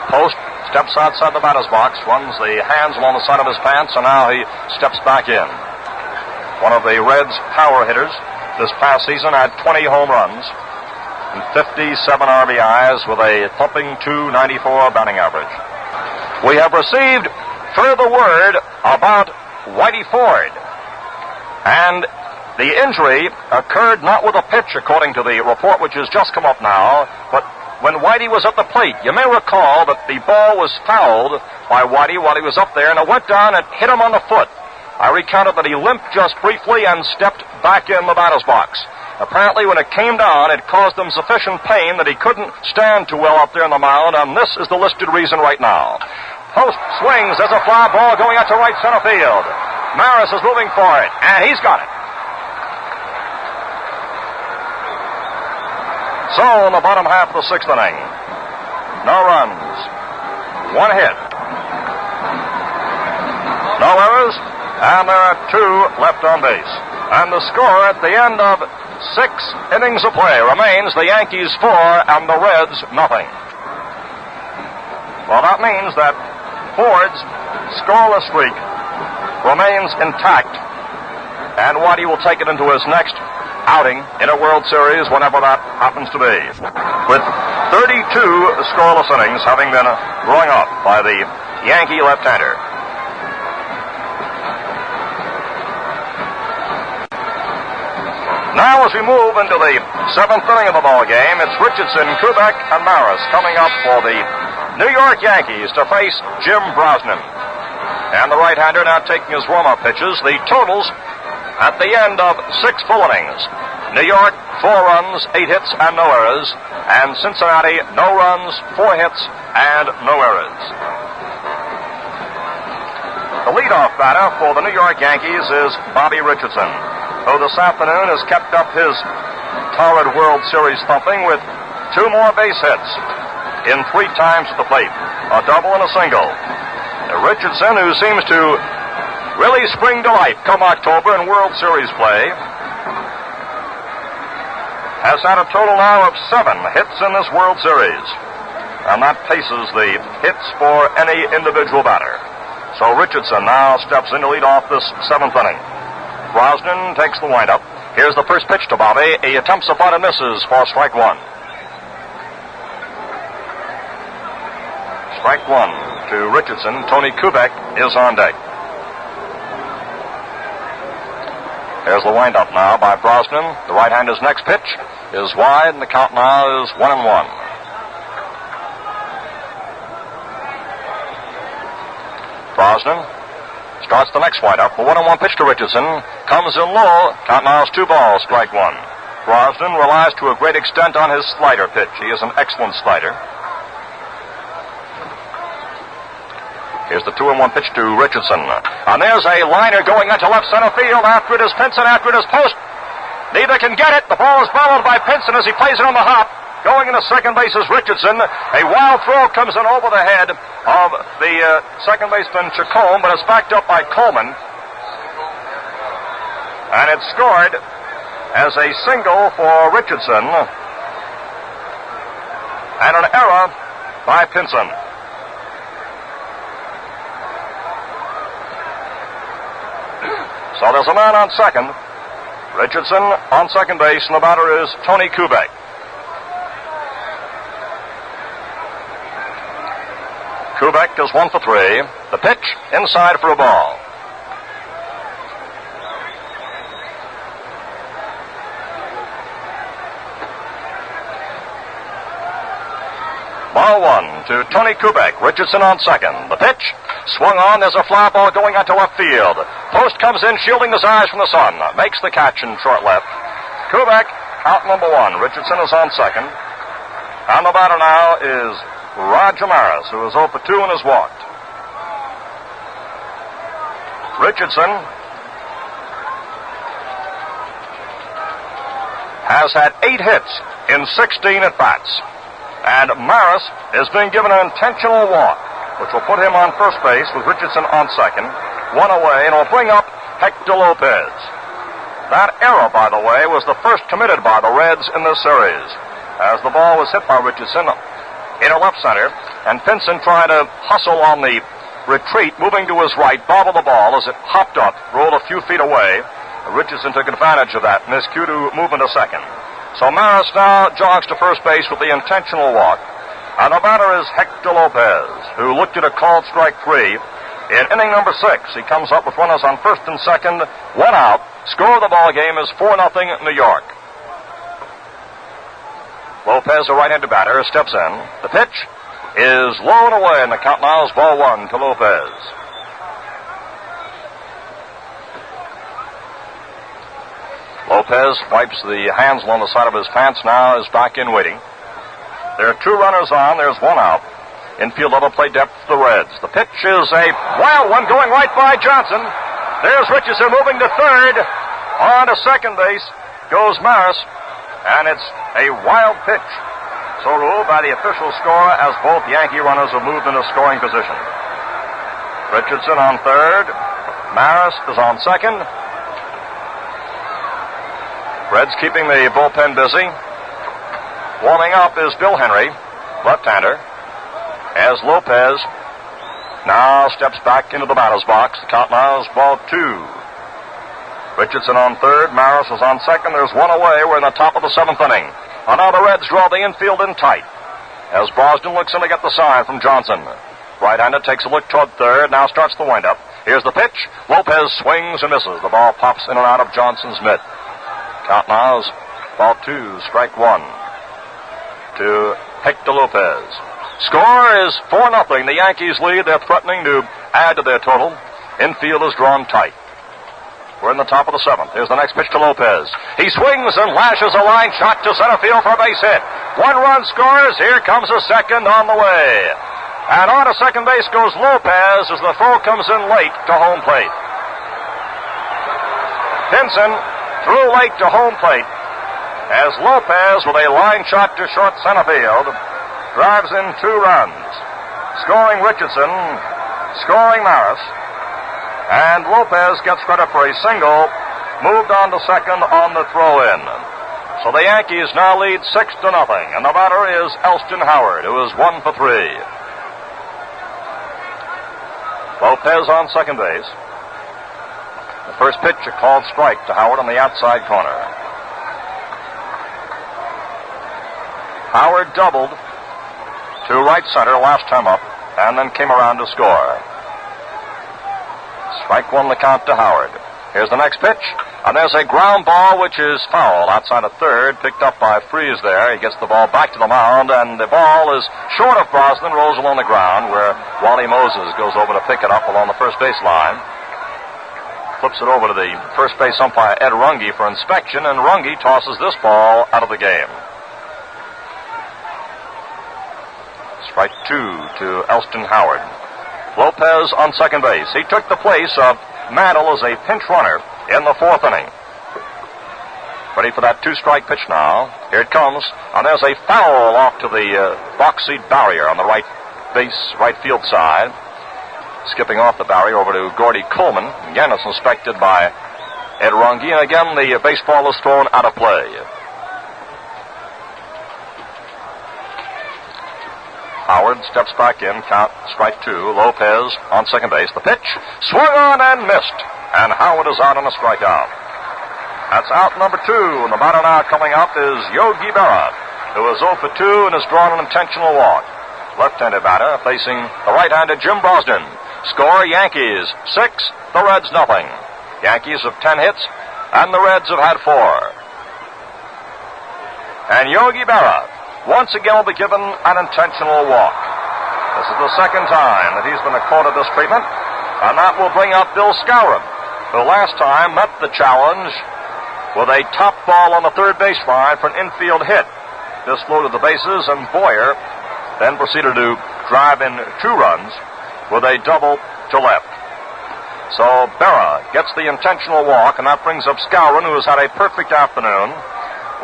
S6: Post steps outside the batter's box, runs the hands along the side of his pants, and now he steps back in. One of the Reds' power hitters this past season had 20 home runs and 57 RBIs with a thumping .294 batting average. We have received further word about Whitey Ford, and the injury occurred not with a pitch, according to the report which has just come up now, but when Whitey was at the plate. You may recall that the ball was fouled by Whitey while he was up there, and it went down and hit him on the foot. I recounted that he limped just briefly and stepped back in the batter's box. Apparently, when it came down, it caused him sufficient pain that he couldn't stand too well up there on the mound, and this is the listed reason right now. Post swings. There's a fly ball going out to right center field. Maris is moving for it, and he's got it. So, in the bottom half of the 6th inning, no runs, 1 hit, no errors, and there are 2 left on base. And the score at the end of 6 innings of play remains the Yankees 4 and the Reds nothing. Well, that means that Ford's scoreless streak remains intact, and Whitey will take it into his next outing in a World Series, whenever that happens to be. With 32 scoreless innings having been rung up by the Yankee left-hander. Now, as we move into the 7th inning of the ball game, it's Richardson, Kubek, and Maris coming up for the New York Yankees to face Jim Brosnan. And the right-hander now taking his warm-up pitches. The totals at the end of 6 full innings: New York, 4 runs, 8 hits, and no errors. And Cincinnati, no runs, 4 hits, and no errors. The leadoff batter for the New York Yankees is Bobby Richardson, who this afternoon has kept up his torrid World Series thumping with 2 more base hits in 3 times at the plate, a double and a single. Richardson, who seems to really spring to life come October in World Series play, has had a total now of 7 hits in this World Series, and that paces the hits for any individual batter. So Richardson now steps in to lead off this 7th inning. Brosnan takes the windup. Here's the first pitch to Bobby. He attempts a bunt and misses for strike 1. Strike 1 to Richardson. Tony Kubek is on deck. There's the windup now by Brosnan. The right-hander's next pitch is wide, and the count now is 1-1. Brosnan starts the next windup. The 1-1 pitch to Richardson comes in low. Count now is 2 balls, strike 1. Brosnan relies to a great extent on his slider pitch. He is an excellent slider. Here's the 2-1 pitch to Richardson. And there's a liner going into left center field. After it is Pinson, after it is Post. Neither can get it. The ball is followed by Pinson as he plays it on the hop. Going into second base is Richardson. A wild throw comes in over the head of the second baseman Chacon, but it's backed up by Coleman. And it's scored as a single for Richardson. And an error by Pinson. So there's a man on second. Richardson on second base, and the batter is Tony Kubek. Kubek is 1 for 3. The pitch inside for a ball. Ball 1 to Tony Kubek. Richardson on second. The pitch swung on. There's a fly ball going out to left field. Post comes in, shielding his eyes from the sun. Makes the catch in short left. Kubek, out number 1. Richardson is on second. And the batter now is Roger Maris, who is 0 for 2 and has walked. Richardson has had 8 hits in 16 at-bats. And Maris is being given an intentional walk, which will put him on first base with Richardson on second. 1 away, and will bring up Hector Lopez. That error, by the way, was the first committed by the Reds in this series, as the ball was hit by Richardson into left center, and Pinson tried to hustle on the retreat, moving to his right, bobbled the ball as it hopped up, rolled a few feet away. Richardson took advantage of that, miscued to move into second. So Maris now jogs to first base with the intentional walk. And the batter is Hector Lopez, who looked at a called strike 3. In inning number 6, he comes up with runners on first and second, 1 out. Score of the ball game is 4-0 New York. Lopez, a right-handed batter, steps in. The pitch is low and away, and the count now is ball 1 to Lopez. Lopez wipes the hands along the side of his pants, now is back in waiting. There are 2 runners on, there's 1 out. Infield double play depth for the Reds. The pitch is a wild one going right by Johnson. There's Richardson moving to third. On to second base goes Maris, and it's a wild pitch. So ruled by the official score as both Yankee runners have moved into scoring position. Richardson on third. Maris is on second. Reds keeping the bullpen busy. Warming up is Bill Henry, left-hander, as Lopez now steps back into the batter's box. The count now is ball 2. Richardson on third. Maris is on second. There's 1 away. We're in the top of the 7th inning. And now the Reds draw the infield in tight as Boston looks in to get the sign from Johnson. Right-hander takes a look toward third. Now starts the windup. Here's the pitch. Lopez swings and misses. The ball pops in and out of Johnson's mitt. Count now is ball 2, strike 1 to Hector Lopez. Score is 4-0. The Yankees lead. They're threatening to add to their total. Infield is drawn tight. We're in the top of the 7th. Here's the next pitch to Lopez. He swings and lashes a line shot to center field for a base hit. 1 run scores. Here comes a second on the way. And on to second base goes Lopez as the throw comes in late to home plate. Pinson threw late to home plate as Lopez, with a line shot to short center field, drives in 2 runs, scoring Richardson, scoring Maris, and Lopez gets credit for a single, moved on to second on the throw-in. So the Yankees now lead 6-0, and the batter is Elston Howard, who is 1 for 3. Lopez on second base. The first pitch, a called strike to Howard on the outside corner. Howard doubled to right center last time up, and then came around to score. Strike 1 the count to Howard. Here's the next pitch, and there's a ground ball which is foul outside of third, picked up by Freese there. He gets the ball back to the mound, and the ball is short of Brosnan, rolls along the ground, where Wally Moses goes over to pick it up along the first base line. Flips it over to the first base umpire, Ed Runge, for inspection, and Runge tosses this ball out of the game. Strike 2 to Elston Howard. Lopez on second base. He took the place of Mantle as a pinch runner in the fourth inning. Ready for that two-strike pitch now. Here it comes. And there's a foul off to the box seat barrier on the right field side. Skipping off the barrier over to Gordy Coleman. Again, it's inspected by Ed Runge. And again, the baseball is thrown out of play. Howard steps back in. Count strike two. Lopez on second base. The pitch swung on and missed. And Howard is out on a strikeout. That's out number two. And the batter now coming up is Yogi Berra, who is 0 for 2 and has drawn an intentional walk. Left-handed batter facing the right-handed Jim Brosnan. Score, Yankees 6, the Reds nothing. Yankees have 10 hits, and the Reds have had 4. And Yogi Berra once again will be given an intentional walk. This is the second time that he's been accorded this treatment, and that will bring up Bill Skowron, who last time met the challenge with a top ball on the third base line for an infield hit. This loaded the bases, and Boyer then proceeded to drive in 2 runs with a double to left. So Berra gets the intentional walk, and that brings up Skowron, who has had a perfect afternoon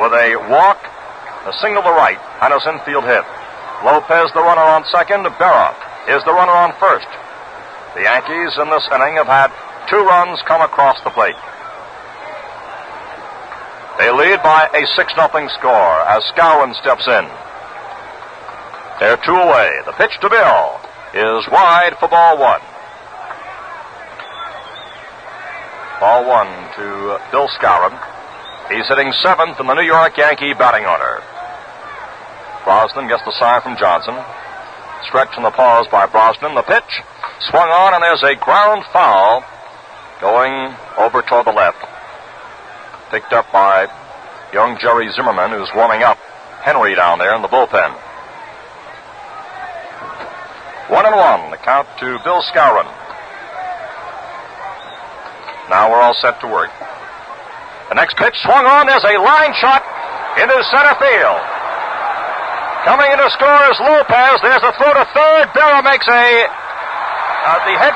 S6: with a walk, a single to right, and his infield hit. Lopez, the runner on second. Berra is the runner on first. The Yankees in this inning have had 2 runs come across the plate. They lead by a 6-0 score as Skowron steps in. They're 2 away. The pitch to Bill is wide for ball 1. Ball 1 to Bill Skowron. He's hitting 7th in the New York Yankee batting order. Brosnan gets the sign from Johnson. Stretch in the pause by Brosnan. The pitch swung on, and there's a ground foul going over toward the left. Picked up by young Jerry Zimmerman, who's warming up Henry down there in the bullpen. 1-1, the count to Bill Skowron. Now we're all set to work. The next pitch swung on. There's a line shot into center field. Coming in to score is Lopez. There's a throw to third. Berra makes the head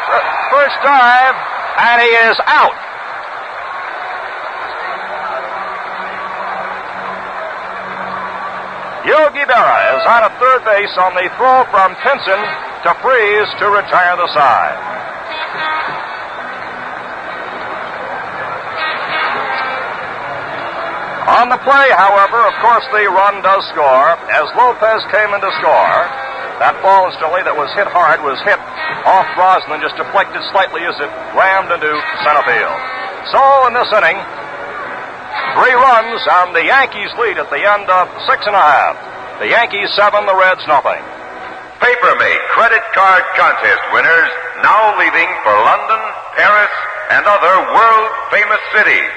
S6: first dive, and he is out. Yogi Berra is out at third base on the throw from Pinson to Freeze to retire the side. On the play, however, of course, the run does score as Lopez came in to score. That ball instantly that was hit hard was hit off Brosnan, just deflected slightly as it rammed into center field. So in this inning, 3 runs, and the Yankees lead at the end of 6 1/2. The Yankees 7, the Reds nothing.
S3: Paper-made credit card contest winners now leaving for London, Paris, and other world-famous cities.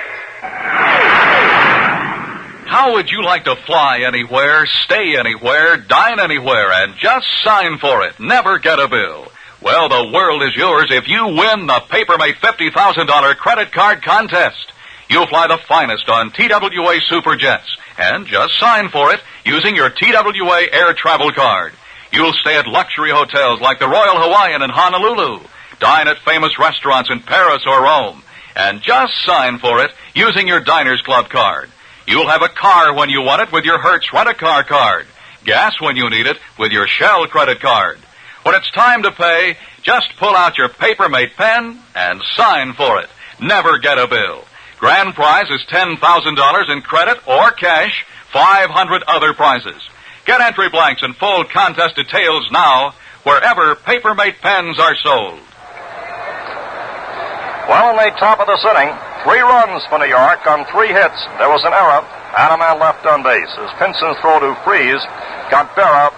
S11: How would you like to fly anywhere, stay anywhere, dine anywhere, and just sign for it? Never get a bill. Well, the world is yours if you win the Paper-Mate $50,000 credit card contest. You'll fly the finest on TWA Superjets, and just sign for it using your TWA Air Travel Card. You'll stay at luxury hotels like the Royal Hawaiian in Honolulu, dine at famous restaurants in Paris or Rome, and just sign for it using your Diners Club card. You'll have a car when you want it with your Hertz Rent-A-Car card. Gas when you need it with your Shell credit card. When it's time to pay, just pull out your Paper-Mate pen and sign for it. Never get a bill. Grand prize is $10,000 in credit or cash, 500 other prizes. Get entry blanks and full contest details now wherever Paper-Mate pens are sold.
S6: Well, in the top of this inning, 3 runs for New York on 3 hits. There was an error and a man left on base as Pinson's throw to Freeze got Berra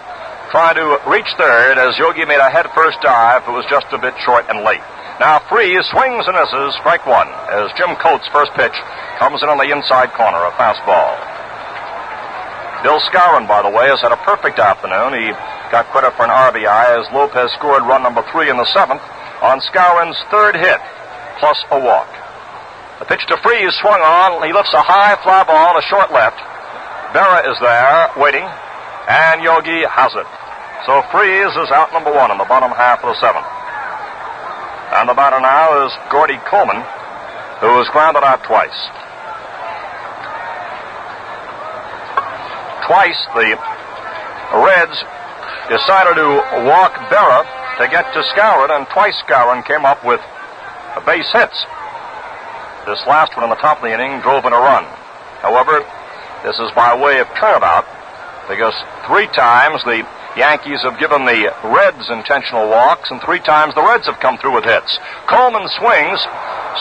S6: trying to reach third as Yogi made a head-first dive. It was just a bit short and late. Now Freeze swings and misses, strike 1, as Jim Coates' first pitch comes in on the inside corner, a fastball. Bill Skowron, by the way, has had a perfect afternoon. He got credit for an RBI as Lopez scored run number 3 in the 7th on Skowron's 3rd hit, plus a walk. The pitch to Freeze swung on. He lifts a high fly ball to short left. Berra is there, waiting, and Yogi has it. So Freeze is out number 1 in the bottom half of the 7th. And the batter now is Gordy Coleman, who was grounded out twice. Twice the Reds decided to walk Berra to get to Skowron, and twice Skowron came up with base hits. This last one in the top of the inning drove in a run. However, this is by way of turnabout, because 3 times the Yankees have given the Reds intentional walks, and 3 times the Reds have come through with hits. Coleman swings,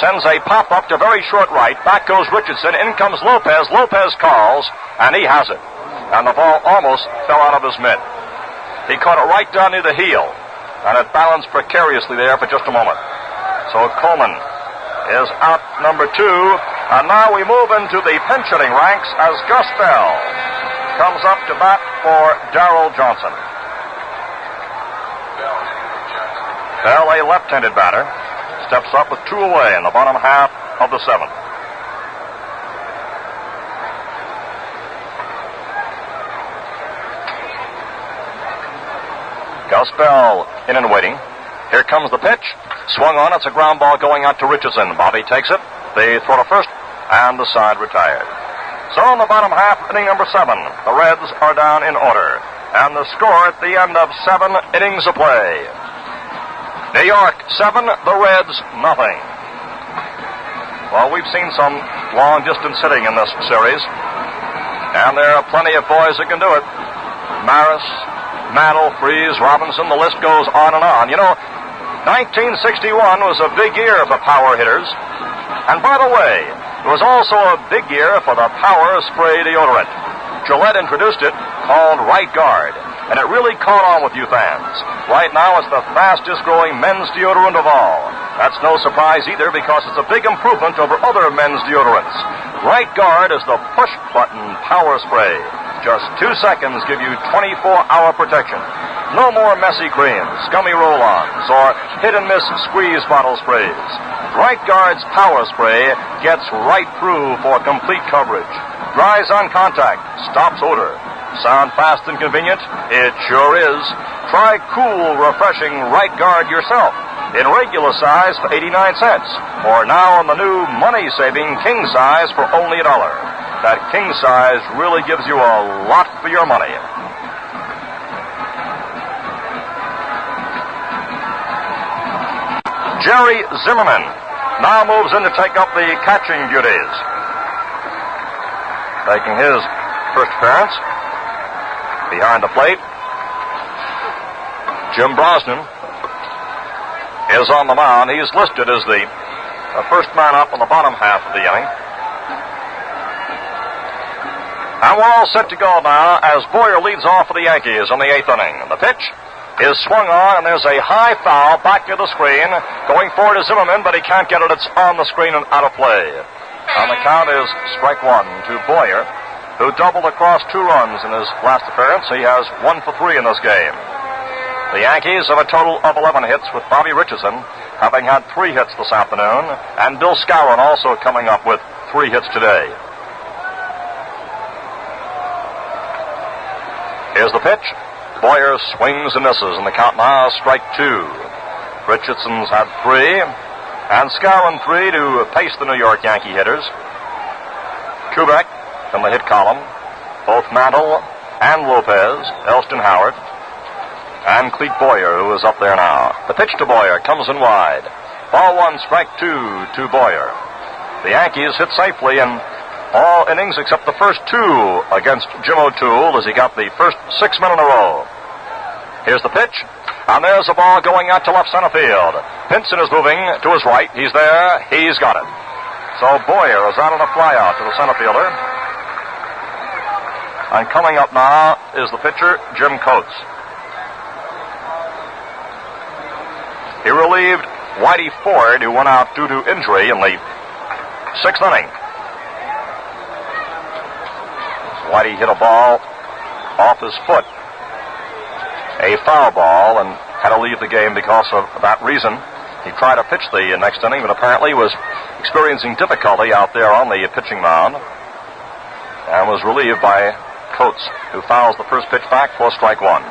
S6: sends a pop-up to very short right. Back goes Richardson. In comes Lopez. Lopez calls, and he has it. And the ball almost fell out of his mitt. He caught it right down near the heel, and it balanced precariously there for just a moment. So Coleman is out number 2, and now we move into the pinch hitting ranks as Gus Bell comes up to bat for Darrell Johnson. Bell, a left-handed batter, steps up with 2 away in the bottom half of the 7th. Gus Bell in and waiting. Here comes the pitch. Swung on. It's a ground ball going out to Richardson. Bobby takes it. They throw to first, and the side retired. So in the bottom half, inning number 7, the Reds are down in order. And the score at the end of 7 innings of play. New York 7, the Reds nothing. Well, we've seen some long-distance hitting in this series, and there are plenty of boys that can do it. Maris, Mantle, Freese, Robinson, the list goes on and on. You know, 1961 was a big year for power hitters. And by the way, it was also a big year for the Power Spray deodorant. Gillette introduced it, called Right Guard, and it really caught on with you fans. Right now, it's the fastest growing men's deodorant of all. That's no surprise either, because it's a big improvement over other men's deodorants. Right Guard is the push-button power spray. Just 2 seconds give you 24-hour protection. No more messy creams, scummy roll-ons, or hit-and-miss squeeze bottle sprays. Right Guard's power spray gets right through for complete coverage. Dries on contact, stops odor. Sound fast and convenient? It sure is. Try cool, refreshing Right Guard yourself in regular size for 89 cents, or now in the new money-saving king size for only $1. That king size really gives you a lot for your money. Jerry Zimmerman now moves in to take up the catching duties. Taking his first appearance behind the plate, Jim Brosnan is on the mound. He's listed as the first man up in the bottom half of the inning. And we're all set to go now as Boyer leads off for the Yankees in the 8th inning. The pitch is swung on, and there's a high foul back to the screen. Going forward to Zimmerman, but he can't get it. It's on the screen and out of play. And the count is strike 1 to Boyer, who doubled across 2 runs in his last appearance. He has 1 for 3 in this game. The Yankees have a total of 11 hits, with Bobby Richardson having had 3 hits this afternoon, and Bill Skowron also coming up with 3 hits today. Here's the pitch. Boyer swings and misses, and the count now is strike 2. Richardson's had 3, and Skowron 3 to pace the New York Yankee hitters. Kubek from the hit column, both Mantle and Lopez, Elston Howard, and Clete Boyer, who is up there now. The pitch to Boyer comes in wide. Ball 1, strike 2 to Boyer. The Yankees hit safely in all innings except the first 2 against Jim O'Toole, as he got the first 6 men in a row. Here's the pitch, and there's a ball going out to left center field. Pinson is moving to his right. He's there. He's got it. So Boyer is out on a flyout to the center fielder. And coming up now is the pitcher, Jim Coates. He relieved Whitey Ford, who went out due to injury in the 6th inning. Whitey hit a ball off his foot, a foul ball, and had to leave the game because of that reason. He tried to pitch the next inning, but apparently was experiencing difficulty out there on the pitching mound, and was relieved by Coates, who fouls the first pitch back for strike 1.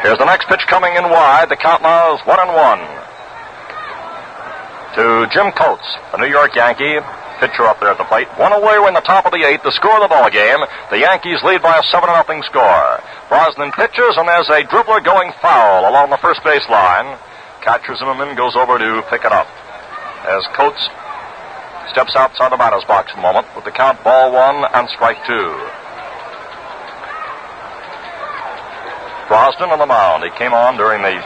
S6: Here's the next pitch coming in wide. The count now is 1-1. To Jim Coates, the New York Yankee. Pitcher up there at the plate. One away, we're in the top of the 8th. The score of the ball game. The Yankees lead by a 7-0 score. Brosnan pitches, and there's a dribbler going foul along the first base line. Catcher Zimmerman goes over to pick it up. As Coates steps outside the batter's box for a moment with the count ball 1 and strike 2. Brosnan on the mound. He came on during the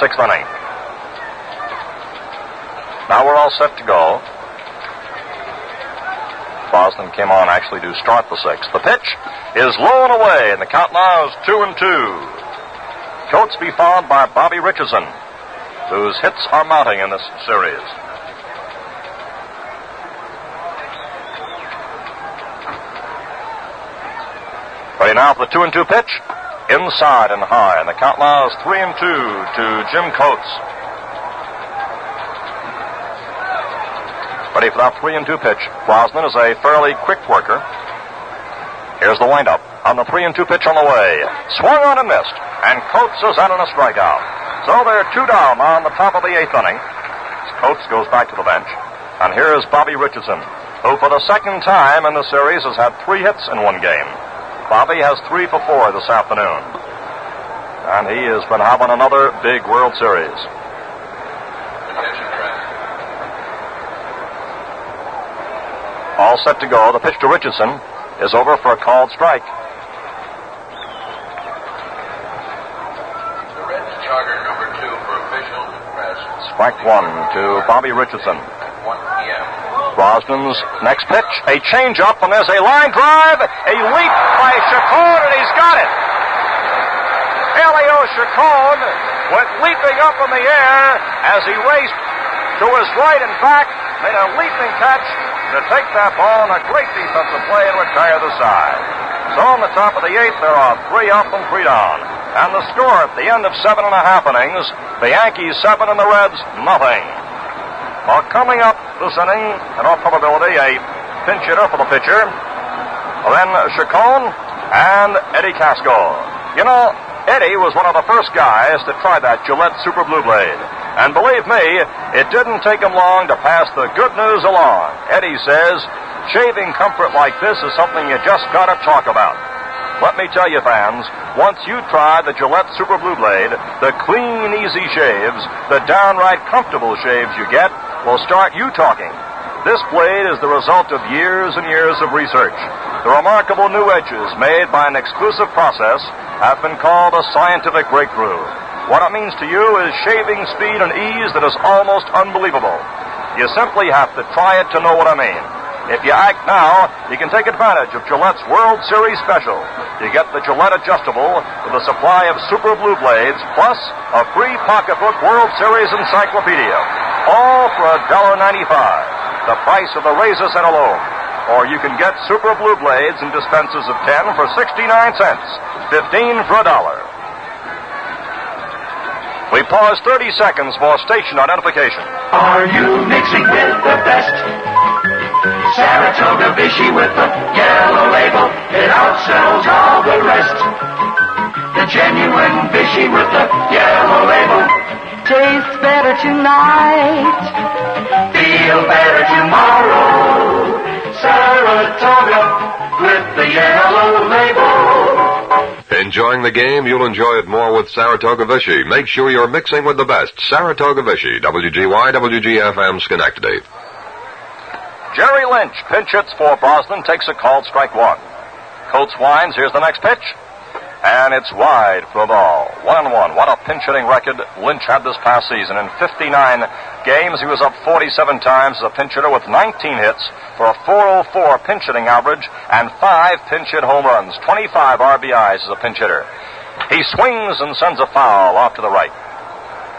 S6: 6th inning. Now we're all set to go. Brosnan came on actually to start the 6th. The pitch is low and away, and the count now is 2-2. Coates be followed by Bobby Richardson, whose hits are mounting in this series. Ready now for the 2-2 pitch. Inside and high, and the count now is 3-2 to Jim Coates. Ready for that 3-2 pitch. Brosnan is a fairly quick worker. Here's the windup on the 3-2 pitch on the way. Swung on and missed, and Coates is out on a strikeout. So they're 2 down on the top of the 8th inning. Coates goes back to the bench, and here is Bobby Richardson, who for the second time in the series has had 3 hits in one game. Bobby has 3 for 4 this afternoon, and he has been having another big World Series. All set to go. The pitch to Richardson is over for a called strike.
S7: The Reds jogger number 2 for officials and press.
S6: Strike 1 to Bobby Richardson.
S7: 1 p.m.
S6: Brosnan's next pitch, a changeup, and there's a line drive, a leap by Chacon, and he's got it. Elio Chacon went leaping up in the air as he raced to his right and back, made a leaping catch to take that ball on a great defensive play and retire the side. So on the top of the 8th, there are 3 up and 3 down. And the score at the end of 7.5 innings, the Yankees 7 and the Reds nothing. Well, coming up this inning, in all probability, a pinch hitter for the pitcher, then Chacon and Eddie Casco. You know, Eddie was one of the first guys to try that Gillette Super Blue Blade. And believe me, it didn't take him long to pass the good news along. Eddie says, shaving comfort like this is something you just gotta talk about. Let me tell you, fans, once you try the Gillette Super Blue Blade, the clean, easy shaves, the downright comfortable shaves you get, will start you talking. This blade is the result of years and years of research. The remarkable new edges made by an exclusive process have been called a scientific breakthrough. What it means to you is shaving speed and ease that is almost unbelievable. You simply have to try it to know what I mean. If you act now, you can take advantage of Gillette's World Series special. You get the Gillette Adjustable with a supply of Super Blue Blades, plus a free pocketbook World Series encyclopedia. All for $1.95, the price of the razor set alone. Or you can get Super Blue Blades in dispensers of 10 for 69 cents, 15 for $1. We pause 30 seconds for station identification.
S4: Are you mixing with the best? Saratoga Vichy with the yellow label, it outsells all the rest. The genuine Vichy with the yellow label
S5: tastes better tonight,
S4: feel better tomorrow. Saratoga with the yellow label.
S9: Enjoying the game? You'll enjoy it more with Saratoga Vichy. Make sure you're mixing with the best. Saratoga Vichy, WGY, WGFM, Schenectady.
S6: Jerry Lynch pinch hits for Brosnan, takes a called strike 1. Coates winds, here's the next pitch, and it's wide for a ball. 1-1. What a pinch hitting record Lynch had this past season. In 59 games, he was up 47 times as a pinch hitter with 19 hits for a .404 pinch hitting average and 5 pinch hit home runs, 25 RBIs as a pinch hitter. He swings and sends a foul off to the right.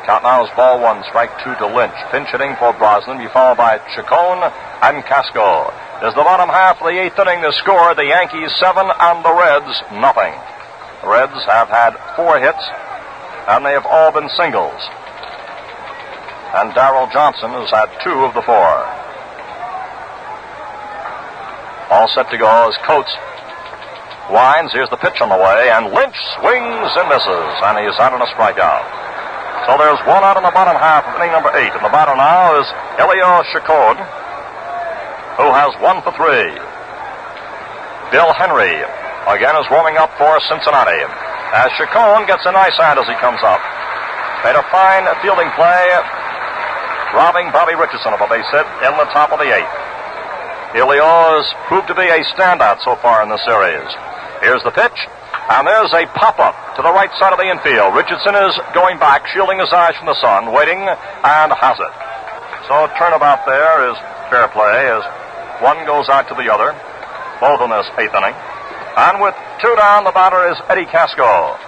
S6: Count now is ball 1, strike 2 to Lynch. Pinch hitting for Brosnan, be followed by Chacon and Casco. As the bottom half of the 8th inning, the score, the Yankees 7 and the Reds nothing. The Reds have had 4 hits, and they have all been singles. And Darrell Johnson has had 2 of the 4. All set to go as Coates Wines, here's the pitch on the way, and Lynch swings and misses, and he's out on a strikeout. So there's one out in the bottom half of inning number 8. And the batter now is Elio Chacon, who has 1 for 3. Bill Henry, again, is warming up for Cincinnati, as Chacon gets a nice hand as he comes up. Made a fine fielding play, robbing Bobby Richardson of a base hit in the top of the 8th. Elio has proved to be a standout so far in the series. Here's the pitch, and there's a pop-up to the right side of the infield. Richardson is going back, shielding his eyes from the sun, waiting, and has it. So turnabout there is fair play as one goes out to the other, both in this 8th inning. And with 2 down, the batter is Eddie Casco.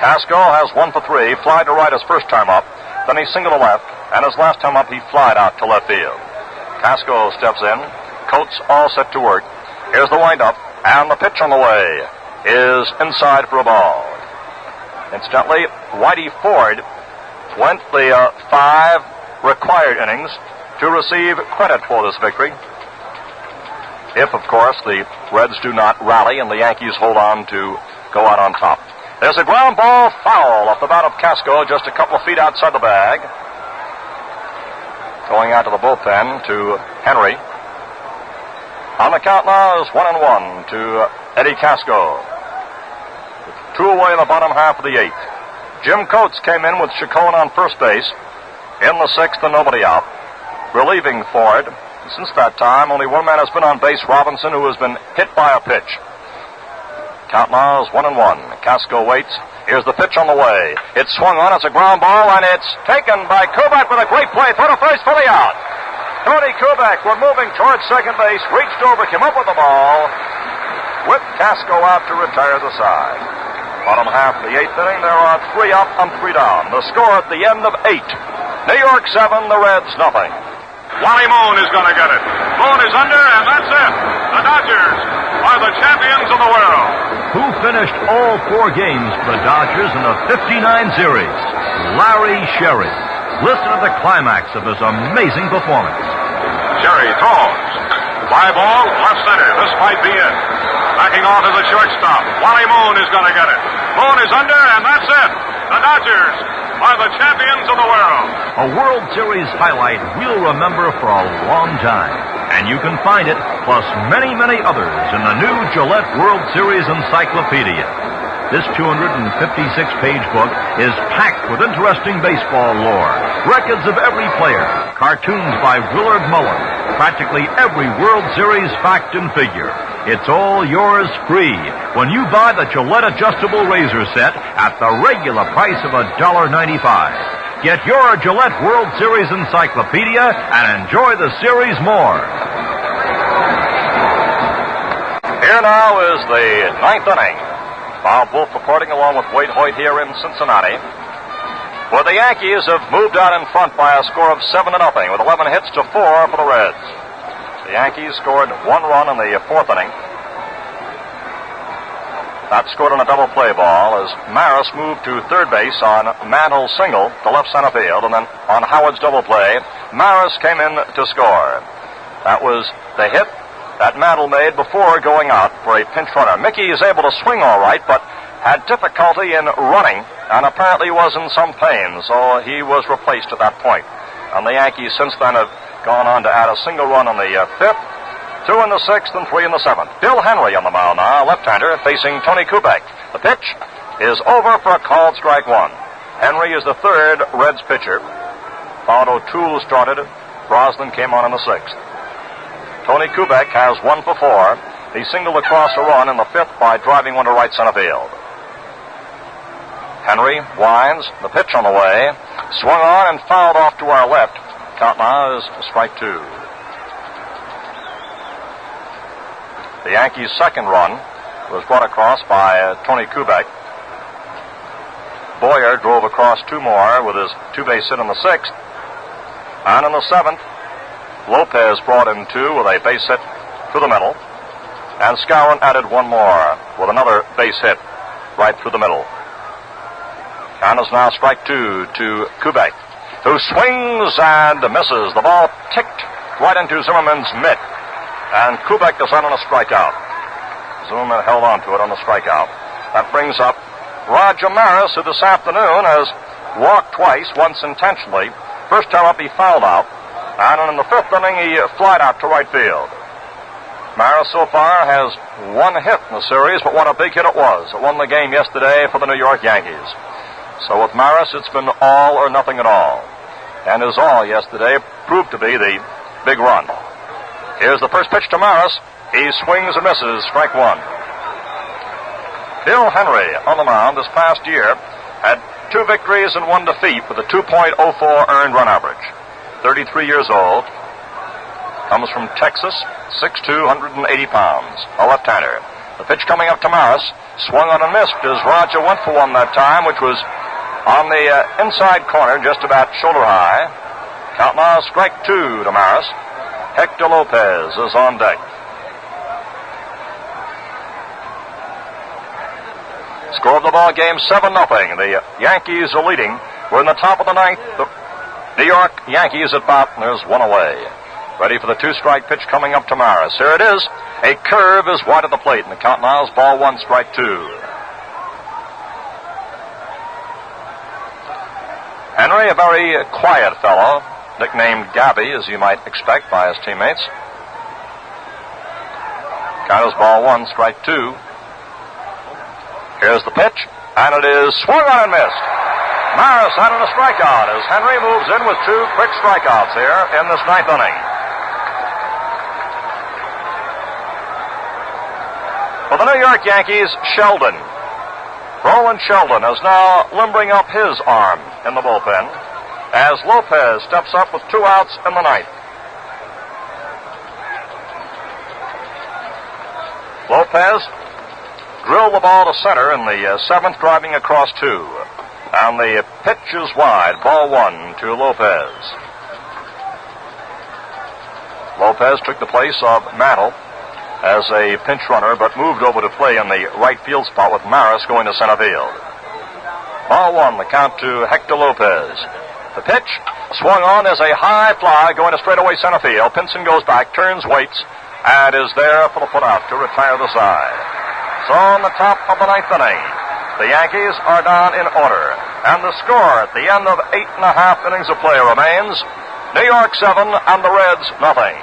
S6: Casco has 1 for 3, fly to right his first time up, then he singled to left, and his last time up he flied out to left field. Casco steps in, Coates all set to work. Here's the windup, and the pitch on the way is inside for a ball. Incidentally, Whitey Ford went the 5 required innings to receive credit for this victory. If, of course, the Reds do not rally and the Yankees hold on to go out on top. There's a ground ball foul off the bat of Casco, just a couple of feet outside the bag. Going out to the bullpen to Henry. On the count now is 1-1 to Eddie Casco. 2 away in the bottom half of the 8th. Jim Coates came in with Chacon on first base in the 6th and nobody out, relieving Ford. Since that time, only one man has been on base, Robinson, who has been hit by a pitch. Count now is 1-1. Casco waits. Here's the pitch on the way. It's swung on. It's a ground ball, and it's taken by Kubek with a great play. Throw to first, fully out. Tony Kubek, we're moving towards second base, reached over, came up with the ball, whipped Casco out to retire the side. Bottom half of the 8th inning, there are 3 up and 3 down. The score at the end of 8. New York 7, the Reds nothing.
S2: Wally Moon is going to get it. Moon is under, and that's it. The Dodgers are the champions of the world.
S10: Who finished all 4 games for the Dodgers in the 59 series? Larry Sherry. Listen to the climax of his amazing performance.
S2: Sherry throws. Fly ball, left center. This might be it. Backing off as a shortstop. Wally Moon is going to get it. Moon is under, and that's it. The Dodgers are the champions of the world.
S10: A World Series highlight we'll remember for a long time. And you can find it, plus many, many others, in the new Gillette World Series Encyclopedia. This 256-page book is packed with interesting baseball lore, records of every player, cartoons by Willard Mullen, practically every World Series fact and figure. It's all yours free when you buy the Gillette Adjustable Razor Set at the regular price of $1.95. Get your Gillette World Series Encyclopedia and enjoy the series more.
S6: Here now is the 9th inning. Bob Wolf reporting along with Wade Hoyt here in Cincinnati, where the Yankees have moved out in front by a score of 7-0 with 11 hits to 4 for the Reds. The Yankees scored 1 run in the 4th inning. That scored on a double play ball as Maris moved to third base on Mantle's single to left center field, and then on Howard's double play, Maris came in to score. That was the hit that Mantle made before going out for a pinch runner. Mickey is able to swing all right, but had difficulty in running and apparently was in some pain, so he was replaced at that point. And the Yankees since then have gone on to add a single run in the 5th, 2 in the 6th, and 3 in the 7th. Bill Henry on the mound now, left-hander, facing Tony Kubek. The pitch is over for a called strike 1. Henry is the 3rd Reds pitcher. Followed O'Toole started. Brosnan came on in the 6th. Tony Kubek has 1 for 4. He singled across a run in the 5th by driving one to right center field. Henry winds, the pitch on the way, swung on and fouled off to our left. Count now is strike 2. The Yankees' 2nd run was brought across by Tony Kubek. Boyer drove across 2 more with his 2-base hit in the 6th. And in the 7th, Lopez brought in 2 with a base hit to the middle. And Skowron added 1 more with another base hit right through the middle. Count is now strike 2 to Kubek, who swings and misses. The ball ticked right into Zimmerman's mitt. And Kubek is out on a strikeout. Zimmerman held on to it on the strikeout. That brings up Roger Maris, who this afternoon has walked twice, once intentionally. First time up, he fouled out. And in the fifth inning, he flied out to right field. Maris so far has one hit in the series, but what a big hit it was. It won the game yesterday for the New York Yankees. So with Maris, it's been all or nothing at all. And his all yesterday proved to be the big run. Here's the first pitch to Maris. He swings and misses, strike one. Bill Henry on the mound this past year had 2 victories and 1 defeat with a 2.04 earned run average. 33 years old. Comes from Texas, 6'2", 180 pounds. A left-hander. The pitch coming up to Maris. Swung on and missed as Roger went for one that time, which was on the inside corner, just about shoulder high. Count now, strike 2 to Maris. Hector Lopez is on deck. Score of the ball game, 7-0. The Yankees are leading. We're in the top of the ninth. The New York Yankees at bat, and there's one away. Ready for the 2-strike pitch coming up to Maris. Here it is. A curve is wide of the plate, and the count now is ball 1, strike 2. Henry, a very quiet fellow, nicknamed Gabby, as you might expect by his teammates. Count is ball 1, strike 2. Here's the pitch, and it is swung on and missed. Maris out on a strikeout as Henry moves in with 2 quick strikeouts here in this 9th inning. For the New York Yankees, Sheldon. Roland Sheldon is now limbering up his arm in the bullpen as Lopez steps up with 2 outs in the 9th. Lopez drilled the ball to center in the 7th, driving across 2. And the pitch is wide, ball 1 to Lopez. Lopez took the place of Mantle as a pinch runner, but moved over to play in the right field spot with Maris going to center field. Ball 1, the count to Hector Lopez. The pitch swung on as a high fly going to straightaway center field. Pinson goes back, turns, waits, and is there for the put out to retire the side. So on the top of the 9th inning, the Yankees are down in order. And the score at the end of 8.5 innings of play remains New York 7 and the Reds nothing.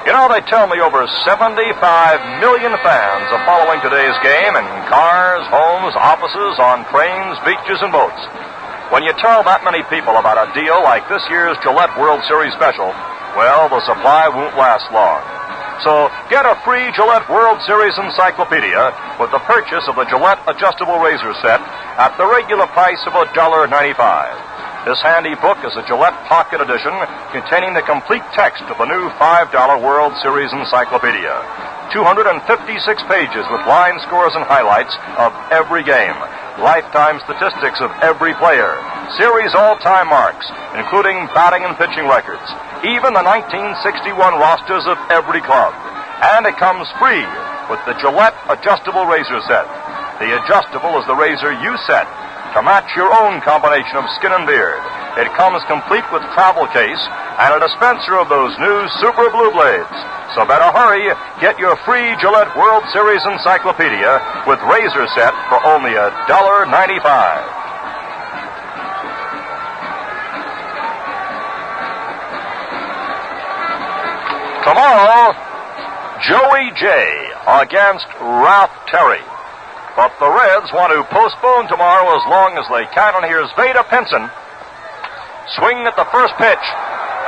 S6: You know, they tell me over 75 million fans are following today's game in cars, homes, offices, on trains, beaches, and boats. When you tell that many people about a deal like this year's Gillette World Series special, well, the supply won't last long. So get a free Gillette World Series encyclopedia with the purchase of the Gillette adjustable razor set at the regular price of $1.95. This handy book is a Gillette Pocket Edition containing the complete text of the new $5 World Series encyclopedia. 256 pages with line scores and highlights of every game, lifetime statistics of every player, series all-time marks, including batting and pitching records, even the 1961 rosters of every club. And it comes free with the Gillette adjustable razor set. The adjustable is the razor you set to match your own combination of skin and beard. It comes complete with travel case and a dispenser of those new Super Blue Blades. So better hurry, get your free Gillette World Series encyclopedia with razor set for only $1.95. Tomorrow, Joey J. against Ralph Terry. But the Reds want to postpone tomorrow as long as they can. And here's Vada Pinson swinging at the first pitch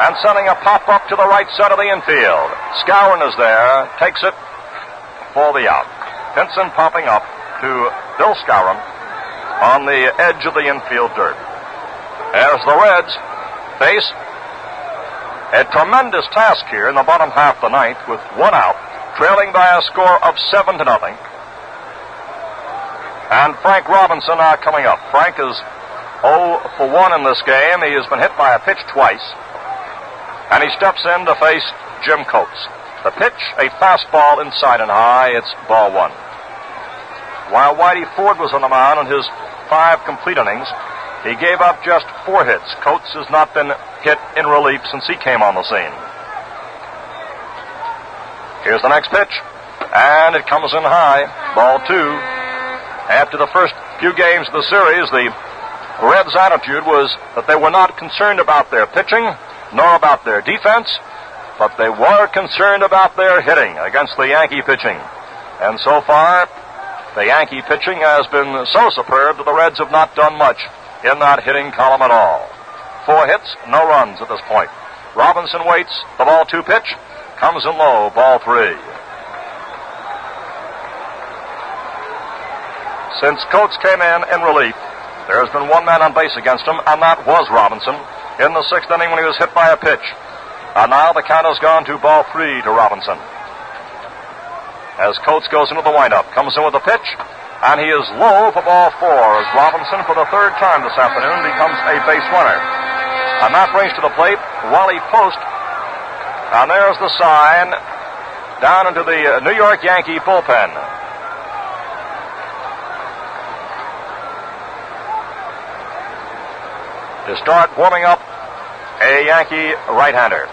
S6: and sending a pop-up to the right side of the infield. Skowron is there, takes it for the out. Pinson popping up to Bill Skowron on the edge of the infield dirt. As the Reds face a tremendous task here in the bottom half of the ninth with 1 out, trailing by a score of 7-0. And Frank Robinson now coming up. Frank is 0 for 1 in this game. He has been hit by a pitch twice. And he steps in to face Jim Coates. The pitch, a fastball inside and high. It's ball 1. While Whitey Ford was on the mound in his 5 complete innings, he gave up just 4 hits. Coates has not been hit in relief since he came on the scene. Here's the next pitch, and it comes in high. Ball 2. After the first few games of the series, the Reds' attitude was that they were not concerned about their pitching, nor about their defense, but they were concerned about their hitting against the Yankee pitching. And so far, the Yankee pitching has been so superb that the Reds have not done much in that hitting column at all. 4 hits, no runs at this point. Robinson waits. The ball 2 pitch comes in low. Ball 3. Since Coates came in relief, there's been one man on base against him, and that was Robinson in the 6th inning when he was hit by a pitch. And now the count has gone to ball 3 to Robinson. As Coates goes into the windup, comes in with a pitch, and he is low for ball 4 as Robinson, for the 3rd time this afternoon, becomes a base runner. And that brings to the plate Whitey Post, and there's the sign down into the New York Yankee bullpen. To start warming up a Yankee right-hander.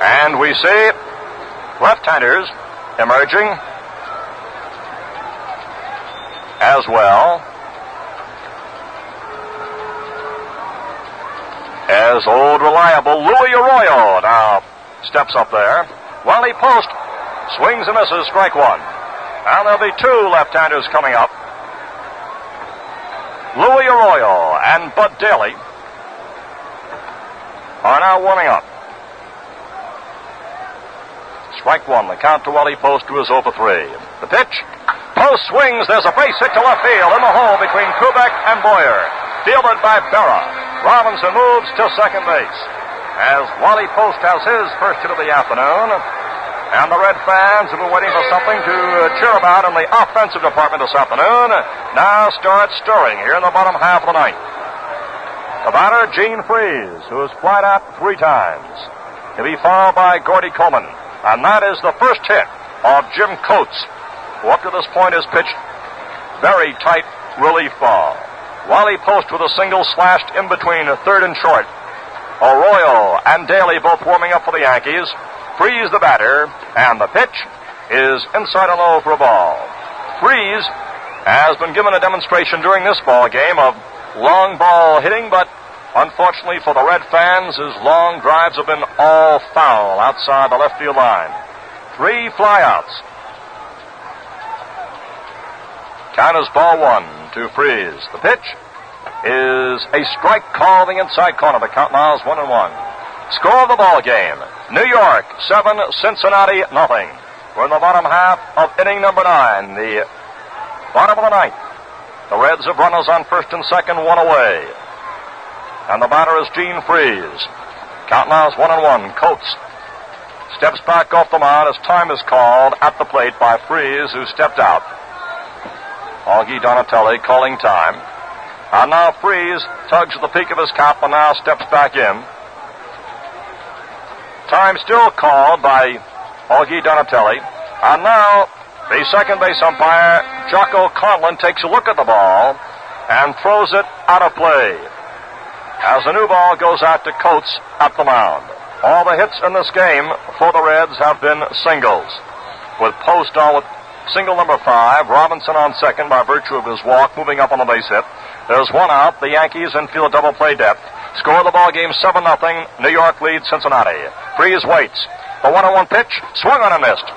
S6: And we see left-handers emerging as well as old reliable Louis Arroyo now steps up there. Whitey Post swings and misses, strike 1. And there'll be 2 left-handers coming up. Louis Arroyo and Bud Daly are now warming up. Strike 1, the count to Whitey Post, who is 0 for 3. The pitch. Post swings. There's a base hit to left field in the hole between Kubek and Boyer. Fielded by Berra. Robinson moves to second base. As Whitey Post has his first hit of the afternoon. And the Red fans who have been waiting for something to cheer about in the offensive department this afternoon now start stirring here in the bottom half of the 9th. The batter, Gene Freese, who has flied out 3 times. He'll be followed by Gordy Coleman. And that is the first hit of Jim Coates, who up to this point has pitched very tight relief ball. Whitey Post with a single slashed in between 3rd and short. Arroyo and Daly both warming up for the Yankees. Freese the batter, and the pitch is inside and low for a ball. Freese has been given a demonstration during this ball game of long ball hitting, but unfortunately for the Red fans, his long drives have been all foul outside the left field line. 3 flyouts. Count is ball 1 to Freese. The pitch is a strike call in the inside corner. The count now is 1-1. Score of the ball game: New York 7, Cincinnati nothing. We're in the bottom half of inning number 9, the bottom of the 9th. The Reds have runners on first and second, 1 away. And the batter is Gene Freese. Count now is 1-1. Coates steps back off the mound as time is called at the plate by Freese, who stepped out. Augie Donatelli calling time. And now Freese tugs at the peak of his cap and now steps back in. Time still called by Augie Donatelli. And now the second base umpire, Jocko Conlon, takes a look at the ball and throws it out of play as the new ball goes out to Coates at the mound. All the hits in this game for the Reds have been singles, with Post on with single number 5, Robinson on second by virtue of his walk, moving up on the base hit. There's 1 out. The Yankees infield double play depth. Score of the ball game 7-0. New York leads Cincinnati. Freese waits. The 1-1 pitch, swung on and missed.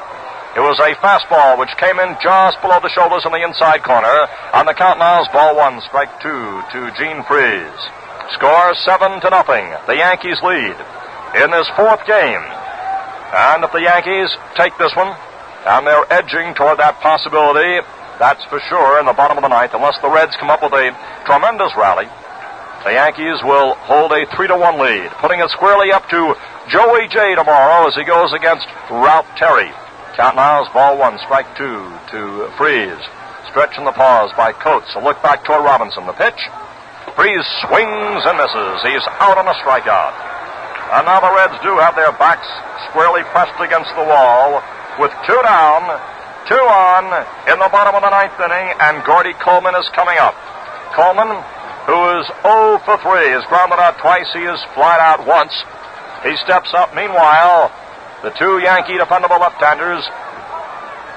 S6: It was a fastball which came in just below the shoulders in the inside corner. On the count now is ball 1, strike 2 to Gene Freese. Score 7-0. The Yankees lead in this 4th game. And if the Yankees take this one, and they're edging toward that possibility, that's for sure, in the bottom of the 9th, unless the Reds come up with a tremendous rally, the Yankees will hold a 3-1 lead, putting it squarely up to Joey J tomorrow as he goes against Ralph Terry. Count now is ball 1, strike 2 to Freese. Stretch in the pause by Coates. A look back toward Robinson. The pitch. Freese swings and misses. He's out on a strikeout. And now the Reds do have their backs squarely pressed against the wall with 2 down 2 on in the bottom of the 9th inning, and Gordy Coleman is coming up. Coleman, who is 0 for 3, is grounded out twice. He is flied out once. He steps up. Meanwhile, the 2 Yankee dependable left-handers,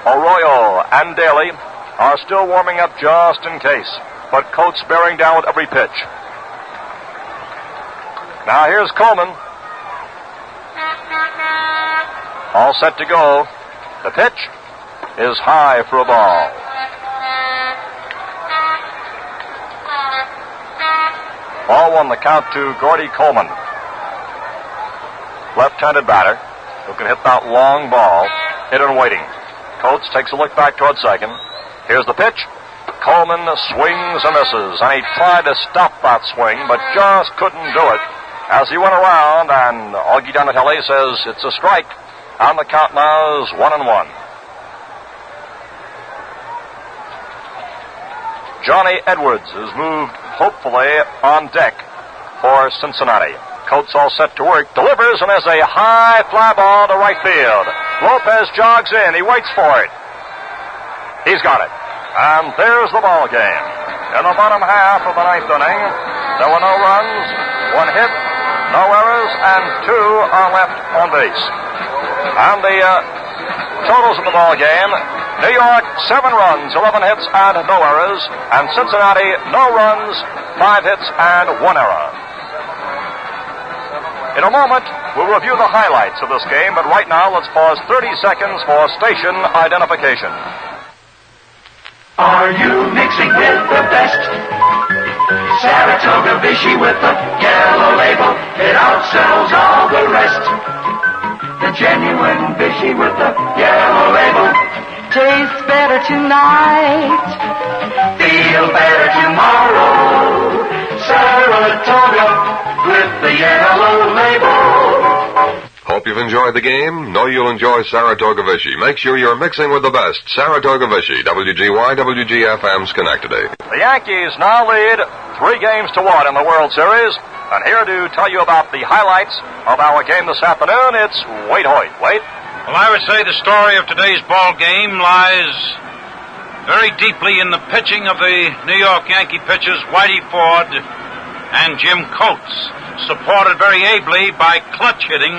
S6: Arroyo and Daly, are still warming up just in case. But Coates bearing down with every pitch. Now here's Coleman. All set to go. The pitch is high for a ball. Ball 1, the count to Gordy Coleman. Left-handed batter who can hit that long ball. Hit and waiting. Coates takes a look back toward second. Here's the pitch. Coleman swings and misses, and he tried to stop that swing, but just couldn't do it. As he went around, and Augie Donatelli says it's a strike, and the count now is 1-1. Johnny Edwards is moved hopefully on deck for Cincinnati. Coates all set to work, delivers, and there's a high fly ball to right field. Lopez jogs in, he waits for it. He's got it. And there's the ball game. In the bottom half of the 9th inning, there were no runs, 1 hit, no errors, and 2 are left on base. And the totals of the ball game: New York, 7 runs, 11 hits, and no errors, and Cincinnati, no runs, 5 hits, and 1 error. In a moment, we'll review the highlights of this game, but right now, let's pause 30 seconds for station identification.
S4: Are you mixing with the best? Saratoga Vichy with the yellow label, it outsells all the rest. The genuine Vichy with the yellow label
S5: tastes better tonight,
S4: feel better tomorrow. Saratoga with the yellow label.
S9: Hope you've enjoyed the game. Know you'll enjoy Saratoga Vichy. Make sure you're mixing with the best. Saratoga Vichy, WGY, WGFM, Schenectady.
S6: The Yankees now lead 3 games to 1 in the World Series. And here to tell you about the highlights of our game this afternoon, it's Wade Hoyt. Wade?
S8: Well, I would say the story of today's ball game lies very deeply in the pitching of the New York Yankee pitchers Whitey Ford and Jim Coates, supported very ably by clutch hitting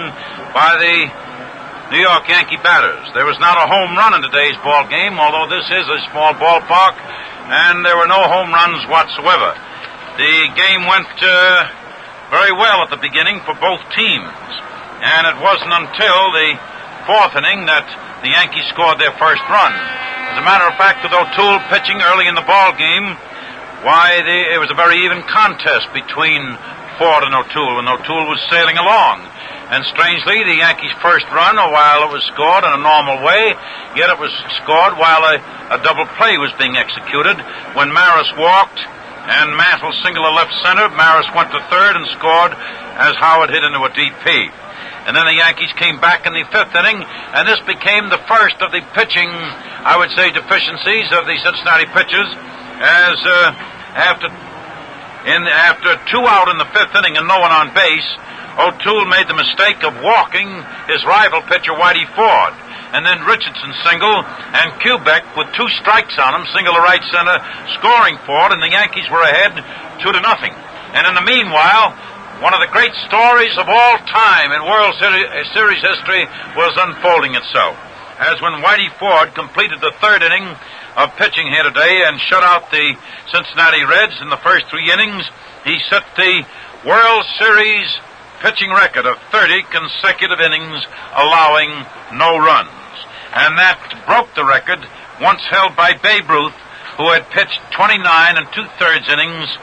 S8: by the New York Yankee batters. There was not a home run in today's ball game, although this is a small ballpark, and there were no home runs whatsoever. The game went very well at the beginning for both teams, and it wasn't until the 4th inning that the Yankees scored their first run. As a matter of fact, with O'Toole pitching early in the ball game, it was a very even contest between Ford and O'Toole, and O'Toole was sailing along. And strangely, the Yankees' first run, while it was scored in a normal way, yet it was scored while a double play was being executed. When Maris walked and Mantle singled to left center, Maris went to third and scored as Howard hit into a DP. And then the Yankees came back in the 5th inning, and this became the first of the pitching, I would say, deficiencies of the Cincinnati pitchers, as after 2 out in the 5th inning and no one on base, O'Toole made the mistake of walking his rival pitcher Whitey Ford, and then Richardson singled, and Kubek with 2 strikes on him, single to right center, scoring Ford, and the Yankees were ahead 2-0. And in the meanwhile, one of the great stories of all time in World Series history was unfolding itself, as when Whitey Ford completed the 3rd inning of pitching here today and shut out the Cincinnati Reds in the first 3 innings, he set the World Series pitching record of 30 consecutive innings allowing no runs. And that broke the record once held by Babe Ruth, who had pitched 29 2/3 innings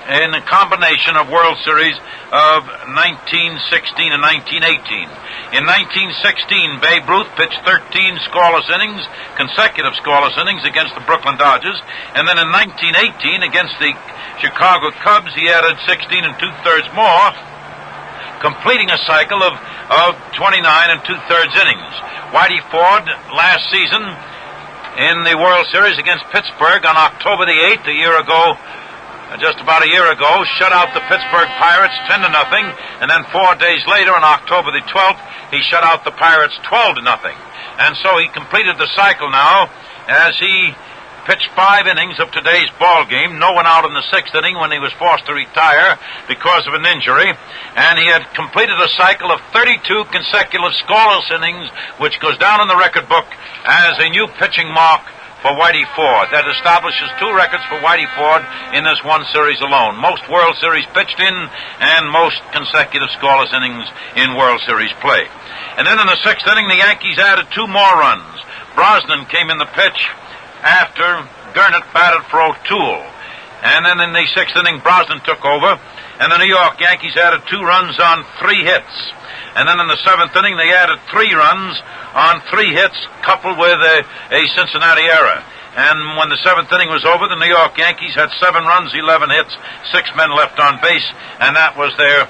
S8: in a combination of World Series of 1916 and 1918. In 1916, Babe Ruth pitched 13 scoreless innings, consecutive scoreless innings against the Brooklyn Dodgers, and then in 1918 against the Chicago Cubs, he added 16 2/3 more, completing a cycle of 29 2/3 innings. Whitey Ford last season in the World Series against Pittsburgh on October the 8th, a year ago just about a year ago, shut out the Pittsburgh Pirates 10-0, and then 4 days later, on October the 12th, he shut out the Pirates 12-0. And so he completed the cycle now as he pitched 5 innings of today's ball game. No one out in the 6th inning when he was forced to retire because of an injury. And he had completed a cycle of 32 consecutive scoreless innings, which goes down in the record book as a new pitching mark for Whitey Ford. That establishes 2 records for Whitey Ford in this one series alone. Most World Series pitched in and most consecutive scoreless innings in World Series play. And then in the 6th inning, the Yankees added 2 more runs. Brosnan came in the pitch after Gurnett batted for O'Toole. And then in the 6th inning, Brosnan took over, and the New York Yankees added 2 runs on 3 hits. And then in the 7th inning, they added 3 runs on 3 hits, coupled with a Cincinnati error. And when the 7th inning was over, the New York Yankees had 7 runs, 11 hits, 6 men left on base, and that was their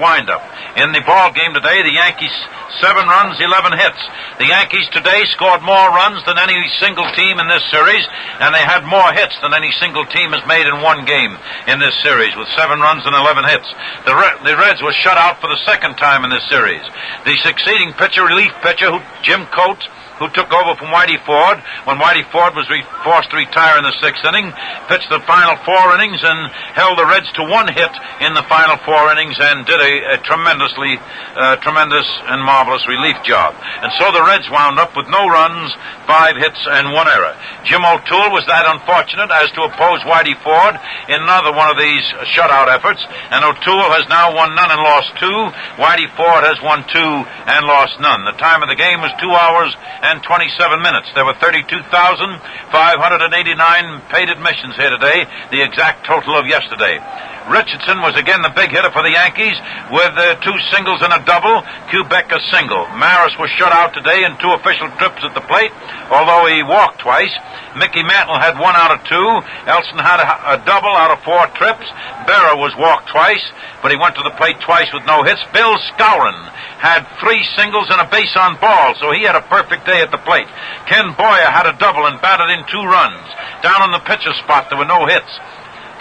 S8: wind-up. In the ball game today, the Yankees 7 runs, 11 hits. The Yankees today scored more runs than any single team in this series, and they had more hits than any single team has made in one game in this series, with 7 runs and 11 hits. The Reds were shut out for the 2nd time in this series. The succeeding pitcher, relief pitcher, Jim Coates, who took over from Whitey Ford when Whitey Ford was forced to retire in the 6th inning, pitched the final 4 innings and held the Reds to 1 hit in the final 4 innings and did a tremendous and marvelous relief job. And so the Reds wound up with no runs, 5 hits, and 1 error. Jim O'Toole was that unfortunate as to oppose Whitey Ford in another one of these shutout efforts, and O'Toole has now won none and lost 2. Whitey Ford has won 2 and lost none. The time of the game was 2 hours and 27 minutes. There were 32,589 paid admissions here today, the exact total of yesterday. Richardson was again the big hitter for the Yankees with 2 singles and a double. Quebec a single. Maris was shut out today in 2 official trips at the plate, although he walked twice. Mickey Mantle had 1 out of 2. Elson had a double out of 4 trips. Berra was walked twice, but he went to the plate twice with no hits. Bill Skowron had 3 singles and a base on ball, so he had a perfect day at the plate. Ken Boyer had a double and batted in 2 runs. Down in the pitcher spot, there were no hits.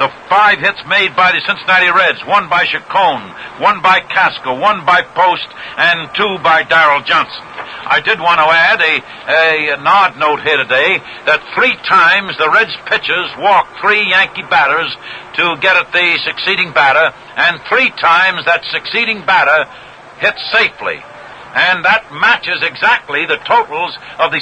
S8: The 5 hits made by the Cincinnati Reds, 1 by Chacon, 1 by Casco, 1 by Post, and 2 by Darrell Johnson. I did want to add an odd note here today that 3 times the Reds pitchers walked 3 Yankee batters to get at the succeeding batter, and 3 times that succeeding batter hit safely. And that matches exactly the totals of the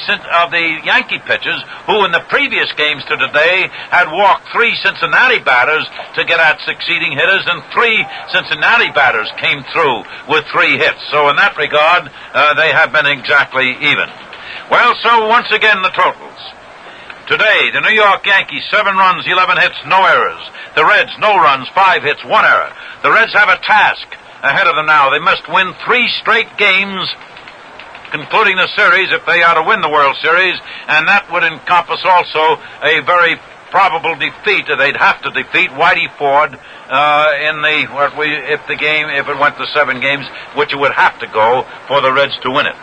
S8: Yankee pitchers who in the previous games to today had walked 3 Cincinnati batters to get at succeeding hitters, and 3 Cincinnati batters came through with 3 hits. So in that regard, they have been exactly even. Well, so once again the totals. Today, the New York Yankees, 7 runs, 11 hits, no errors. The Reds, no runs, 5 hits, 1 error. The Reds have a task ahead of them now. They must win 3 straight games, concluding the series if they are to win the World Series, and that would encompass also a very probable defeat. They'd have to defeat Whitey Ford if it went to 7 games, which it would have to go for the Reds to win it.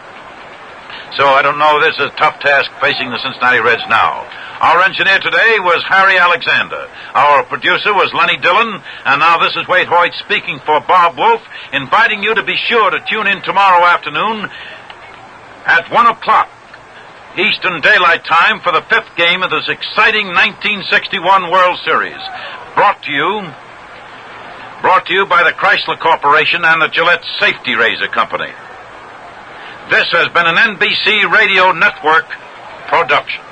S8: So I don't know. This is a tough task facing the Cincinnati Reds now. Our engineer today was Harry Alexander. Our producer was Lenny Dillon. And now this is Wade Hoyt speaking for Bob Wolf, inviting you to be sure to tune in tomorrow afternoon at 1 o'clock Eastern Daylight Time for the 5th game of this exciting 1961 World Series. Brought to you by the Chrysler Corporation and the Gillette Safety Razor Company. This has been an NBC Radio Network production.